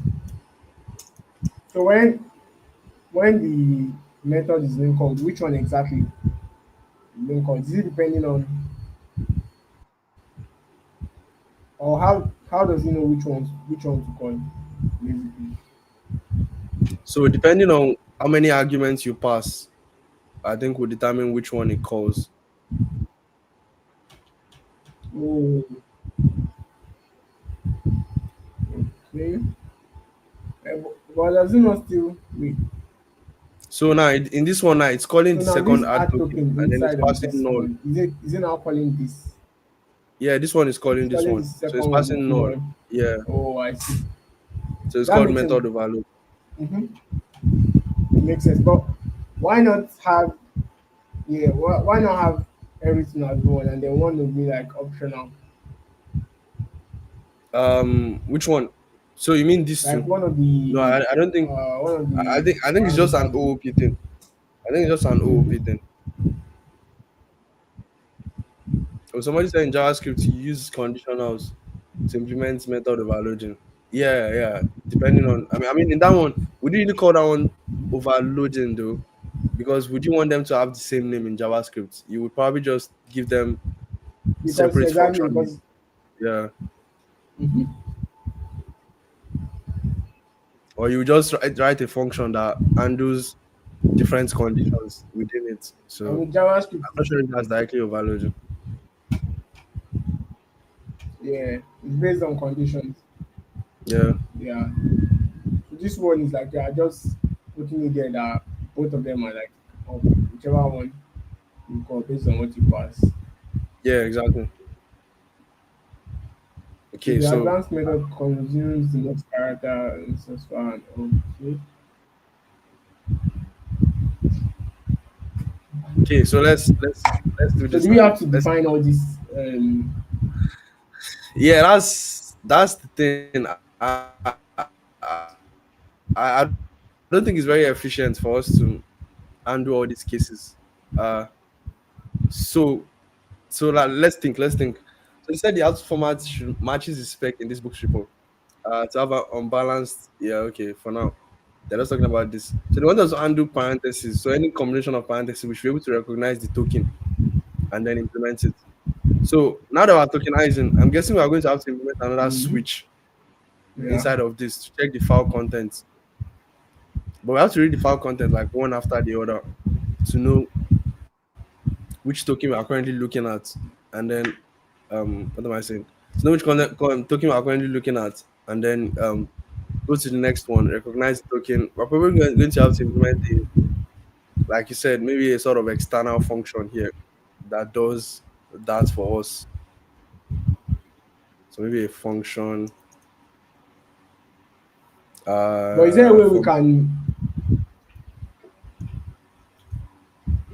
So when the method is being called, which one exactly is being called? Is it depending on or how does he know which one to call basically? So depending on how many arguments you pass, I think will determine which one it calls. Oh, okay. But does it not still wait? So now in this one now, it's calling So the now second this add add token token and then it's inside of passing this null. one, is it now calling this? Yeah, this one is calling It's this calling the one. So it's second one passing the null. one. Yeah. Oh, I see. So it's That called makes sense. method overload. It makes sense. But why not have why not have everything as one and then one will be like optional? Which one? So you mean these Like two? No, I don't think. one of I the think it's just an parameters will OOP thing. I think it's just an OOP thing. Or somebody said in JavaScript you use conditionals to implement method overloading. Yeah, yeah. Depending on, I mean, in that one, would you really call that one overloading though? Because would you want them to have the same name in JavaScript? You would probably just give them because separate exactly function names. because Yeah, mhm. or you just write a function that handles different conditions within it. So And with JavaScript I'm not sure if that's directly overloading. yeah, it's based on conditions. Yeah, Yeah. So this one is like just putting it there that both of them are like whichever one you call based on what you pass. yeah, exactly. So Okay, the so advanced method consumes the next character and so far and okay. so let's do So this do we now. have to Let's define all this Yeah, that's the thing. I don't think it's very efficient for us to handle all these cases. Uh, so so like, let's think. So they said the out format should matches the spec in this book's repo. To have an unbalanced, yeah, okay, for now. They're just talking about this. So they want us to undo parentheses. So any combination of parentheses, we should be able to recognize the token and then implement it. So now that we're tokenizing, I'm guessing we're going to have to implement another mhm. switch. Yeah. inside of this to check the file content. But we have to read the file content like one after the other to know which token we are currently looking at, and then what am I saying? To know which token we are currently looking at, and then go to the next one, recognize the token. We're probably going to have to implement like you said, maybe a sort of external function here that does that for us. So maybe a function. But is there a way we For can,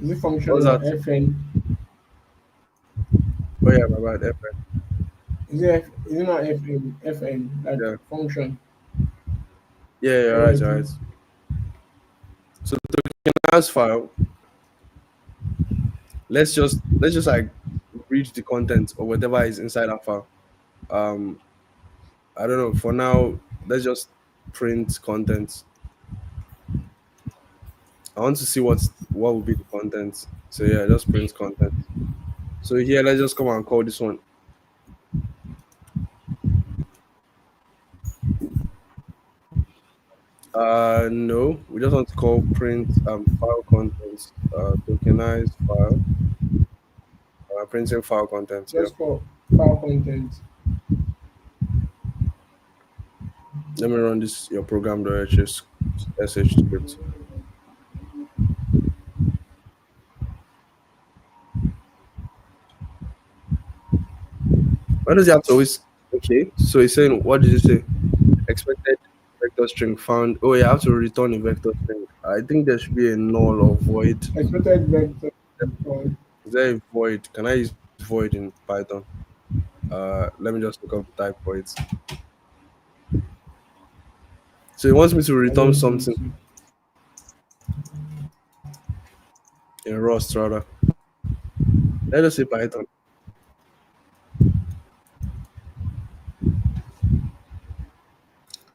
is it function what's or that? FN? Oh yeah, my bad. FN. Is it not FN like Yeah, function? yeah, Or you're what right, it you're is? right. So tokenize file. Let's just like read the content or whatever is inside that file. Um, I don't know. For now, let's just print content. I want to see what will be the content. So yeah, just print content. So here, let's just come and call this one. No, we just want to call print file contents. Tokenize file. Printing file content here. Just for file content. Let me run this your program.sh script. Why does it have to always? Okay, so he's saying, what did you say? Expected vector string found. Oh, you have to return a vector string. I think there should be a null or void. Expected vector. um, Is there a void? Can I use void in Python? Let me just look up the type for it. So he wants me to I return don't think something so. in Rust rather. Let us say Python.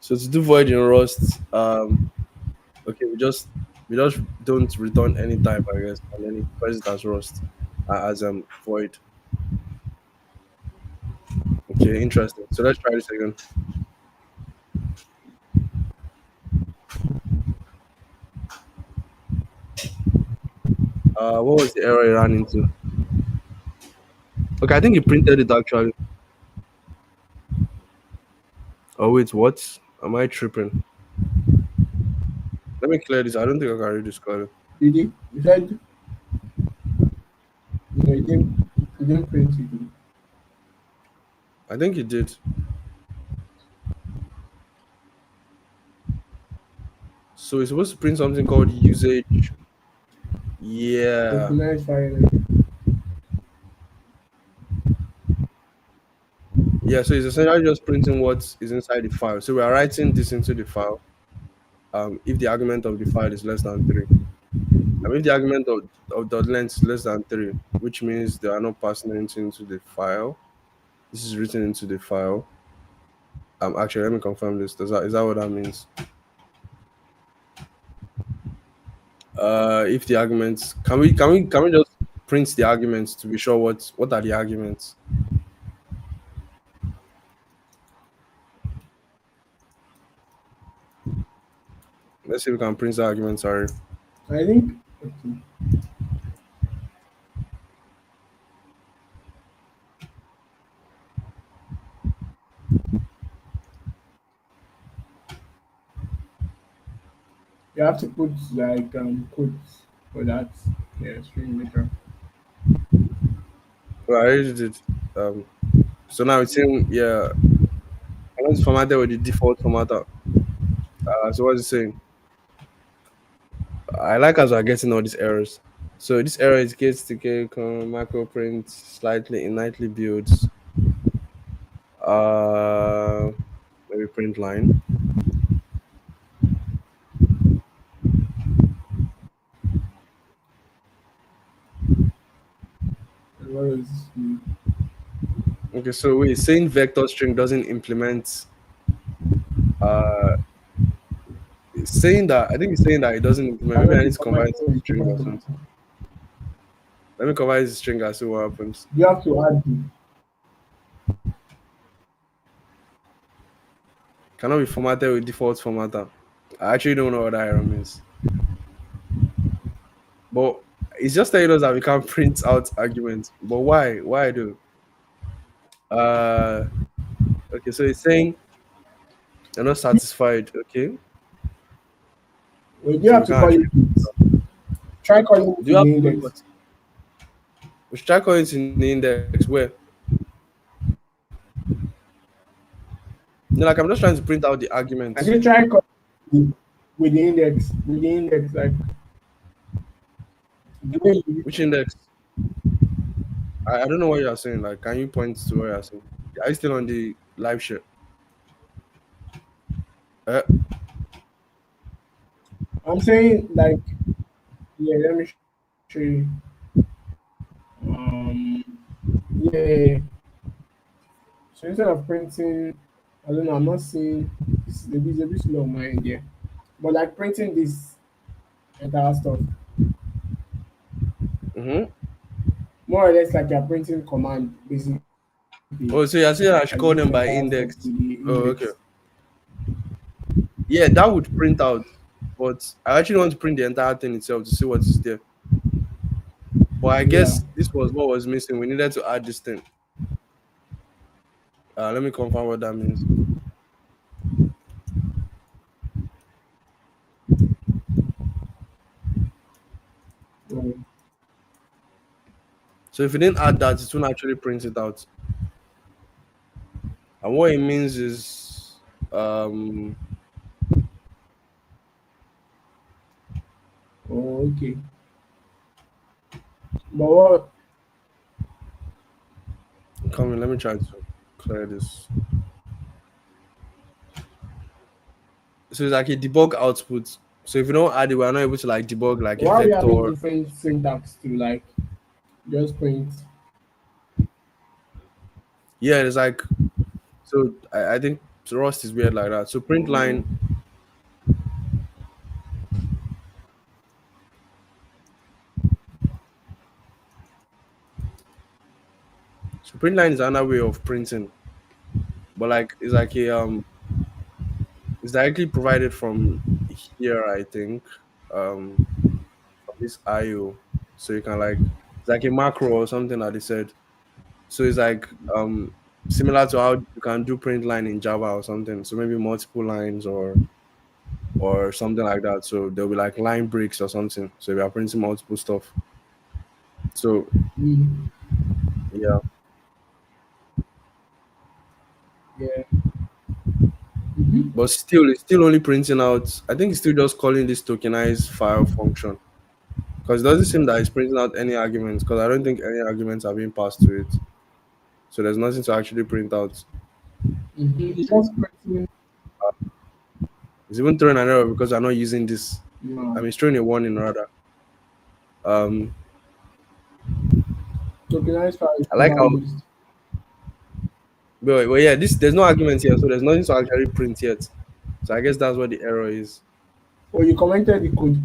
So to do void in Rust, okay, we just don't return any type, I guess, and then it press it as Rust, as void. Okay, interesting. So let's try this again. What was the error it ran into? Okay, I think it printed it actually. Oh wait, what? Am I tripping? Let me clear this. I don't think I can read this code. Did he? You said no, you didn't print it. I think it did. So it's supposed to print something called usage. Yeah. Recognize file. Yeah, so it's essentially just printing what is inside the file. So we are writing this into the file. If the argument of the file is less than 3. I mean, if the argument of the length is less than 3, which means they are not passing anything into the file. This is written into the file. Actually, let me confirm this. Is that what that means? If the arguments, can we just print the arguments to be sure what are the arguments? Let's see if we can print the arguments. Sorry. I think okay. You have to put like quotes for that. Yeah, string maker. Well, I already did. Um, so now it's saying, yeah, I want to format it with the default formatter. So what's it saying? I like as we're getting all these errors. So this error is gets to get macro print slightly in nightly builds. Uh, Maybe print line. And what does this mean? Okay, so wait, saying vector string doesn't implement. Uh, it's saying that I think it's saying that it doesn't implement. Maybe Cannot I be need to convert combined it to with string human or tomato. something. Let me convert it to string and see what happens. Do. You have to add the, Cannot be formatted with default formatter. I actually don't know what that error means. But it's just telling us that we can't print out arguments. But why? Why do? Uh okay, so it's saying they're not satisfied. Okay. We do So we have to can't call actually it. Try calling it do you in have the to call it index. what? We should try calling it in the index where like I'm just trying to print out the I arguments. say try calling it with the index. With the index, like the way you Which index? I don't know what you are saying. Like, can you point to what you are saying? Are you still on the live share? I'm saying like yeah, let me show you. Yeah. So instead of printing, I don't know, I'm not seeing it's a bit slow on my end here. But like printing this entire stuff, Mm-hmm. more or less like you're printing command basically. Oh, so you're saying Like I should this call them entire by stuff with the index? index. Oh, okay. Yeah, that would print out, but I actually want to print the entire thing itself to see what is there. But I Yeah. guess this was what was missing. We needed to add this thing. Let me confirm what that means. Um, So if you didn't add that, it won't actually print it out. And what it means is, oh, okay. But what come in, let me try to clear this. So it's like a debug output. So if you don't add it, we're not able to like debug like a why are we having vector. different syntax to like just print? Yeah, it's like so I think Rust is weird like that. Oh, So print line is another way of printing. But like it's like a it's directly provided from here, I think. Um from this IO. So you can like it's like a macro or something that they said. So it's like similar to how you can do print line in Java or something. So maybe multiple lines or something like that. So there'll be like line breaks or something. So we are printing multiple stuff. So mm, yeah. yeah. Mm-hmm. But still it's still only printing out I think it's still just calling this tokenized file function. Because it doesn't seem that it's printing out any arguments because I don't think any arguments are being passed to it. So there's nothing to actually print out. Mm-hmm. It's just printing. It's even throwing an error because I'm not using this. I No, mean, it's throwing a warning rather. Um, tokenized file is I like never how, used. but yeah, this there's no arguments here, so there's nothing to actually print yet. So I guess that's what the error is. Oh, you commented the code.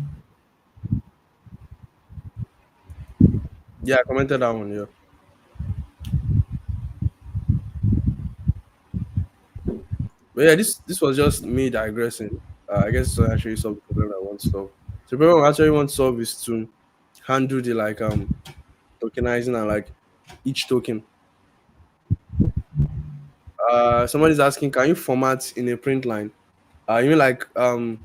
Yeah, I commented that one. Yeah, but yeah, this was just me digressing. I guess it's actually solve the problem I want to solve. So the problem I actually want to solve is to handle the like tokenizing and like each token. Somebody's asking, can you format in a print line? You mean like I'm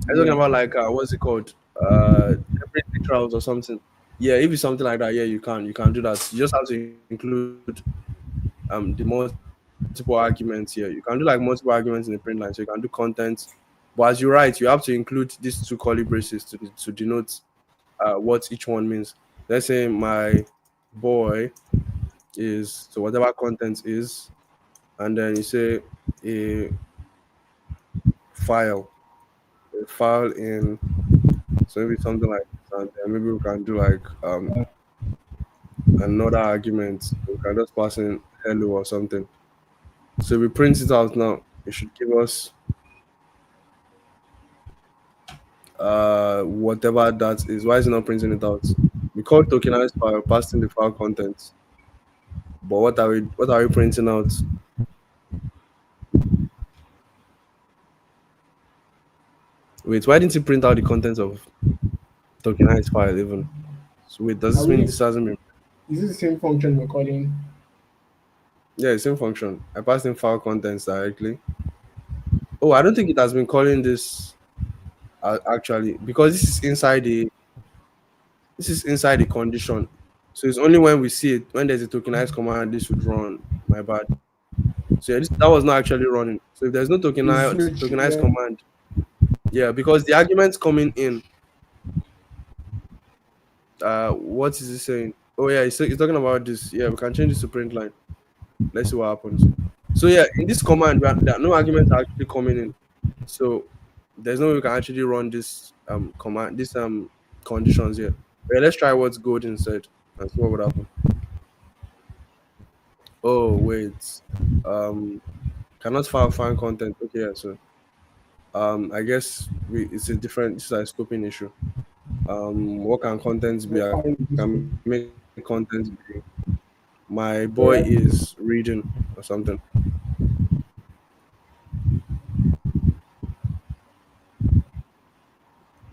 talking Yeah. about like what's it called? Template literals or something. Yeah, if it's something like that, yeah, you can do that. You just have to include the multiple arguments here. You can do like multiple arguments in the print line, so you can do content. But as you write, you have to include these two curly braces to denote what each one means. Let's say my boy is so whatever content is, and then you say a file, a file in so maybe something like this, and then maybe we can do like another argument. We can just pass in hello or something. So we print it out now. It should give us whatever that is. Why is it not printing it out? We call tokenized file, passing the file contents. But what are we printing out? Wait, why didn't you print out the contents of tokenized file even? So wait, does Are this mean we? this hasn't been? Is it the same function we're calling? Yeah, same function. I passed in file contents directly. Oh, I don't think it has been calling this actually because this is inside the condition. So it's only when we see it when there's a tokenized command this would run. My bad. So yeah, that was not actually running. So if there's no The tokenized switch, tokenized yeah. command, yeah, because the arguments coming in, what is it saying? Oh yeah, it's talking about this. Yeah, we can change this to print line. Let's see what happens. So yeah, in this command, there are no arguments are actually coming in. So there's no way we can actually run this command, this conditions here. Yeah, let's try what's good instead and see what would happen. Oh wait, um, cannot find content. Okay, yeah, so I guess it's a different. This is a scoping issue. What can contents be? Let's I find can make this. contents be. My boy is Yeah. reading or something.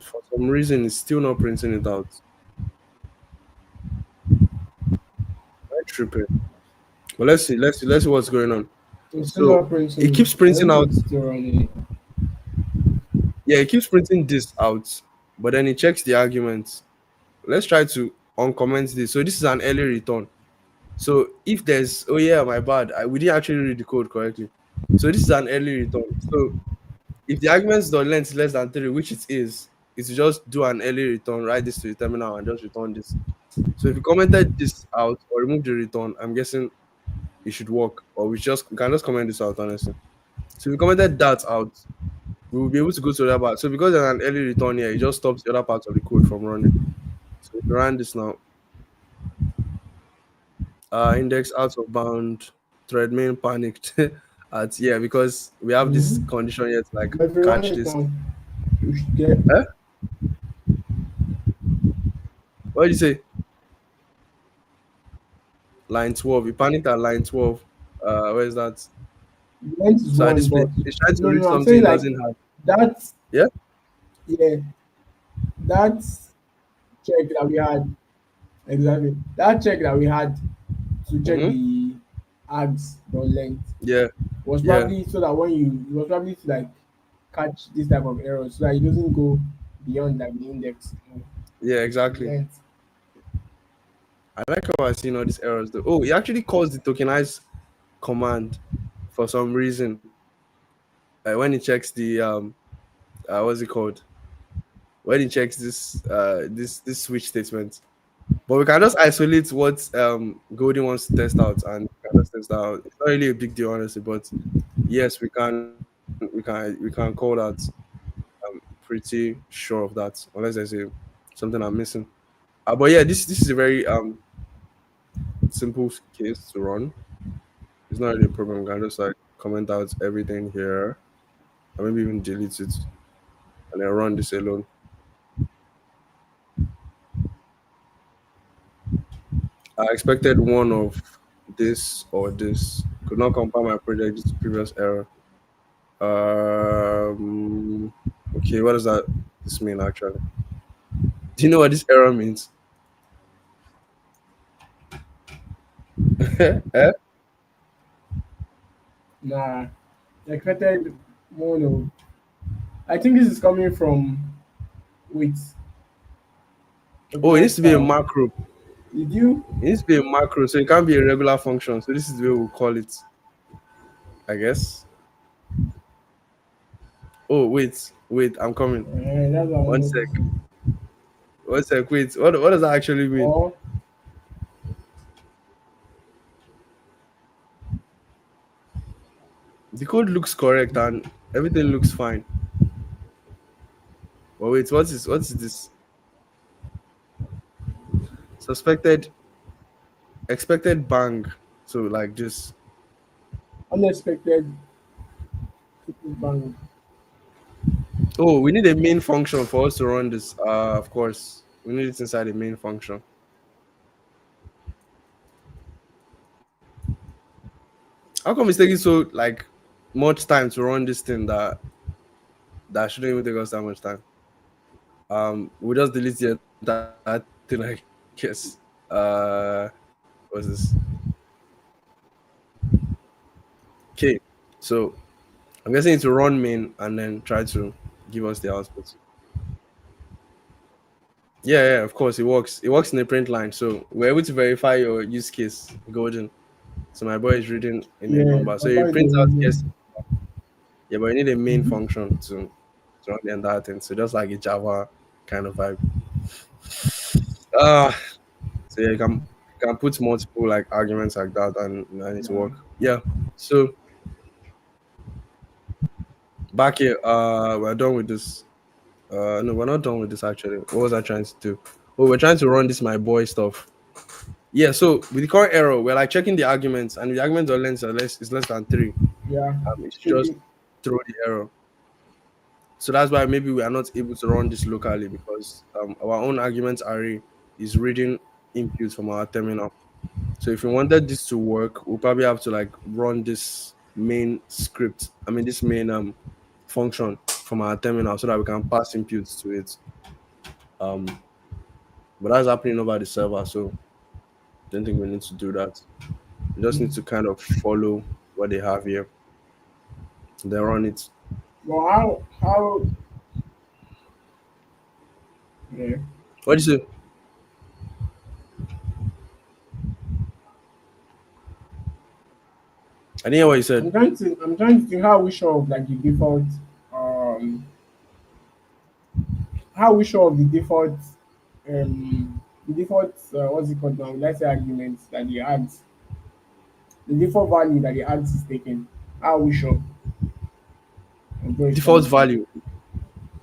For some reason, it's still not printing it out. I'm tripping. But let's see what's going on. It's still So not it printing. keeps I printing don't out. think it's still running. Yeah, it keeps printing this out, but then it checks the arguments. Let's try to uncomment this. So this is an early return. So if there's, oh yeah, my bad, we didn't actually read the code correctly. So this is an early return. So if the argument's the length is less than 3, which it is, it's just do an early return, write this to the terminal and just return this. So if you commented this out or remove the return, I'm guessing it should work. Or we can just comment this out honestly. So if we commented that out, we will be able to go to the other part. So because there's an early return here, it just stops the other parts of the code from running. So if you run this now, index out of bound, thread main panicked at yeah, because we have this Mm-hmm. condition here to like But if you run catch it this. now, you should get. Eh? What did you say? Line 12. We panicked at line 12. Where is that? The length is So at one, this place, but it's trying to no, read no, I'm something saying it like doesn't have. that. Yeah? Yeah, that check that we had exactly. That check that we had to check Mm-hmm. the ads dot length Yeah. was Yeah. probably so that when you it was probably to like catch this type of error so that it doesn't go beyond like the index, Yeah, the exactly. length. I like how I seen all these errors though. Oh, it actually calls the tokenize command for some reason. When it checks the what's it called? When it checks this switch statement. But we can just isolate what Goldie wants to test out and we can just test out. It's not really a big deal, honestly, but yes, we can call that. I'm pretty sure of that, unless there's something I'm missing. But yeah, this is a very simple case to run. It's not really a problem. We can just like comment out everything here, and maybe even delete it, and then run this alone. I expected one of this or this. Could not compile my project due to previous error. Um. Okay, what does that this mean actually? Do you know what this error means? Eh? Nah, I expected one of. I think this is coming from with Oh, it needs organized to be a file. macro. Did you? It needs to be a macro, so it can't be a regular function. So this is the way we'll call it, I guess. Oh, wait, I'm coming. That's what I One wanted to sec, see. one sec. Wait, what does that actually mean? Or The code looks correct and everything looks fine. But wait, what is this? Suspected, expected bang. So like this. unexpected bang. Oh, we need a main function for us to run this. Of course, we need it inside the main function. How come it's taking so like much time to run this thing that that shouldn't even take us that much time. We'll just delete the entire thing, I guess. What's this? Okay, so I'm guessing it's to run main and then try to give us the output. Yeah, of course it works. It works in the print line, so we're able to verify your use case. Golden. So my boy is reading in a Yeah, number. So I it thought it prints was out easy. yes. Yeah, but you need a main Mm-hmm. function to run the entire thing. So just like a Java kind of vibe. Uh so yeah, you can put multiple like arguments like that and it Yeah, will work. Yeah. So back here, we're done with this. No, we're not done with this actually. What was I trying to do? Oh, we're trying to run this my boy stuff. Yeah, so with the current error, we're like checking the arguments, and the arguments of length is less than three. yeah. It should Should just be. throw the error. So that's why maybe we are not able to run this locally because our own argument array is reading input from our terminal. So if we wanted this to work, we'll probably have to like run this main script. I mean this main function from our terminal so that we can pass inputs to it. Um, but that's happening over the server, so don't think we need to do that. We just need to kind of follow what they have here. They run it. Well, how? Yeah. What do you say? I didn't hear what you said. I'm trying to think how we show of like the default um how we show of the default what's it called now? Let's say arguments that the default value that the ads is taken. How we show and where it's Default coming from. value.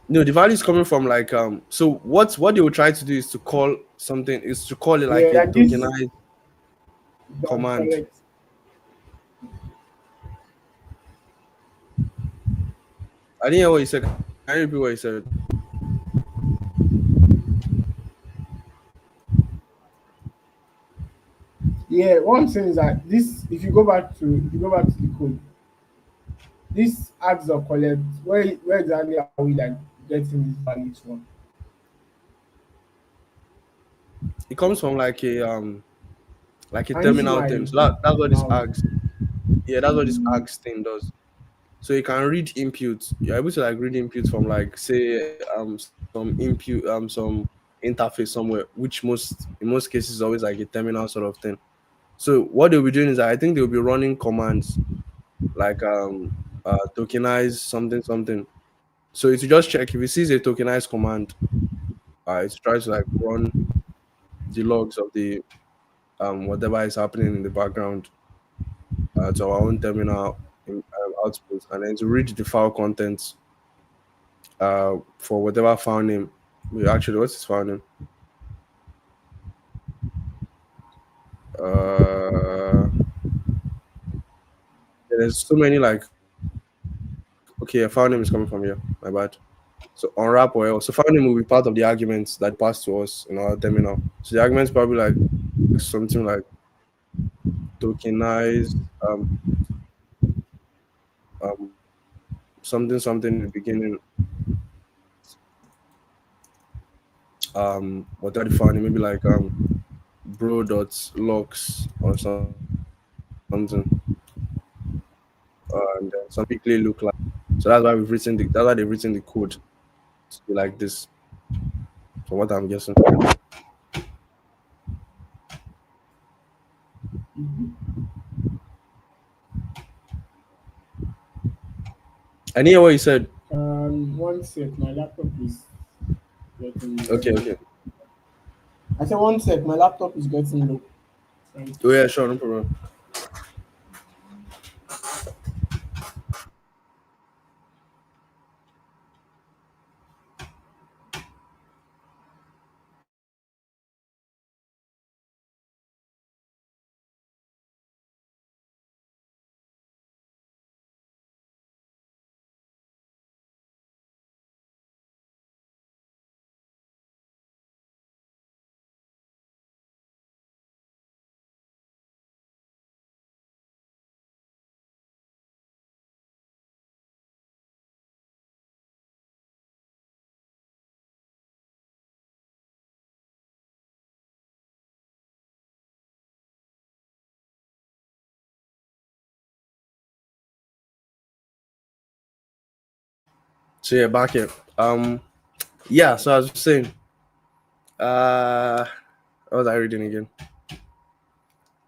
No, the value is coming from like so what they will try to do is to call something is to call it like Yeah, a like this tokenized that command. collect. I didn't hear what you said. Can you repeat what you said? Yeah, what I'm saying is that this if you go back to the code, this adds or collect, where exactly are we like getting these values from? It comes from like a Can you see terminal my thing. So that's what this mouse? args. Yeah, that's what this args thing does. So you can read inputs. You're able to like read inputs from like say some input some interface somewhere, which in most cases is always like a terminal sort of thing. So what they'll be doing is I think they'll be running commands like tokenize something something. So it's just check if it sees a tokenized command, it tries to like run the logs of the whatever is happening in the background to our own terminal output, and then to read the file contents for whatever file name. Wait, actually, what's his file name? Uh, there's so many like okay, a file name is coming from here. My bad. So unwrap or else. So file name will be part of the arguments that pass to us in our terminal. So the arguments probably like something like tokenize something something in the beginning. Whatever the file name, maybe like bro dot locks or something. And some quickly look like. So that's why they've written the code to be like this, from what I'm guessing. I didn't hear what you said. One sec, my laptop is getting Okay, very low. okay. I said one sec, my laptop is getting low. Trying to Oh yeah, check. sure, no problem. So yeah, back here. Yeah. So as I was saying, uh, what was I reading again?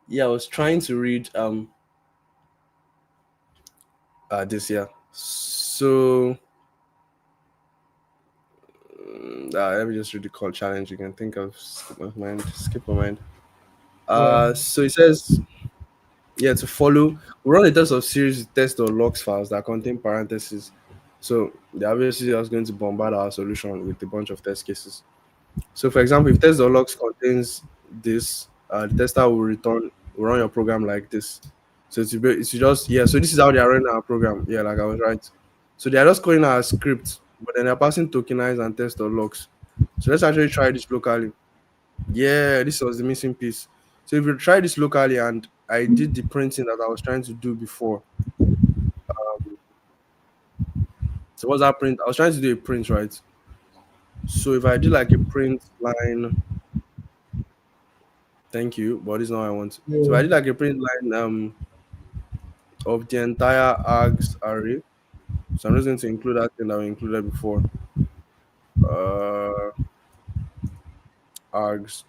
Yeah, I was trying to read this year. So let me just read the call challenge again. Think of skip my mind. Skip my mind. Yeah. So it says, yeah, to follow, we run a test of series test or logs files that contain parentheses. So they're obviously just going to bombard our solution with a bunch of test cases. So for example, if test or logs contains this, the tester will run your program like this. So it's just, yeah. So this is how they are running our program. Yeah, like I was right. So they are just calling our script, but then they're passing tokenize and test or logs. So let's actually try this locally. Yeah, this was the missing piece. So if you try this locally and I did the printing that I was trying to do before. So what's that print? I was trying to do a print, right? So if I do like a print line, thank you, but this is not what I want. So if Yeah. I did like a print line of the entire args array. So I'm just going to include that thing that we included before. Uh args.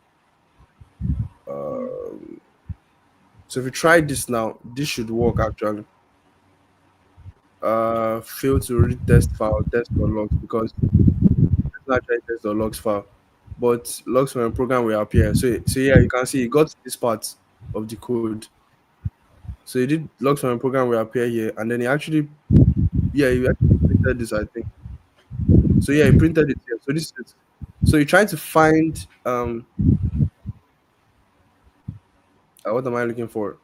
So if you try this now, this should work actually. Fail to read test file, test or logs because it's not actually test or logs file. But logs from a program will appear. So yeah, you can see it got to this part of the code. So he did logs from a program will appear here, and then he actually, yeah, he actually printed this, I think. So yeah, he printed it here. So this is, so you're trying to find what am I looking for?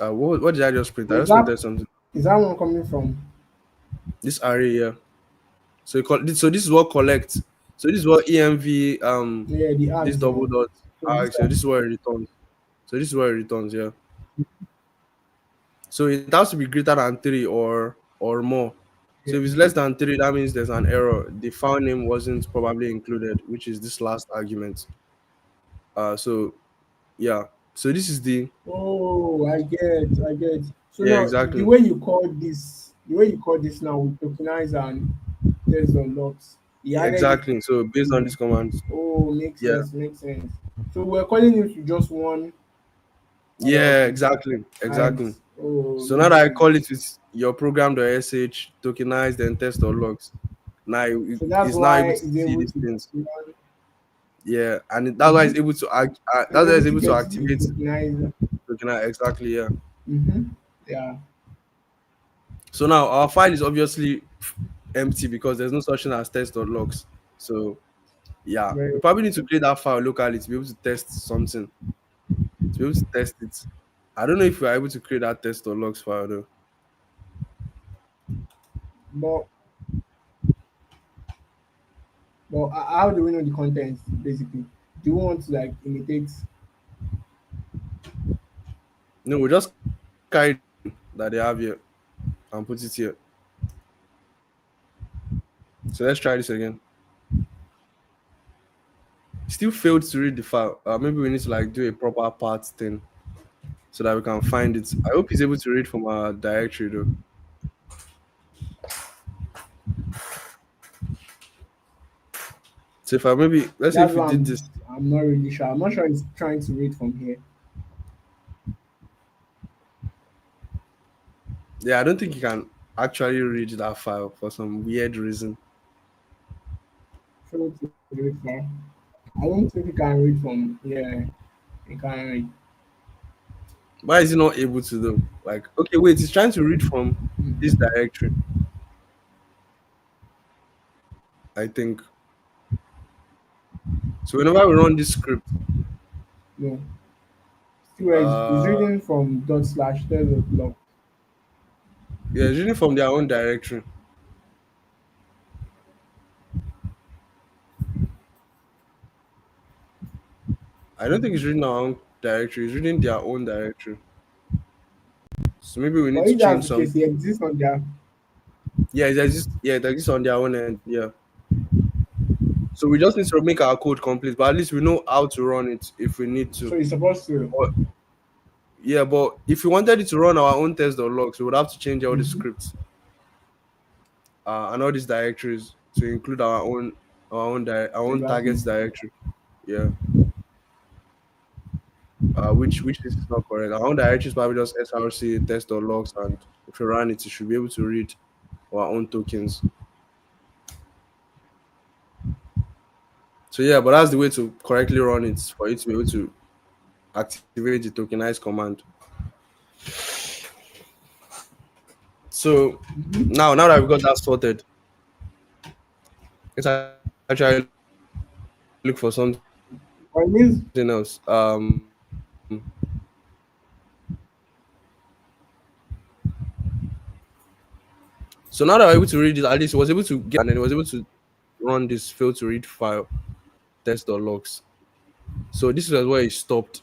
What did I just print? I Is just that printed something. is that one coming from? This array here. So this is what collects. So this is what env Yeah, the this ads double now. dot So this so time, this is what it returns. So this is what it returns, yeah. So it has to be greater than 3 or more. So if it's less than 3, that means there's an error. The file name wasn't probably included, which is this last argument. So yeah. So this is the oh, I get. So yeah, now exactly. the way you call this now with tokenize and test or logs, he added it. Exactly. So based on Mm. these commands, Oh, makes yeah. sense, makes sense. So we're calling it to just one Yeah, um exactly. Exactly. ads. Oh, So now makes that I sense. call it with your program.sh tokenized and test or logs, now So that's it's now why able to it's see able these to things. run. Yeah, and that's why Mm-hmm. it's able to And that's why able it's to able to get the activate tokenizer. tokenize exactly. Yeah. Mm-hmm. Yeah, So now our file is obviously empty because there's no such thing as test.logs. So yeah, we very. probably need to create that file locally to be able to test something, to be able to test it. I don't know if we're able to create that test.logs file though. But how do we know the content basically? Do you want to like imitate? No, we just carry that they have here and put it here. So let's try this again. Still failed to read the file. Maybe we need to like do a proper part thing so that we can find it. I hope he's able to read from our directory though. So if I maybe let's say That's if we why did this, I'm not really sure. I'm not sure it's trying to read from here. yeah, I don't think he can actually read that file for some weird reason. Trying to read from. I don't think you can read from. Yeah, you can read. Why is he not able to do? Like, okay, wait, he's trying to read from this directory. I think so. Whenever we run this script, No, see where it's uh, reading from dot slash test of log. yeah, it's reading from their own directory. I don't think it's reading our own directory. It's reading their own directory. So maybe we need But to if that's change the case, it something. exists on their. Yeah, it exists. Yeah, it exists on their own end. Yeah. So we just need to make our code complete, but at least we know how to run it if we need So to. you're supposed to. Or Yeah, but if we wanted it to run our own test.logs, we would have to change all the Mm-hmm. scripts and all these directories to include our own Exactly. targets directory. Yeah, which this is not correct. Our own directory is probably just src test.logs, and if you run it, you should be able to read our own tokens. So yeah, but that's the way to correctly run it for you to be able to activate the tokenize command. So Mm-hmm. now that we've got that sorted, let's actually look for something else. But it means So now that we're able to read it, at least he was able to get, and then he was able to run this fail to read file test.logs. So this is where it stopped.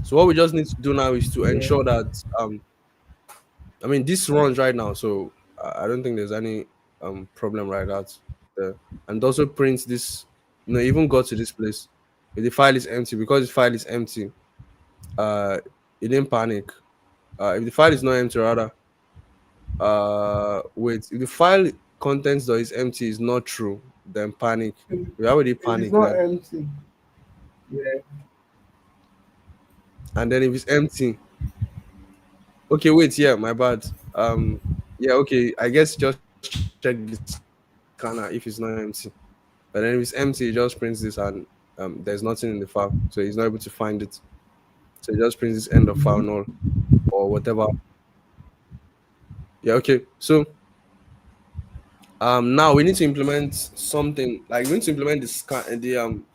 So what we just need to do now is to yeah. ensure that I mean this runs right now, so I don't think there's any problem right out there. And also prints this, even got to this place. If the file is empty, because the file is empty, uh it didn't panic. If the file is not empty, rather, wait, if the file contents though is empty is not true, then panic. If, We already if it's panic not then. empty, yeah. And then if it's empty, okay, wait, yeah, my bad. Yeah, okay, I guess just check the scanner if it's not empty. But then if it's empty, it just prints this, and there's nothing in the file, so he's not able to find it. So it just prints this end of file null Mm-hmm. or whatever. Yeah, okay. So now we need to implement something, like we need to implement the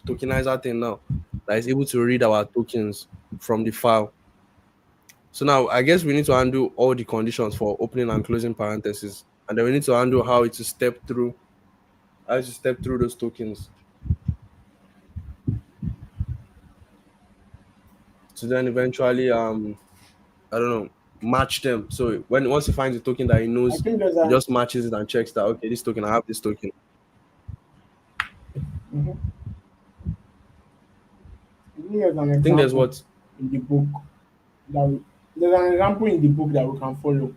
tokenizer thing now, that is able to read our tokens from the file. So now I guess we need to undo all the conditions for opening and closing parentheses, and then we need to undo how to step through those tokens to then eventually I don't know, match them. So once he finds a token that he I knows, think there's he a just matches it and checks that, okay, this token, I have this token. mhm. I think there's an I think there's example what. in the book that we, there's an example in the book that we can follow,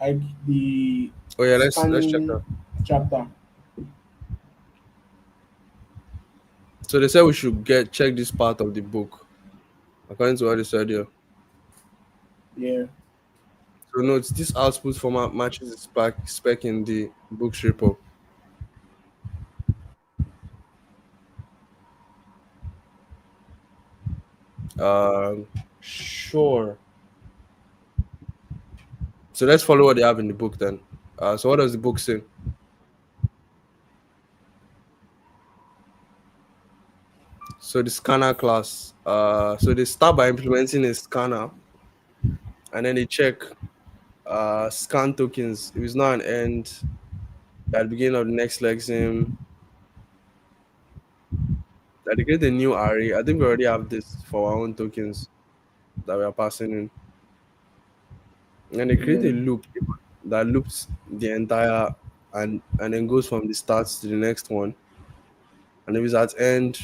like the Oh yeah, let's check scanning that. chapter. So they said we should get check this part of the book, according to what they said here. Yeah. So notes this output format matches the spec in the book's repo. Sure. So let's follow what they have in the book then. So what does the book say? So the scanner class. So they start by implementing a scanner, and then they check scan tokens. If it's not an end at the beginning of the next lexeme, that they create a new array. I think we already have this for our own tokens that we are passing in. And they create Yeah. a loop that loops the entire and then goes from the start to the next one. And if it's at end,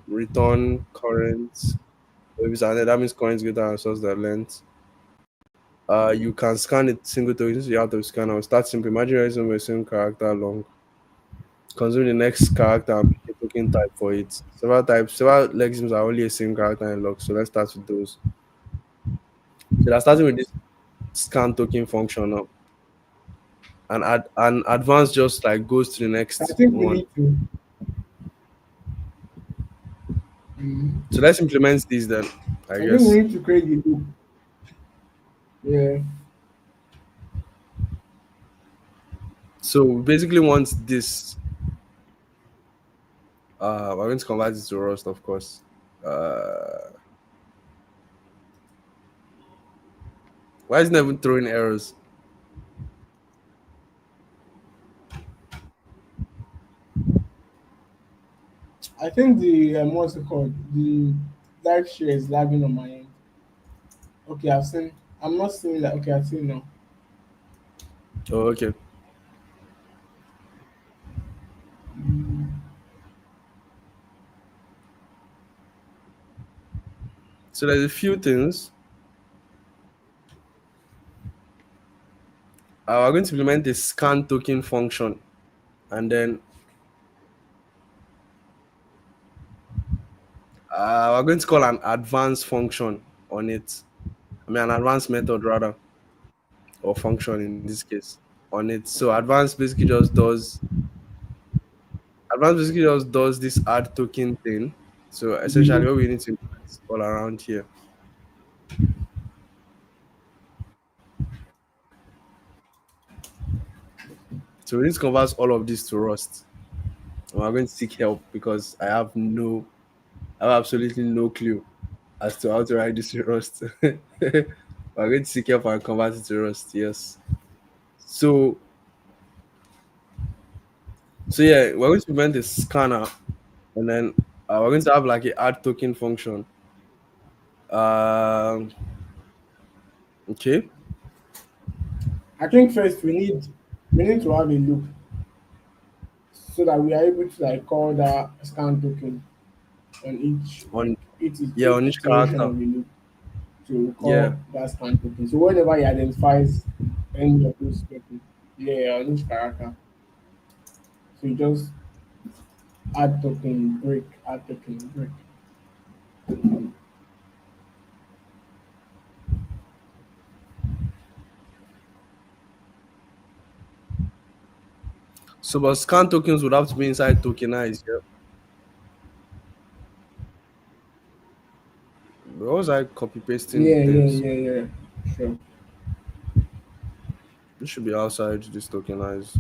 return current. If it's at end, that means current is greater than source that length. You can scan it single token. Since you have to scan, I'll start simple. Imagine writing a single character long. Consume the next character and pick a token type for it. Several lexemes are only a single character in log. So let's start with those. So that's starting with this scan token function now. And advance just like goes to the I next think we one. need to. Mm, So let's implement these then, I I think we guess. need to create the loop. Yeah. So we basically want this. I'm going to convert it to Rust, of course. Uh, why is it even throwing errors? I think the what's it called? The live share is lagging on my end. Okay, I've seen. I'm not seeing that. Okay, I've seen now. Oh, okay. So there's a few things. We're going to implement a scan token function, and then we're going to call an advanced function on it. I mean, an advanced method rather, or function in this case on it. So advanced basically just does this add token thing. So essentially, what we need to do is all around here. So we need to convert all of this to Rust. And we're going to seek help because I have absolutely no clue as to how to write this in Rust. We're going to seek help and convert it to Rust. Yes. So yeah, we're going to implement a scanner, and then we're going to have like a add token function. Um, okay. I think first we need to have a loop so that we are able to like call that scan token on each On each on each iteration character. of the loop to Yeah. call that scan token. So whenever he identifies any of those tokens, yeah, on each character, so you just add token break, add token break. So but scan tokens would have to be inside tokenized. Yeah. What was I copy pasting Yeah, yeah, things? yeah, yeah. Sure. This should be outside this tokenized.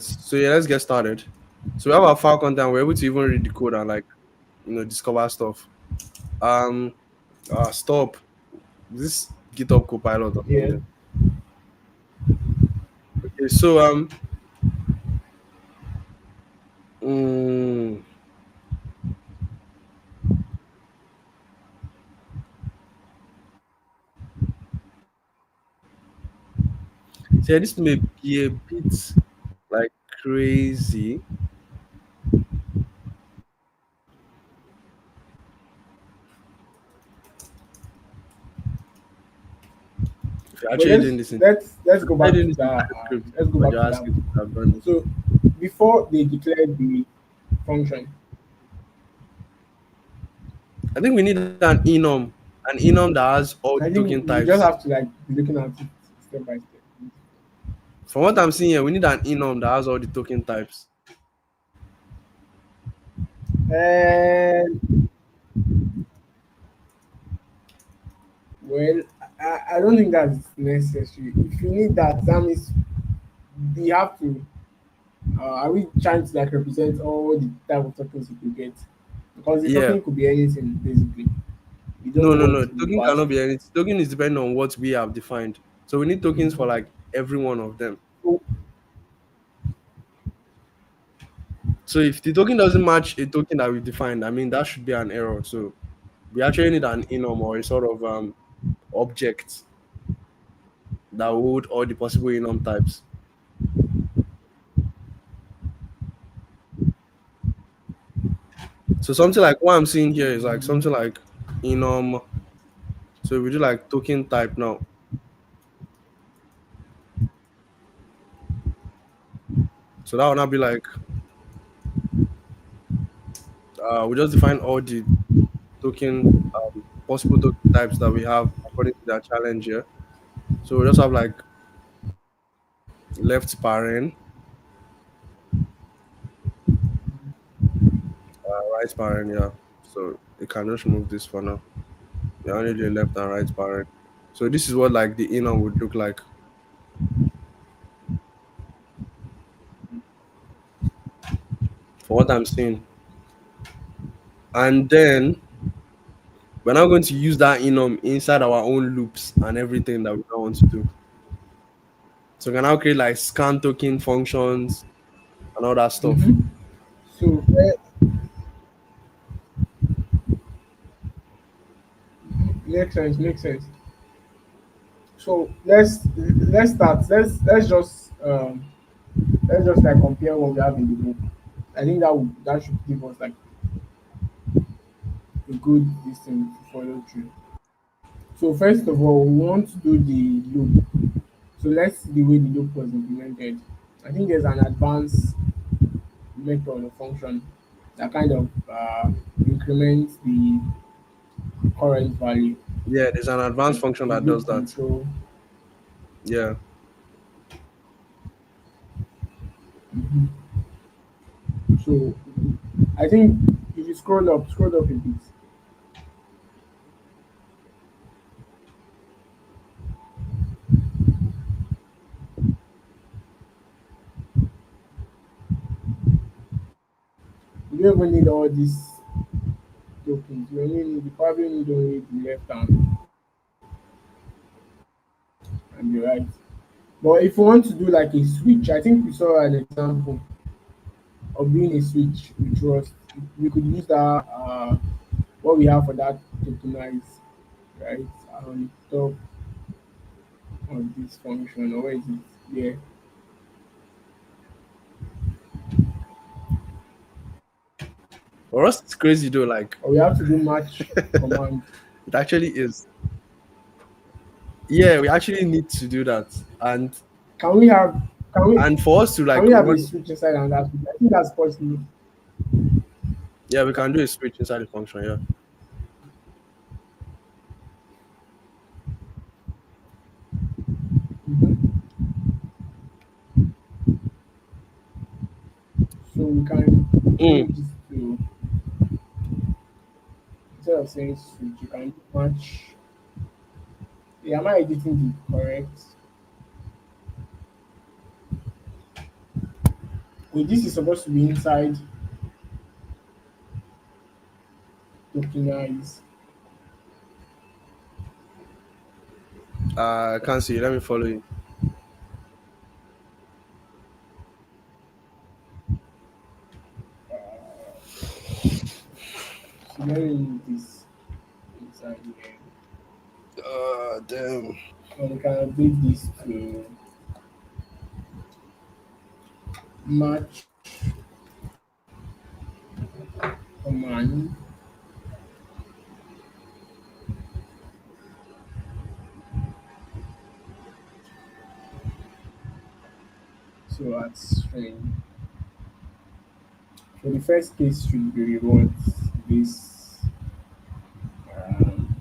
So yeah, let's get started. So we have our file content. We're able to even read the code and like discover stuff. Um, stop this GitHub Copilot or Yeah. something. Okay, so mm, so yeah, this may be a bit like crazy. If you're But actually doing this in let's go You're back doing to this in that. TypeScript, Let's go but back you're to that. asking to have done it. So before they declared the function, I think we need an enum that has all I the think token we just types. have to like be looking at it step by step. From what I'm seeing here, we need an enum that has all the token types. And well, I don't think that's necessary. If you need that, that means we have to. Are we trying to like represent all the type of tokens you could get? Because the Yeah. token could be anything basically. You don't No, know no, what no. to Token pass cannot it. be anything. Token is dependent on what we have defined. So we need tokens for like every one of them. So, So if the token doesn't match a token that we defined, I mean that should be an error. So we actually need an enum or a sort of object that will hold all the possible enum types. So something like what I'm seeing here is like something like enum. So we do like token type now. So that will now be like we just define all the token possible token types that we have according to that challenge here. So we just have like left paren, right paren, yeah. So you can just remove this for now. We only do left and right paren. So this is what like the enum would look like for what I'm seeing. And then we're now going to use that enum inside our own loops and everything that we now want to do. So we can now create like scan token functions and all that stuff. mhm. So makes sense, makes sense. So let's start. Let's just like compare what we have in the book. I think that should give us like a good distance to follow through. So first of all, we want to do the loop. So let's see the way the loop was implemented. I think there's an advanced method or function that kind of increments the current value. Yeah, there's an advanced Like function the that loop does that. control. Yeah. Mhm. So I think if you scroll up a bit, you don't even need all these tokens. You probably need only the left and the right. But if you want to do like a switch, I think we saw an example of doing a switch with Rust. We could use that what we have for that tokenize, right? On top of this function, or where is it? Yeah. For us, it's crazy though. Like, Or we have to do match command. it actually is. Yeah, we actually need to do that, Can we have can we and for us to can like we have a run. switch inside and that switch? I think that's possible. Yeah, we can do a switch inside the function. Yeah. Mhm. So we can Mm. change this to instead of saying switch, you can match. Yeah, am I editing the correct? Wait, this is supposed to be inside tokenize. I can't see. Let me follow you. So let me move this inside here. Damn. So we can update this to match command. So at string. So the first case should be what this. Um,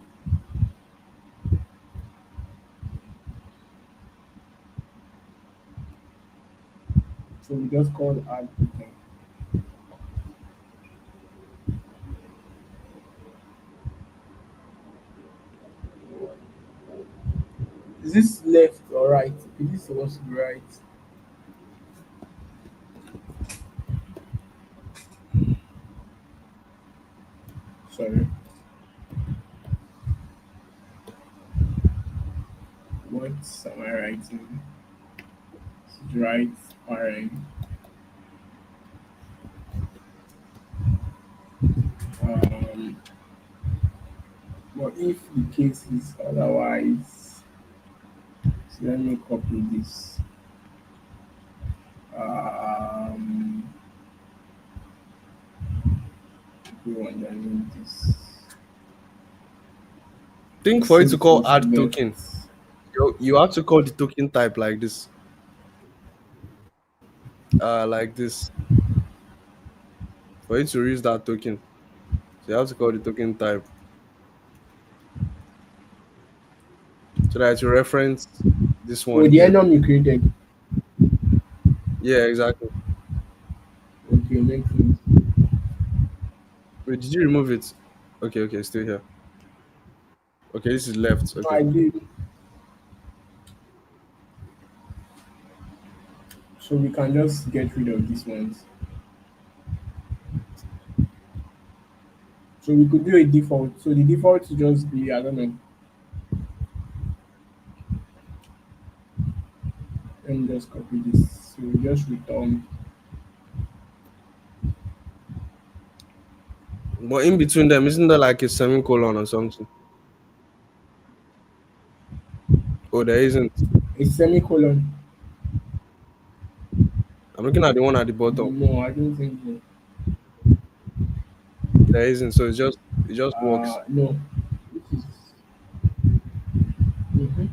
so we just called add token. Is this left or right? Is this supposed to be right? Sorry. What am I writing? This is right parent. Um, but if the case is otherwise, so let me copy this. Um, go underneath this. Think Let's for say it to it call was add left. token, you have to call the token type like this. Like this. For you to use that token. So you have to call the token type so that you reference this Oh, one the here. enum you created. Yeah, exactly. Okay, makes sense. Wait, did you remove it? Okay, okay, still here. Okay, this is left. No, Okay. I did. So we can just get rid of these ones. So we could do a default. So the default to just be, I don't know, let me just copy this. So we just return. But in between them, isn't there like a semicolon or something? Oh, there isn't. A semicolon. I'm looking at the one at the bottom. No, I don't think so. There isn't. So it just works. No. Which is mhm.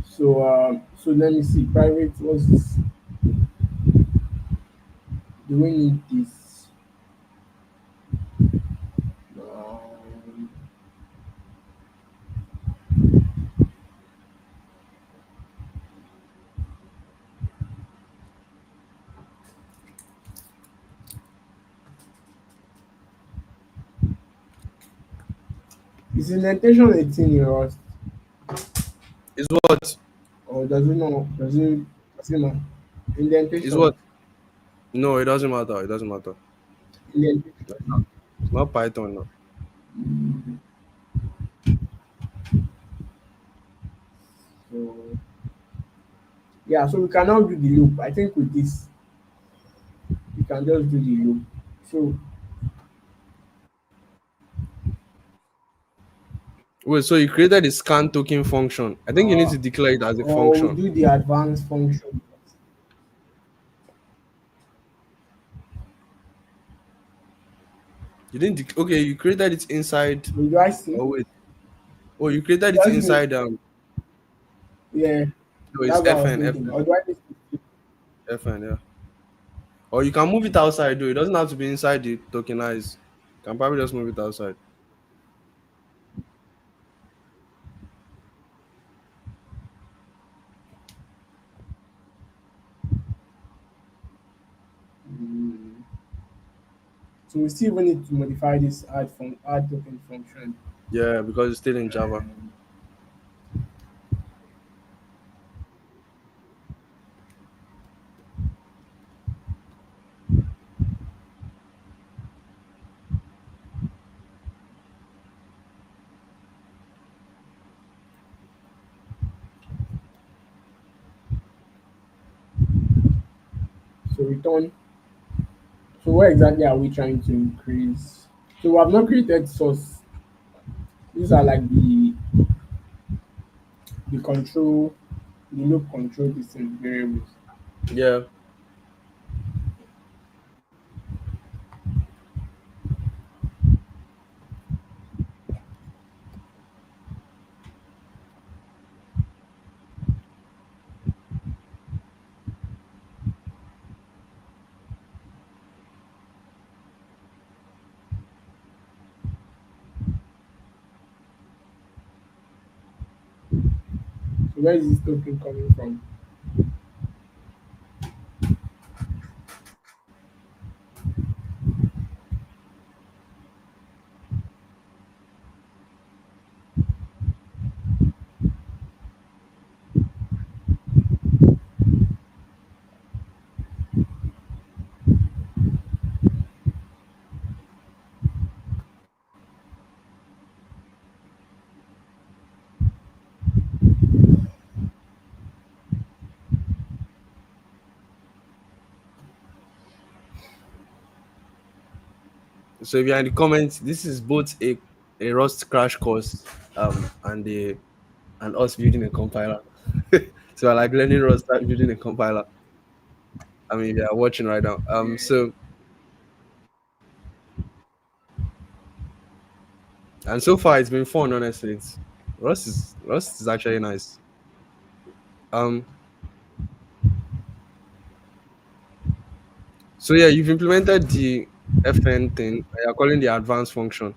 So let me see. Private. What's this? Do we need this? Um, is indentation a thing in Rust, Is what? or does it not? Does it not? Is what? Indentation. No, it doesn't matter. It doesn't matter. Indentation. It's not Python. No. So yeah, so we can now do the loop. I think with this, we can just do the loop. So Wait, so you created a scan token function. I think you need uh, to declare it as a or we function. do the advanced function. You didn't. Okay, you created it inside. Wait, do I see? Oh wait. Oh, you created it Just me. inside. Yeah, No, it's that's what I was FN, thinking. FN, Or do I need to? FN. Yeah. Or you can move it outside. Though it doesn't have to be inside the tokenize. You can probably just move it outside. Mm. So we still even need to modify this add token function. Yeah, because it's still in Java. Um, so return. So what exactly are we trying to increase? So we have not created source. These are like the control, the loop control distance variables. Yeah. So where is this token coming from? So if you're in the comments, this is both a Rust crash course, and us building a compiler. So I like learning Rust, start building a compiler. I mean, if you're watching right now. So and so far it's been fun. Honestly, Rust is actually nice. Um. So yeah, you've implemented the FN thing. You're calling the advanced function.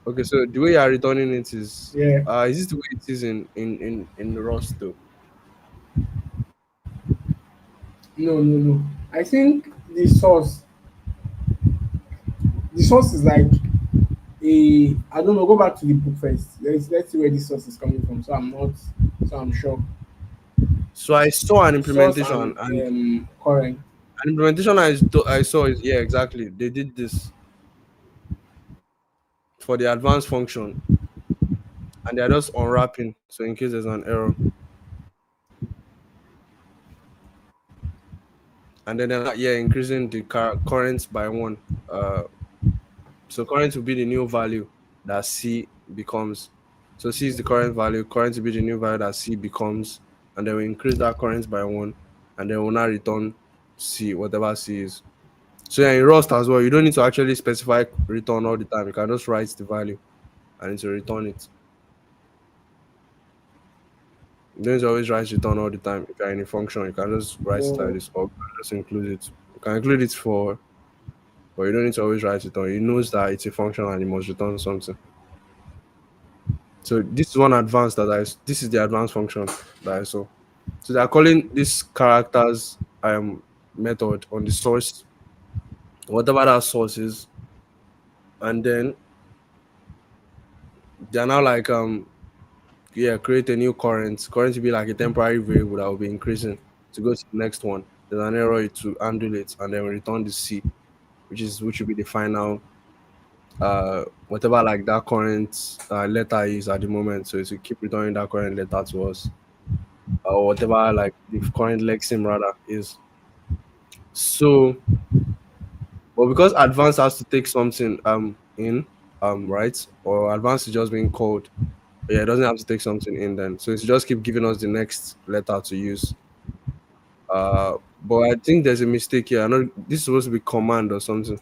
Okay, so the way you are returning it Yeah. is this the way it is in Rust though? No, no, no. I think the source is like a, I don't know, go back to the book first. Let's see where this source is coming from. So I'm sure. So I saw an Source implementation, and and current. an implementation I saw is, yeah, exactly. They did this for the advanced function, and they're just unwrapping. So in case there's an error, and then they're not, yeah, increasing the currents by one. Uh, So current will be the new value that C becomes. So C is the current value, current will be the new value that C becomes, and then we increase that current by one, and then we'll now return C, whatever C is. So yeah, in Rust as well, you don't need to actually specify return all the time. You can just write the value and it will return it. You don't need to always write return all the time. If you're in a function, you can just write it like But this, or you can just include it. You can include it for, but you don't need to always write it on. It knows that it's a function and it must return something. So this is one advanced that this is the advanced function that I saw. So they are calling this characters method on the source, whatever that source is, and then they're now like yeah, create a new current. Current will be like a temporary variable that will be increasing to go to the next one. There's an error to handle it, and then we return the C, which will be the final whatever like that current letter is at the moment. So it will keep returning that current letter to us. Or whatever like the current lexeme rather is. So but because advanced has to take something in right, or advanced is just being called, yeah, it doesn't have to take something in then. So it's just keep giving us the next letter to use. But I think there's a mistake here. I know this is supposed to be command or something.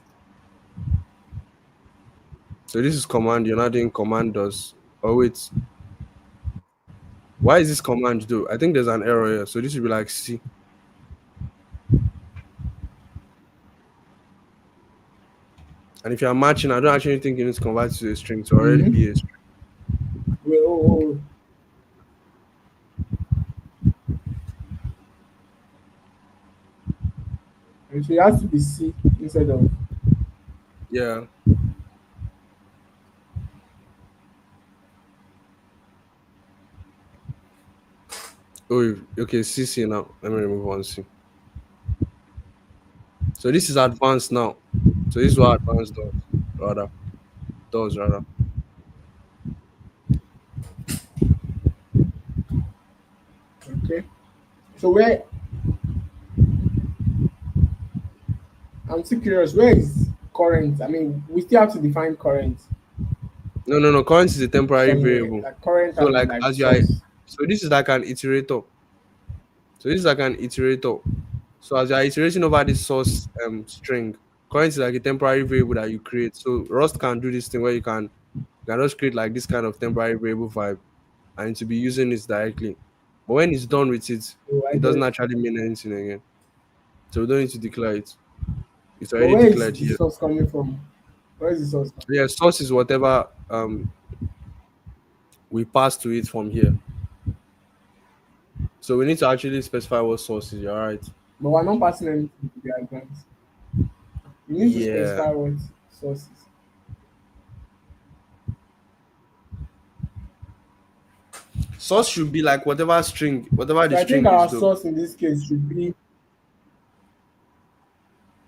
So this is command, you're not doing command does. Oh wait, why is this command do? I think there's an error here. So this would be like C. And if you're matching, I don't actually think you need to convert it to a string to already be a mm-hmm. string. Well, and so it has to be C instead of. Yeah. Oh, okay, CC now. Let me remove one C. So this is advanced now. So this is what advanced does rather. Okay. So where I'm still curious, where is current? I mean, we still have to define current No. Current is a temporary somewhere. variable. Like current So has been like like as you are, source. so this is like an iterator. So this is like an iterator. So as you are iterating over this source string, current is like a temporary variable that you create. So Rust can do this thing where you can just create like this kind of temporary variable vibe and to be using this directly. But when it's done with it, Oh, I it doesn't get. actually mean anything again. So we don't need to declare it. It's But already where is declared the here. source coming from? Where is the source coming? Yeah, source is whatever we pass to it from here. So we need to actually specify what source is. All right. But we're not passing anything to the advance. You need to Yeah. specify what source is. Source should be like whatever string, whatever the So I think string is our though. source in this case should be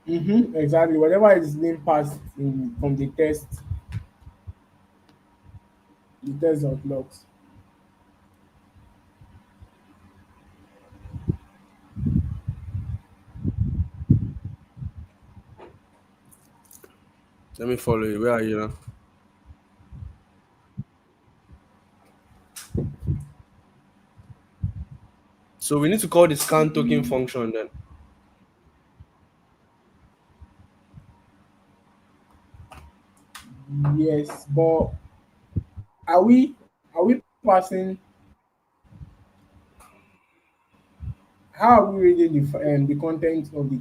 exactly whatever is being passed in from the test of logs. Let me follow you. Where are you now? So we need to call the scan token function then. Yes, but are we are we passing? How are we reading the content of the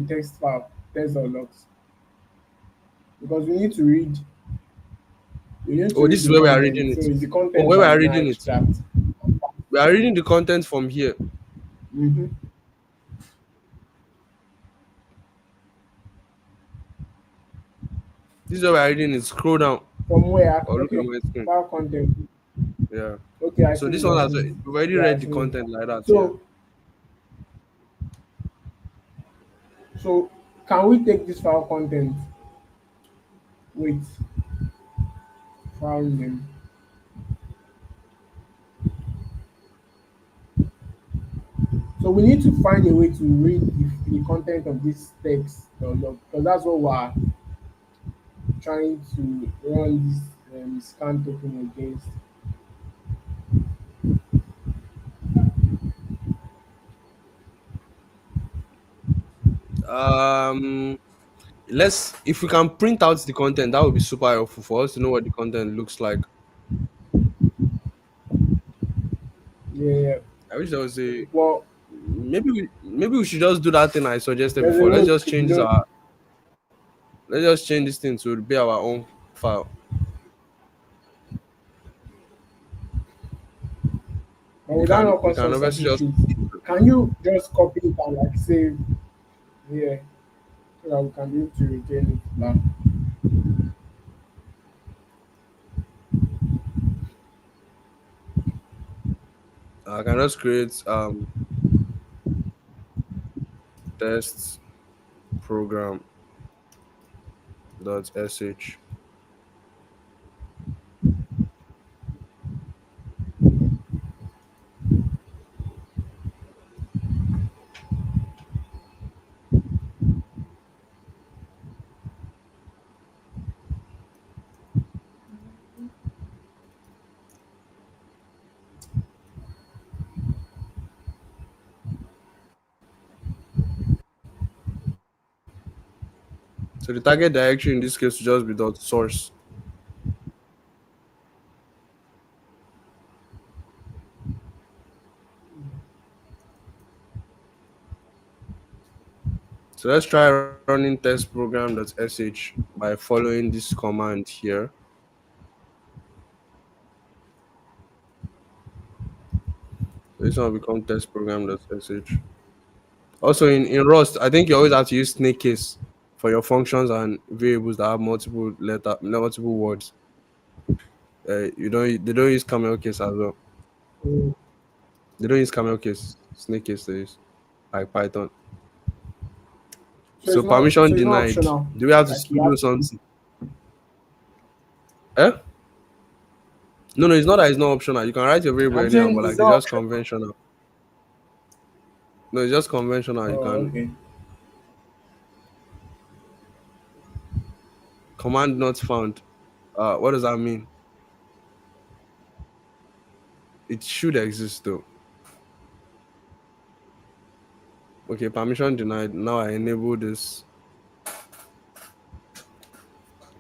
text file, test or logs? Because we need to Oh, read this is the where we are reading content. So it. it's the Oh, content where we that are we now reading it. extract. We are reading the content from here. Mm-hmm. This is where we are reading it. Scroll down From where? or look at Okay, my screen. file content. Yeah. Okay, I So see this it. one I has see it. we've already Yeah, I read the see it. content like that. Yeah. So so can we take this file content with file name? So we need to find a way to read the content of this text or log because that's what we're trying to run this scan token against. Um, let's if we can print out the content, that would be super helpful for us to know what the content looks like. Yeah, yeah. I wish there was a Well, maybe we should just do that thing I suggested there's a before. Let's hook. just If you change this don't, our let's just change this thing to be our own file. but would that not We cause can some obviously certain just issues? Can you just copy it and like save here so that we can be able to retain it back? I can just create test program dot sh. So the target directory in this case will just be dot source. So let's try running test program dot sh by following this command here. So this one will become test program dot sh. Also in Rust, I think you always have to use snake case for your functions and variables that have multiple words. You don't they don't use camel case as well. Mm. They don't use camel case, snake case they use like Python. So So it's not. permission So it's not denied. optional. Do we have to Like you have sudo to. something? Eh? No, it's not that it's not optional. You can write your variable I'm anyhow, but saying like it's it's not just optional. conventional. No, it's just conventional. You Oh, can okay. command not found. What does that mean? It should exist though. Okay, permission denied. Now I enable this.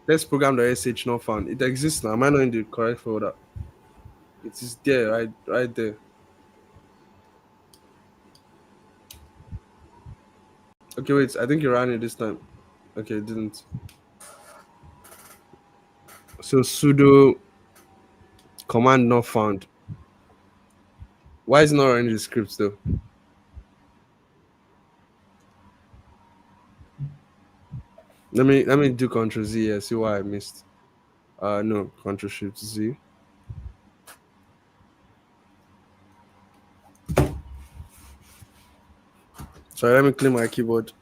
Test program.sh not found. It exists now. Am I not in the correct folder? It is there, right there. Okay, wait. I think you ran it this time. Okay, it didn't. So sudo command not found. Why is it not running the script though? Let me do Control Z here. See why I missed. No, Control Shift Z. Sorry, let me clean my keyboard.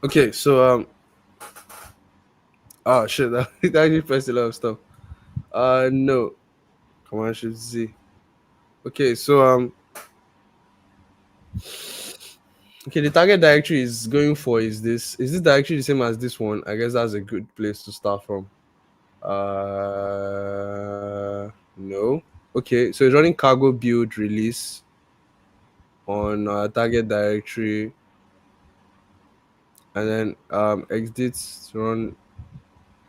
Okay, so oh shit, it actually pressed a lot of stuff. No, Command Shift Z. Okay, so okay, the target directory is going for is this directory the same as this one? I guess that's a good place to start from. No. Okay, so it's running cargo build release on target directory, and then exit to run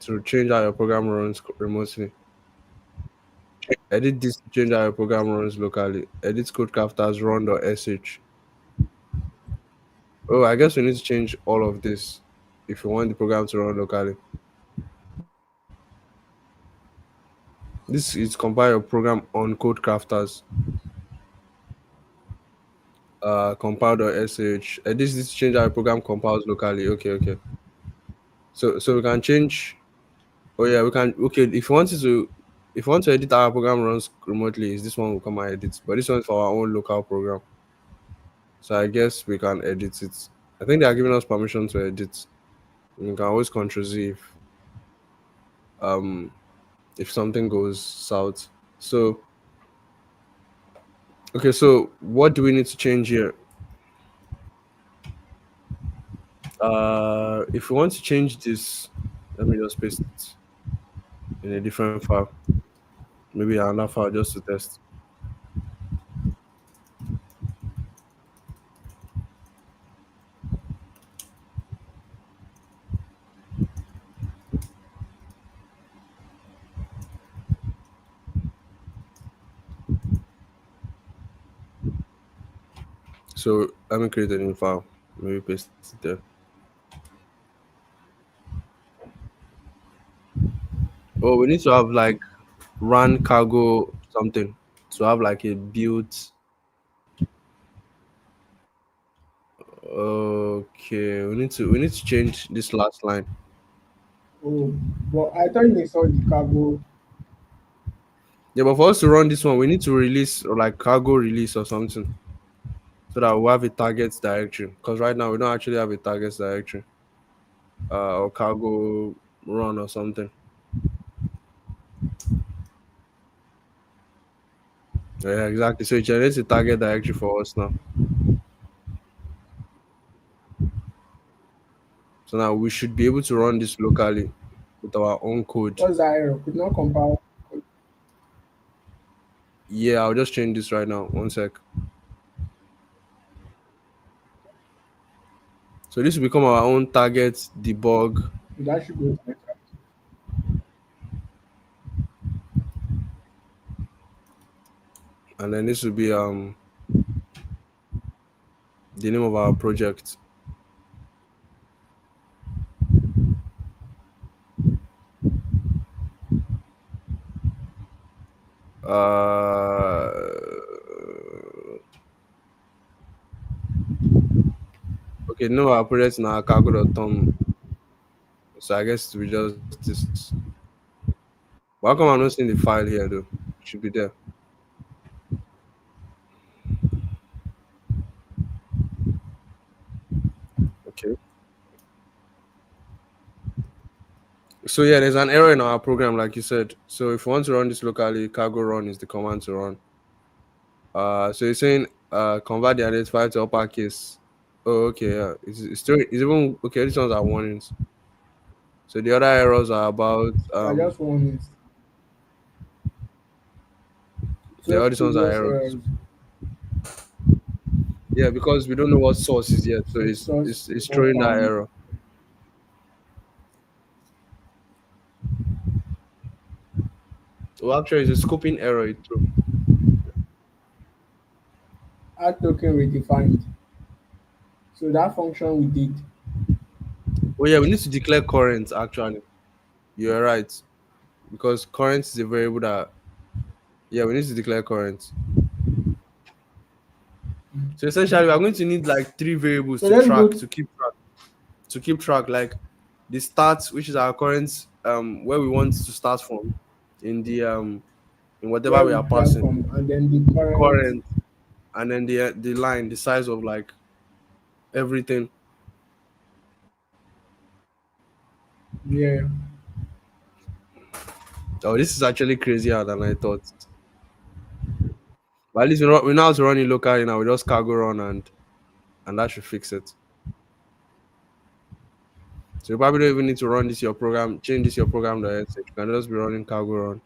to change how your program runs remotely. Edit this to change how your program runs locally. Edit code crafters run.sh. Oh, I guess we need to change all of this if you want the program to run locally. This is compile your program on code crafters. Compile.sh. This change how your program compiles locally. Okay. So we can change. Oh yeah, we can. Okay, if you want to edit our program runs remotely, is this one will come and edit. But this one's for our own local program. So I guess we can edit it. I think they are giving us permission to edit. You can always Control Z um if something goes south. So Okay, so what do we need to change here? If we want to change this, let me just paste it in a different file. Maybe another file just to test. So let me create a new file. Maybe paste it there. Oh, we need to have like run cargo something to have like a built. Okay, we need to change this last line. Oh, but I thought you saw the cargo. Yeah, but for us to run this one, we need to release or like cargo release or something so that we have a target directory. Because right now we don't actually have a target directory or cargo run or something. Yeah, exactly. So it generates a target directory for us now. So now we should be able to run this locally with our own code. What's that error? Could not compile. Yeah, I'll just change this right now. One sec. So this will become our own target debug, That should go better. and then this will be the name of our project. Uh, okay, no, our project now cargo.tom. So I guess we just this. But how come I'm not seeing the file here though? It should be there. Okay. So yeah, there's an error in our program, like you said. So if you want to run this locally, cargo run is the command to run. So you're saying convert the identifier to uppercase. Oh, okay, yeah. It's still it's even okay. These ones are warnings. So the other errors are about I just want it. yeah, all Just these ones are previous errors. errors. Yeah, because we don't know what source is yet, so So it's source it's, it's not throwing that found. error. Well, actually, it's a scoping error. It threw. Add token redefined. So that function we did. Oh yeah, we need to declare current. Actually, you're right because current is a variable that yeah we need to declare current. So essentially, we are going to need like three variables So to let's track go. to keep track like the start, which is our current where we want to start from in the in whatever Where we we are began passing, from, and then the the current. current, and then the line, the size of like everything. Yeah. Oh, this is actually crazier than I thought. But at least we know how to run it locally now. We just cargo run and that should fix it. So you probably don't even need to run this your program, change this your program directly. You can just be running cargo run.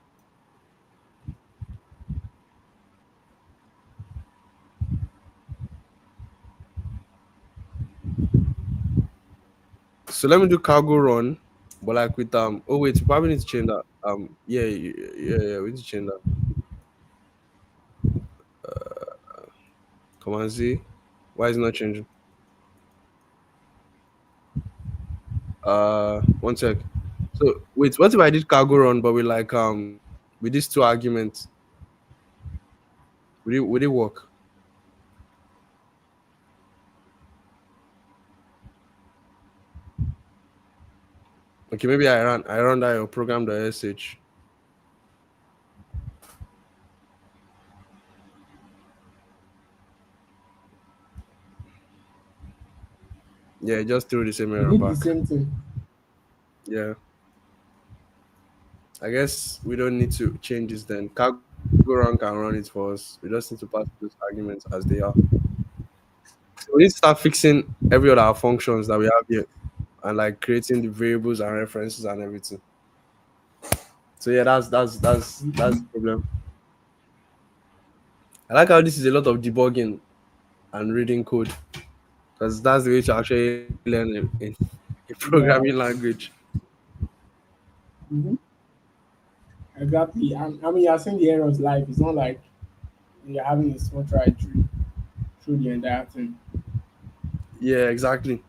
So let me do cargo run, but like with oh wait, you probably need to change that. Yeah, we need to change that. Command Z. Why is it not changing? One sec. So wait, what if I did cargo run but with like with these two arguments? Would it work? Okay, maybe I run that your program.sh. Yeah, it just threw the same We error did the back. same thing. Yeah. I guess we don't need to change this then. Cargo go around can run it for us. We just need to pass those arguments as they are. So we need to start fixing every other functions that we have here and like creating the variables and references and everything. So yeah, that's the problem. I like how this is a lot of debugging and reading code because that's the way to actually learn a programming Yeah. language. Hmm. Exactly. And I mean, you're seeing the errors live. It's not like you're having a small try through the entire thing. Yeah, exactly.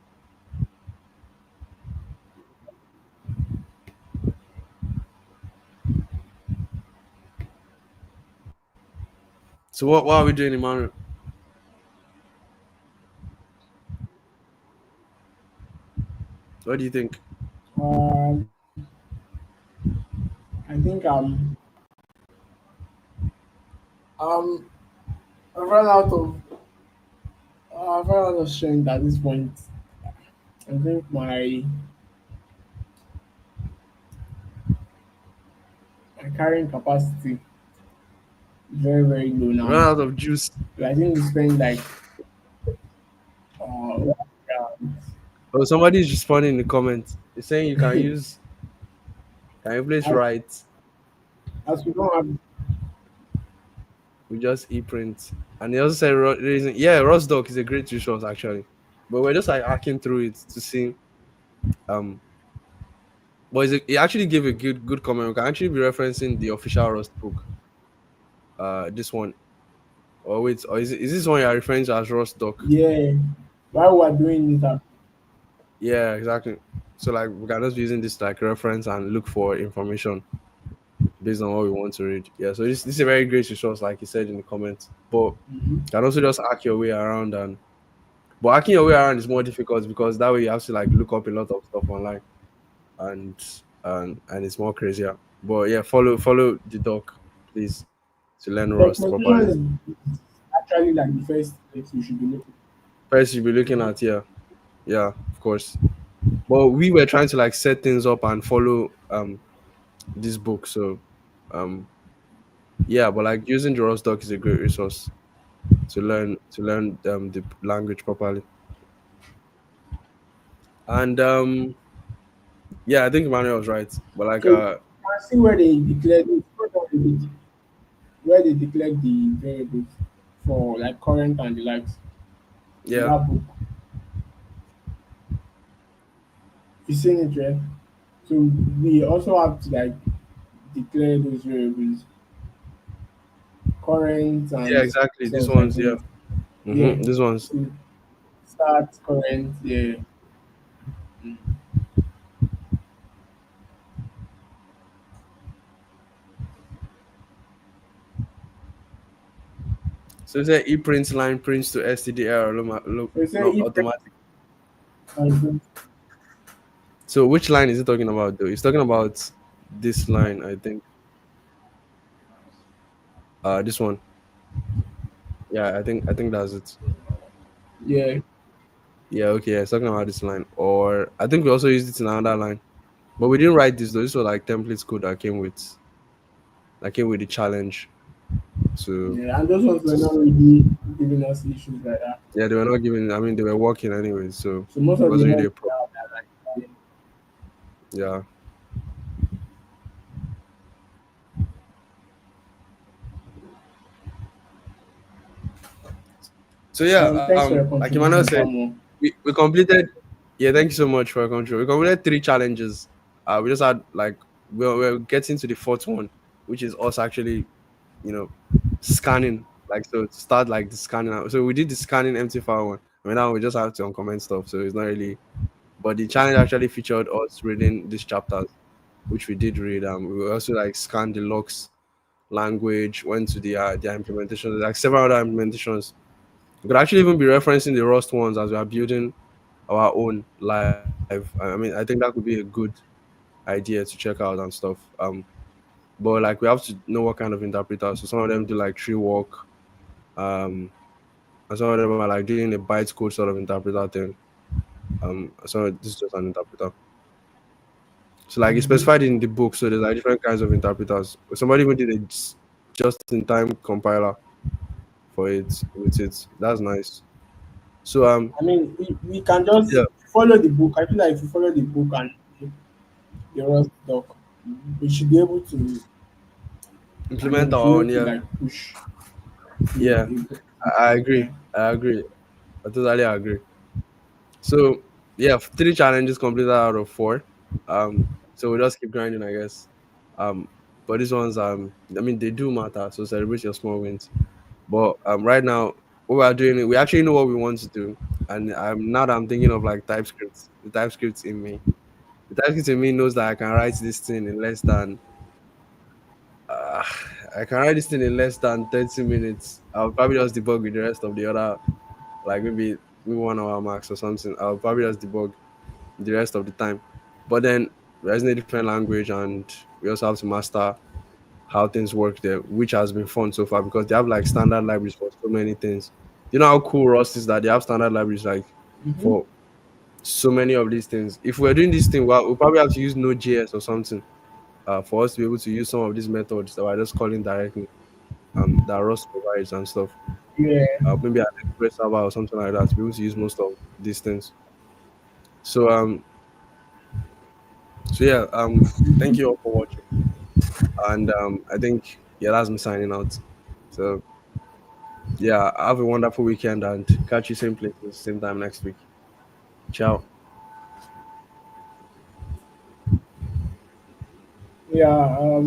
So what are we doing, Emmanuel? What do you think? Um, I think um I've run out of strength at this point. I think my carrying capacity is very very low Run now. out of juice. So I think we spend like uh, Oh, somebody's responding in the comments. They're saying you can yeah, use can you place as, right as we don't have with just e-print. And they also said reason yeah, Rosdoc is a great resource actually. But we're just like hacking through it to see um but he actually gave a good comment. We can actually be referencing the official Rust book. This one. Or wait, or is this one you're referring to as Rust doc? yeah while we're doing it. Yeah, exactly. So like we can just be using this like reference and look for information based on what we want to read. Yeah, so this is a very great resource, like you said in the comments. But you Mhm. can also just hack your way around and but hacking your way around is more difficult because that way you have to like look up a lot of stuff online and and it's more crazier. But yeah, follow the doc, please, to learn Rust properly. Documentation is actually like the first place you should be looking. First you'll be looking at yeah, of course. But we were trying to like set things up and follow this book. So um yeah, but like using the Rust doc is a great resource to learn the language properly. And yeah, I think Emmanuel was right. But like So you can see where they declared where they declared the variables for like current and the likes in yeah, that book. You seen it, right? So we also have to like declare those variables, current yeah, and exactly. These stuff like ones, yeah. that. Yeah. These ones. So start current, yeah. Mm. So it said e print line prints to stdr So say no if automatic. and So which line is he talking about though? He's talking about this line, I think. This one. Yeah, I think that's it. yeah. Yeah, okay, yeah, he's talking about this line. Or I think we also used it in another line. But we didn't write this though. This was like templates code that came with the challenge to, Yeah, and those ones to were not really giving us issues like that. yeah, they were not giving I mean they were working anyway, so So most it of the wasn't really ones a problem. are like Yeah. So yeah, thanks for your like Emmanuel contribution, said, Samuel. we completed yeah, thank you so much for your control. We completed three challenges. We just had like we're getting to the fourth one, which is us actually, you know, scanning. Like so to start like the scanning out. So we did the scanning empty file one. I mean now we just have to uncomment stuff. So it's not really but the challenge actually featured us reading these chapters, which we did read. We also like scanned the logs language, went to their implementation, like several other implementations. We could actually even be referencing the Rust ones as we are building our own live. I mean, I think that could be a good idea to check out and stuff. But like we have to know what kind of interpreter. So some of them do like tree walk, um, and some of them are like doing a bytecode sort of interpreter thing. So this is just an interpreter. So like it's Mhm. specified in the book. So there's like different kinds of interpreters. Somebody even did just in time compiler for it with it. That's nice. So I mean, we can just yeah, follow the book. I feel like if we follow the book and the Rust doc, we should be able to. I mean, implement we should be our able own. to Yeah, like push yeah. I yeah. agree. I agree. I totally agree. So yeah, three challenges completed out of four. So we just keep grinding, I guess. Um, but these ones, I mean, they do matter. So celebrate your small wins. But right now, what we are doing, we actually know what we want to do, and now that I'm thinking of like TypeScript, the TypeScript in me, the TypeScript in me knows that I can write this thing in less than, uh, I can write this thing in less than 30 minutes. I'll probably just debug with the rest of the other, like maybe 1 hour max or something. I'll probably just debug the rest of the time. But then we're using a different language, and we also have to master how things work there, which has been fun so far because they have like standard libraries for so many things. You know how cool Rust is that they have standard libraries like Mm-hmm. for so many of these things. If we're doing this thing, well, we'll probably have to use Node.js or something for us to be able to use some of these methods that we're just calling directly, that Rust provides and stuff. Yeah. Maybe an Express server or something like that to be able to use most of these things. So yeah, thank you all for watching, and I think yeah, that's me signing out. So yeah, have a wonderful weekend and catch you same place, same time next week. Ciao. Yeah.